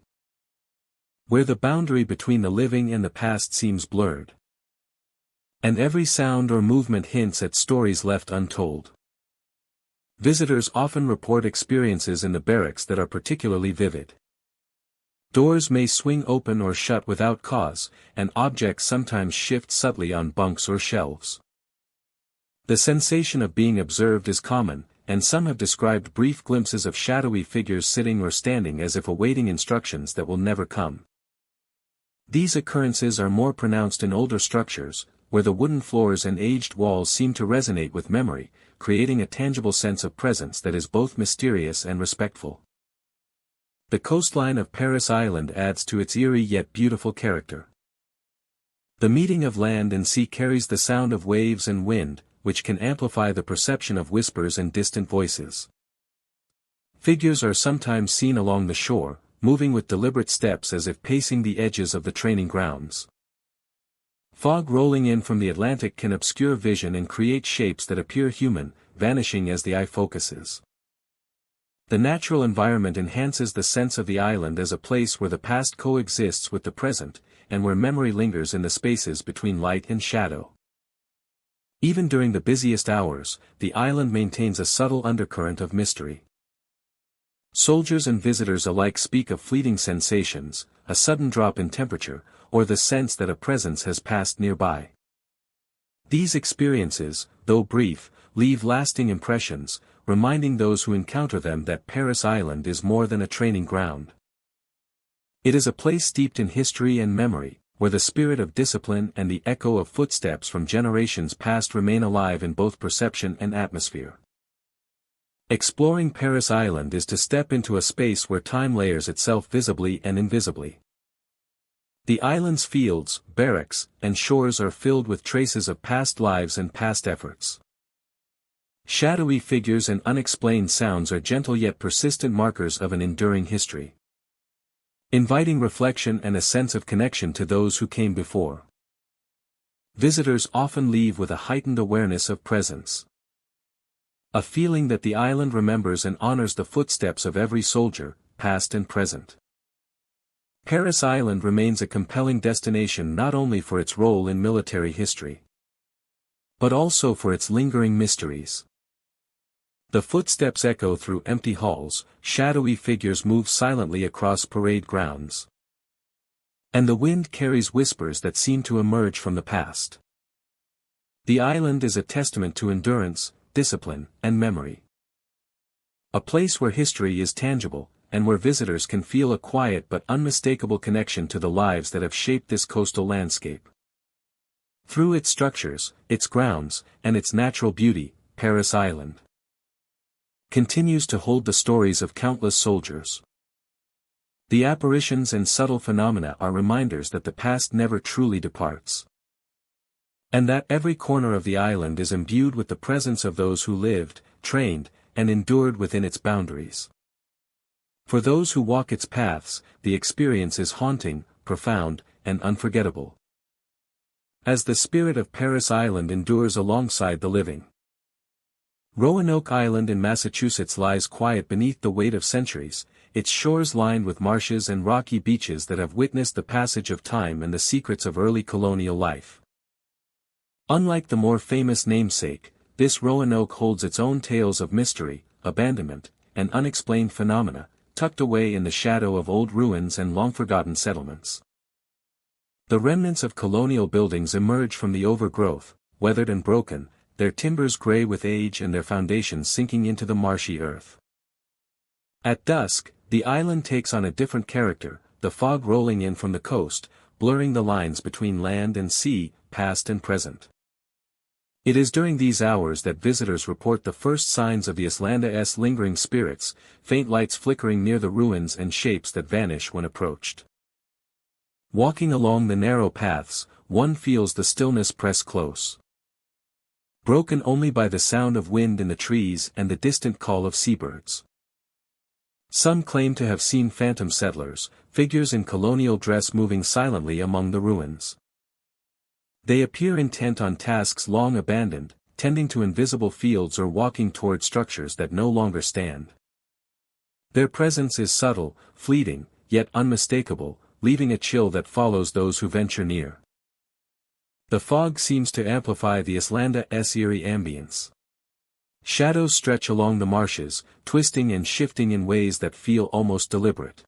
where the boundary between the living and the past seems blurred. And every sound or movement hints at stories left untold. Visitors often report experiences in the barracks that are particularly vivid. Doors may swing open or shut without cause, and objects sometimes shift subtly on bunks or shelves. The sensation of being observed is common, and some have described brief glimpses of shadowy figures sitting or standing as if awaiting instructions that will never come. These occurrences are more pronounced in older structures, where the wooden floors and aged walls seem to resonate with memory, creating a tangible sense of presence that is both mysterious and respectful. The coastline of Paris Island adds to its eerie yet beautiful character. The meeting of land and sea carries the sound of waves and wind, which can amplify the perception of whispers and distant voices. Figures are sometimes seen along the shore, moving with deliberate steps as if pacing the edges of the training grounds. Fog rolling in from the Atlantic can obscure vision and create shapes that appear human, vanishing as the eye focuses. The natural environment enhances the sense of the island as a place where the past coexists with the present, and where memory lingers in the spaces between light and shadow. Even during the busiest hours, the island maintains a subtle undercurrent of mystery. Soldiers and visitors alike speak of fleeting sensations, a sudden drop in temperature, or the sense that a presence has passed nearby. These experiences, though brief, leave lasting impressions, reminding those who encounter them that Paris Island is more than a training ground. It is a place steeped in history and memory, where the spirit of discipline and the echo of footsteps from generations past remain alive in both perception and atmosphere. Exploring Paris Island is to step into a space where time layers itself visibly and invisibly. The island's fields, barracks, and shores are filled with traces of past lives and past efforts. Shadowy figures and unexplained sounds are gentle yet persistent markers of an enduring history, inviting reflection and a sense of connection to those who came before. Visitors often leave with a heightened awareness of presence, a feeling that the island remembers and honors the footsteps of every soldier, past and present. Paris Island remains a compelling destination not only for its role in military history, but also for its lingering mysteries. The footsteps echo through empty halls, shadowy figures move silently across parade grounds, and the wind carries whispers that seem to emerge from the past. The island is a testament to endurance, discipline, and memory. A place where history is tangible, and where visitors can feel a quiet but unmistakable connection to the lives that have shaped this coastal landscape. Through its structures, its grounds, and its natural beauty, Paris Island continues to hold the stories of countless soldiers. The apparitions and subtle phenomena are reminders that the past never truly departs, and that every corner of the island is imbued with the presence of those who lived, trained, and endured within its boundaries. For those who walk its paths, the experience is haunting, profound, and unforgettable, as the spirit of Paris Island endures alongside the living. Roanoke Island in Massachusetts lies quiet beneath the weight of centuries, its shores lined with marshes and rocky beaches that have witnessed the passage of time and the secrets of early colonial life. Unlike the more famous namesake, this Roanoke holds its own tales of mystery, abandonment, and unexplained phenomena, tucked away in the shadow of old ruins and long-forgotten settlements. The remnants of colonial buildings emerge from the overgrowth, weathered and broken, their timbers gray with age and their foundations sinking into the marshy earth. At dusk, the island takes on a different character, the fog rolling in from the coast, blurring the lines between land and sea, past and present. It is during these hours that visitors report the first signs of the Icelanda's lingering spirits, faint lights flickering near the ruins and shapes that vanish when approached. Walking along the narrow paths, one feels the stillness press close. Broken only by the sound of wind in the trees and the distant call of seabirds. Some claim to have seen phantom settlers, figures in colonial dress moving silently among the ruins. They appear intent on tasks long abandoned, tending to invisible fields or walking toward structures that no longer stand. Their presence is subtle, fleeting, yet unmistakable, leaving a chill that follows those who venture near. The fog seems to amplify the Icelanda's eerie ambience. Shadows stretch along the marshes, twisting and shifting in ways that feel almost deliberate.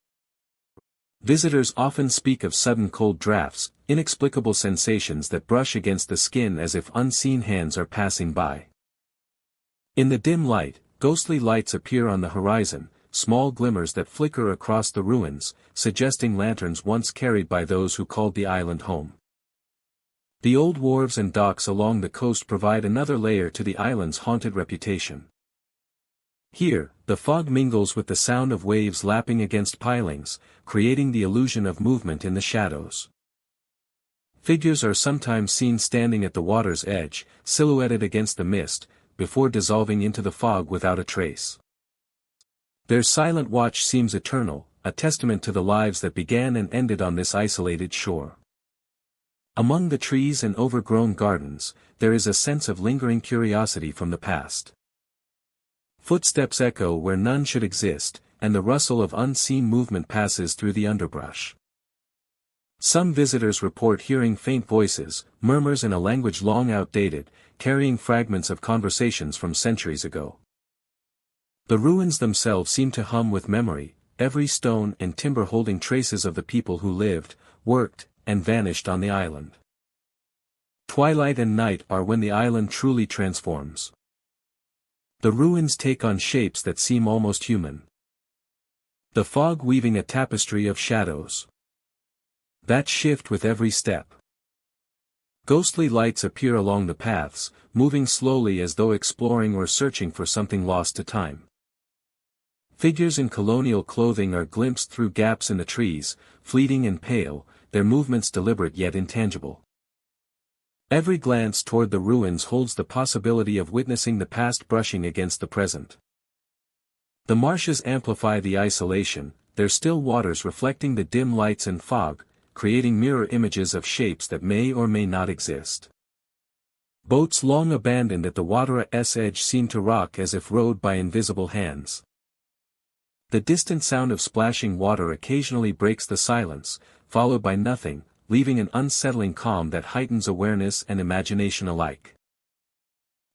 Visitors often speak of sudden cold drafts, inexplicable sensations that brush against the skin as if unseen hands are passing by. In the dim light, ghostly lights appear on the horizon, small glimmers that flicker across the ruins, suggesting lanterns once carried by those who called the island home. The old wharves and docks along the coast provide another layer to the island's haunted reputation. Here, the fog mingles with the sound of waves lapping against pilings, creating the illusion of movement in the shadows. Figures are sometimes seen standing at the water's edge, silhouetted against the mist, before dissolving into the fog without a trace. Their silent watch seems eternal, a testament to the lives that began and ended on this isolated shore. Among the trees and overgrown gardens, there is a sense of lingering curiosity from the past. Footsteps echo where none should exist, and the rustle of unseen movement passes through the underbrush. Some visitors report hearing faint voices, murmurs in a language long outdated, carrying fragments of conversations from centuries ago. The ruins themselves seem to hum with memory, every stone and timber holding traces of the people who lived, worked, and vanished on the island. Twilight and night are when the island truly transforms. The ruins take on shapes that seem almost human. The fog weaving a tapestry of shadows that shift with every step. Ghostly lights appear along the paths, moving slowly as though exploring or searching for something lost to time. Figures in colonial clothing are glimpsed through gaps in the trees, fleeting and pale, their movements deliberate yet intangible. Every glance toward the ruins holds the possibility of witnessing the past brushing against the present. The marshes amplify the isolation, their still waters reflecting the dim lights and fog, creating mirror images of shapes that may or may not exist. Boats long abandoned at the water's edge seem to rock as if rowed by invisible hands. The distant sound of splashing water occasionally breaks the silence, followed by nothing, leaving an unsettling calm that heightens awareness and imagination alike.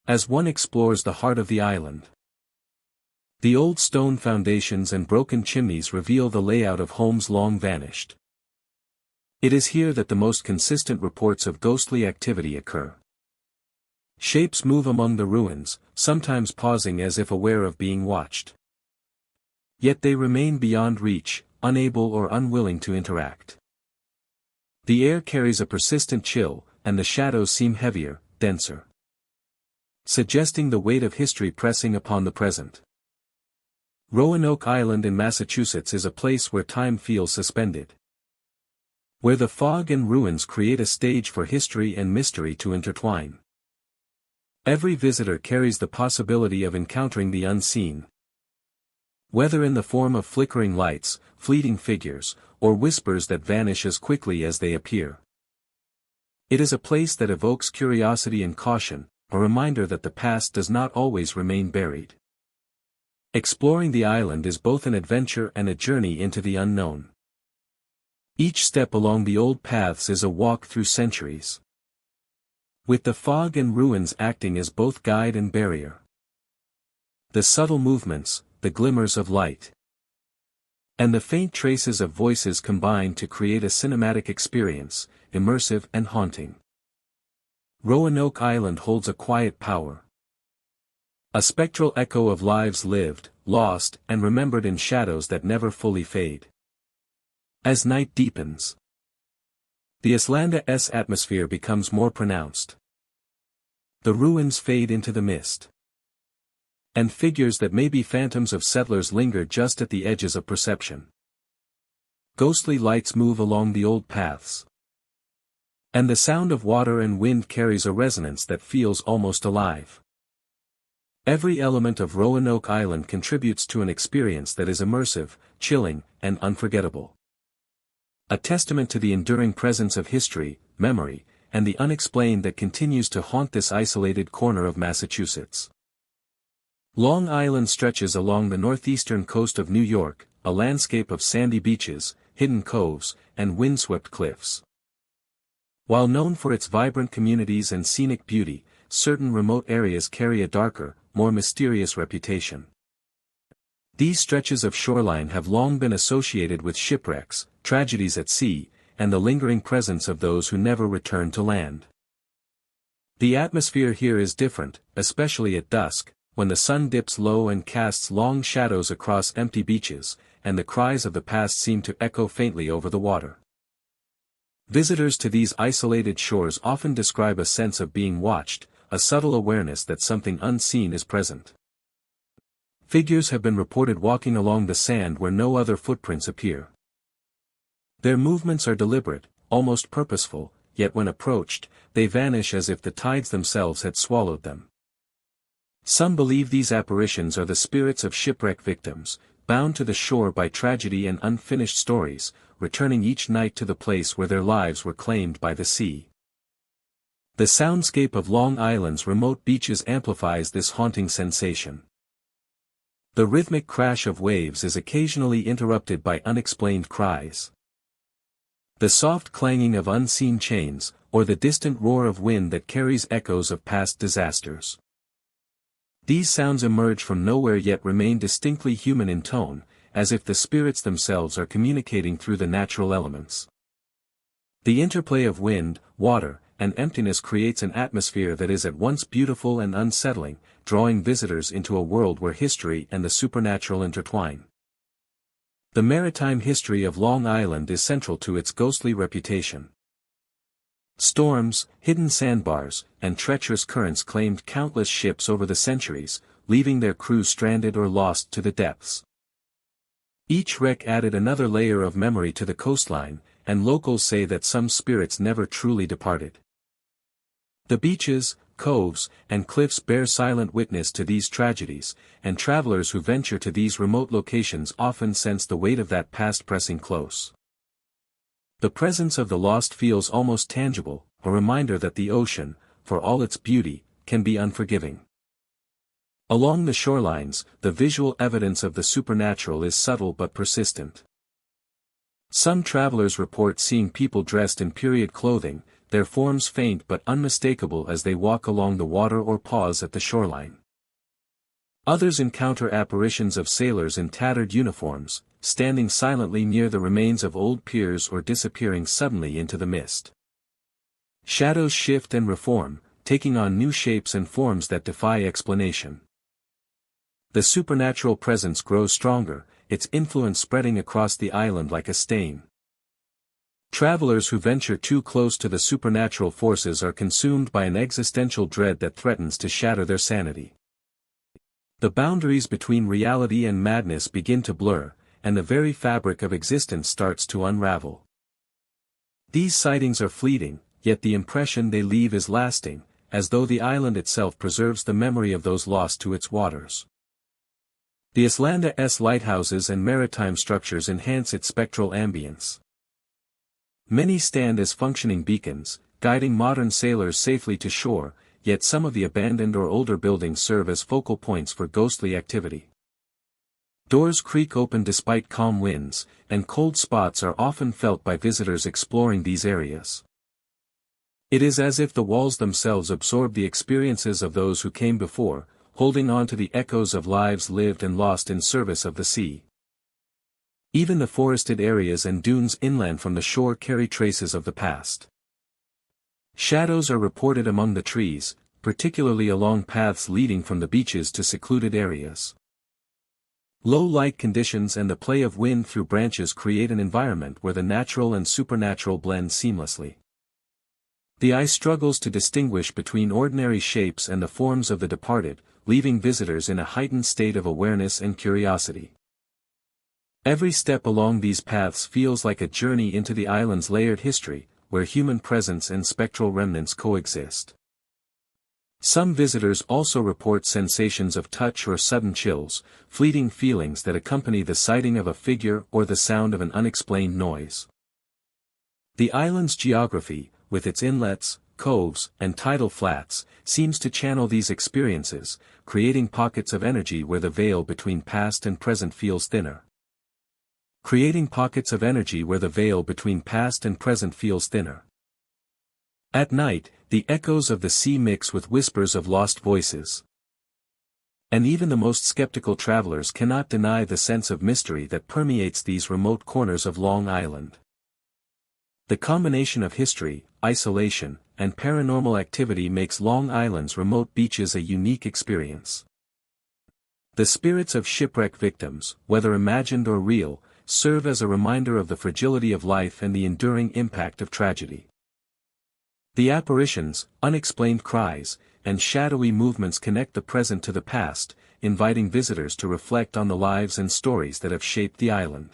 As one explores the heart of the island, the old stone foundations and broken chimneys reveal the layout of homes long vanished. It is here that the most consistent reports of ghostly activity occur. Shapes move among the ruins, sometimes pausing as if aware of being watched. Yet they remain beyond reach, unable or unwilling to interact. The air carries a persistent chill, and the shadows seem heavier, denser, suggesting the weight of history pressing upon the present. Roanoke Island in Massachusetts is a place where time feels suspended, where the fog and ruins create a stage for history and mystery to intertwine. Every visitor carries the possibility of encountering the unseen, whether in the form of flickering lights, fleeting figures, or whispers that vanish as quickly as they appear. It is a place that evokes curiosity and caution, a reminder that the past does not always remain buried. Exploring the island is both an adventure and a journey into the unknown. Each step along the old paths is a walk through centuries, with the fog and ruins acting as both guide and barrier. The subtle movements, the glimmers of light, and the faint traces of voices combine to create a cinematic experience, immersive and haunting. Roanoke Island holds a quiet power. A spectral echo of lives lived, lost, and remembered in shadows that never fully fade. As night deepens, the Islanda's atmosphere becomes more pronounced. The ruins fade into the mist, and figures that may be phantoms of settlers linger just at the edges of perception. Ghostly lights move along the old paths, and the sound of water and wind carries a resonance that feels almost alive. Every element of Roanoke Island contributes to an experience that is immersive, chilling, and unforgettable. A testament to the enduring presence of history, memory, and the unexplained that continues to haunt this isolated corner of Massachusetts. Long Island stretches along the northeastern coast of New York, a landscape of sandy beaches, hidden coves, and windswept cliffs. While known for its vibrant communities and scenic beauty, certain remote areas carry a darker, more mysterious reputation. These stretches of shoreline have long been associated with shipwrecks, tragedies at sea, and the lingering presence of those who never return to land. The atmosphere here is different, especially at dusk, when the sun dips low and casts long shadows across empty beaches, and the cries of the past seem to echo faintly over the water. Visitors to these isolated shores often describe a sense of being watched, a subtle awareness that something unseen is present. Figures have been reported walking along the sand where no other footprints appear. Their movements are deliberate, almost purposeful, yet when approached, they vanish as if the tides themselves had swallowed them. Some believe these apparitions are the spirits of shipwreck victims, bound to the shore by tragedy and unfinished stories, returning each night to the place where their lives were claimed by the sea. The soundscape of Long Island's remote beaches amplifies this haunting sensation. The rhythmic crash of waves is occasionally interrupted by unexplained cries. The soft clanging of unseen chains, or the distant roar of wind that carries echoes of past disasters. These sounds emerge from nowhere yet remain distinctly human in tone, as if the spirits themselves are communicating through the natural elements. The interplay of wind, water, and emptiness creates an atmosphere that is at once beautiful and unsettling, drawing visitors into a world where history and the supernatural intertwine. The maritime history of Long Island is central to its ghostly reputation. Storms, hidden sandbars, and treacherous currents claimed countless ships over the centuries, leaving their crews stranded or lost to the depths. Each wreck added another layer of memory to the coastline, and locals say that some spirits never truly departed. The beaches, coves, and cliffs bear silent witness to these tragedies, and travelers who venture to these remote locations often sense the weight of that past pressing close. The presence of the lost feels almost tangible, a reminder that the ocean, for all its beauty, can be unforgiving. Along the shorelines, the visual evidence of the supernatural is subtle but persistent. Some travelers report seeing people dressed in period clothing, their forms faint but unmistakable as they walk along the water or pause at the shoreline. Others encounter apparitions of sailors in tattered uniforms, standing silently near the remains of old piers or disappearing suddenly into the mist. Shadows shift and reform, taking on new shapes and forms that defy explanation. The supernatural presence grows stronger, its influence spreading across the island like a stain. Travelers who venture too close to the supernatural forces are consumed by an existential dread that threatens to shatter their sanity. The boundaries between reality and madness begin to blur, and the very fabric of existence starts to unravel. These sightings are fleeting, yet the impression they leave is lasting, as though the island itself preserves the memory of those lost to its waters. The Islanda's lighthouses and maritime structures enhance its spectral ambience. Many stand as functioning beacons, guiding modern sailors safely to shore, yet some of the abandoned or older buildings serve as focal points for ghostly activity. Doors creak open despite calm winds, and cold spots are often felt by visitors exploring these areas. It is as if the walls themselves absorb the experiences of those who came before, holding on to the echoes of lives lived and lost in service of the sea. Even the forested areas and dunes inland from the shore carry traces of the past. Shadows are reported among the trees, particularly along paths leading from the beaches to secluded areas. Low light conditions and the play of wind through branches create an environment where the natural and supernatural blend seamlessly. The eye struggles to distinguish between ordinary shapes and the forms of the departed, leaving visitors in a heightened state of awareness and curiosity. Every step along these paths feels like a journey into the island's layered history, where human presence and spectral remnants coexist. Some visitors also report sensations of touch or sudden chills, fleeting feelings that accompany the sighting of a figure or the sound of an unexplained noise. The island's geography, with its inlets, coves, and tidal flats, seems to channel these experiences, creating pockets of energy where the veil between past and present feels thinner. At night, the echoes of the sea mix with whispers of lost voices. And even the most skeptical travelers cannot deny the sense of mystery that permeates these remote corners of Long Island. The combination of history, isolation, and paranormal activity makes Long Island's remote beaches a unique experience. The spirits of shipwreck victims, whether imagined or real, serve as a reminder of the fragility of life and the enduring impact of tragedy. The apparitions, unexplained cries, and shadowy movements connect the present to the past, inviting visitors to reflect on the lives and stories that have shaped the island.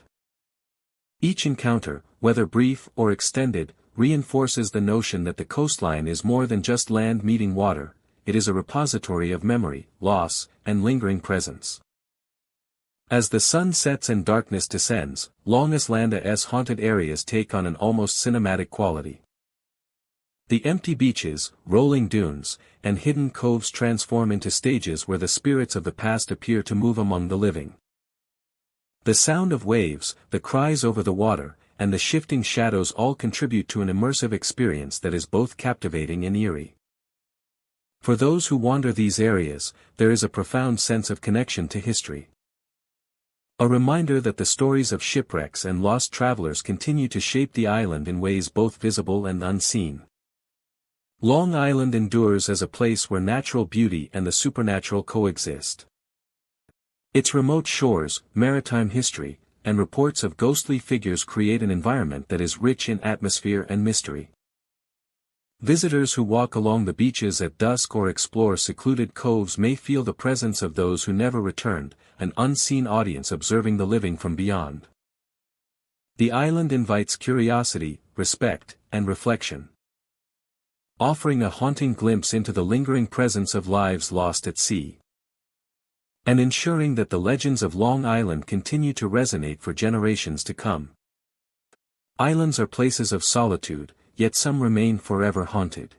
Each encounter, whether brief or extended, reinforces the notion that the coastline is more than just land meeting water, it is a repository of memory, loss, and lingering presence. As the sun sets and darkness descends, Long Island's haunted areas take on an almost cinematic quality. The empty beaches, rolling dunes, and hidden coves transform into stages where the spirits of the past appear to move among the living. The sound of waves, the cries over the water, and the shifting shadows all contribute to an immersive experience that is both captivating and eerie. For those who wander these areas, there is a profound sense of connection to history. A reminder that the stories of shipwrecks and lost travelers continue to shape the island in ways both visible and unseen. Long Island endures as a place where natural beauty and the supernatural coexist. Its remote shores, maritime history, and reports of ghostly figures create an environment that is rich in atmosphere and mystery. Visitors who walk along the beaches at dusk or explore secluded coves may feel the presence of those who never returned, an unseen audience observing the living from beyond. The island invites curiosity, respect, and reflection, offering a haunting glimpse into the lingering presence of lives lost at sea, and ensuring that the legends of Long Island continue to resonate for generations to come. Islands are places of solitude, yet some remain forever haunted.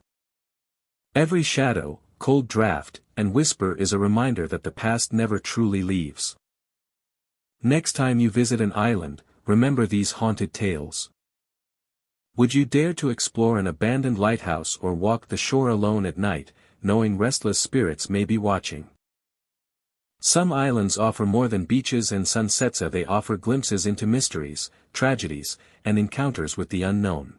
Every shadow, cold draft, and whisper is a reminder that the past never truly leaves. Next time you visit an island, remember these haunted tales. Would you dare to explore an abandoned lighthouse or walk the shore alone at night, knowing restless spirits may be watching? Some islands offer more than beaches and sunsets, they offer glimpses into mysteries, tragedies, and encounters with the unknown.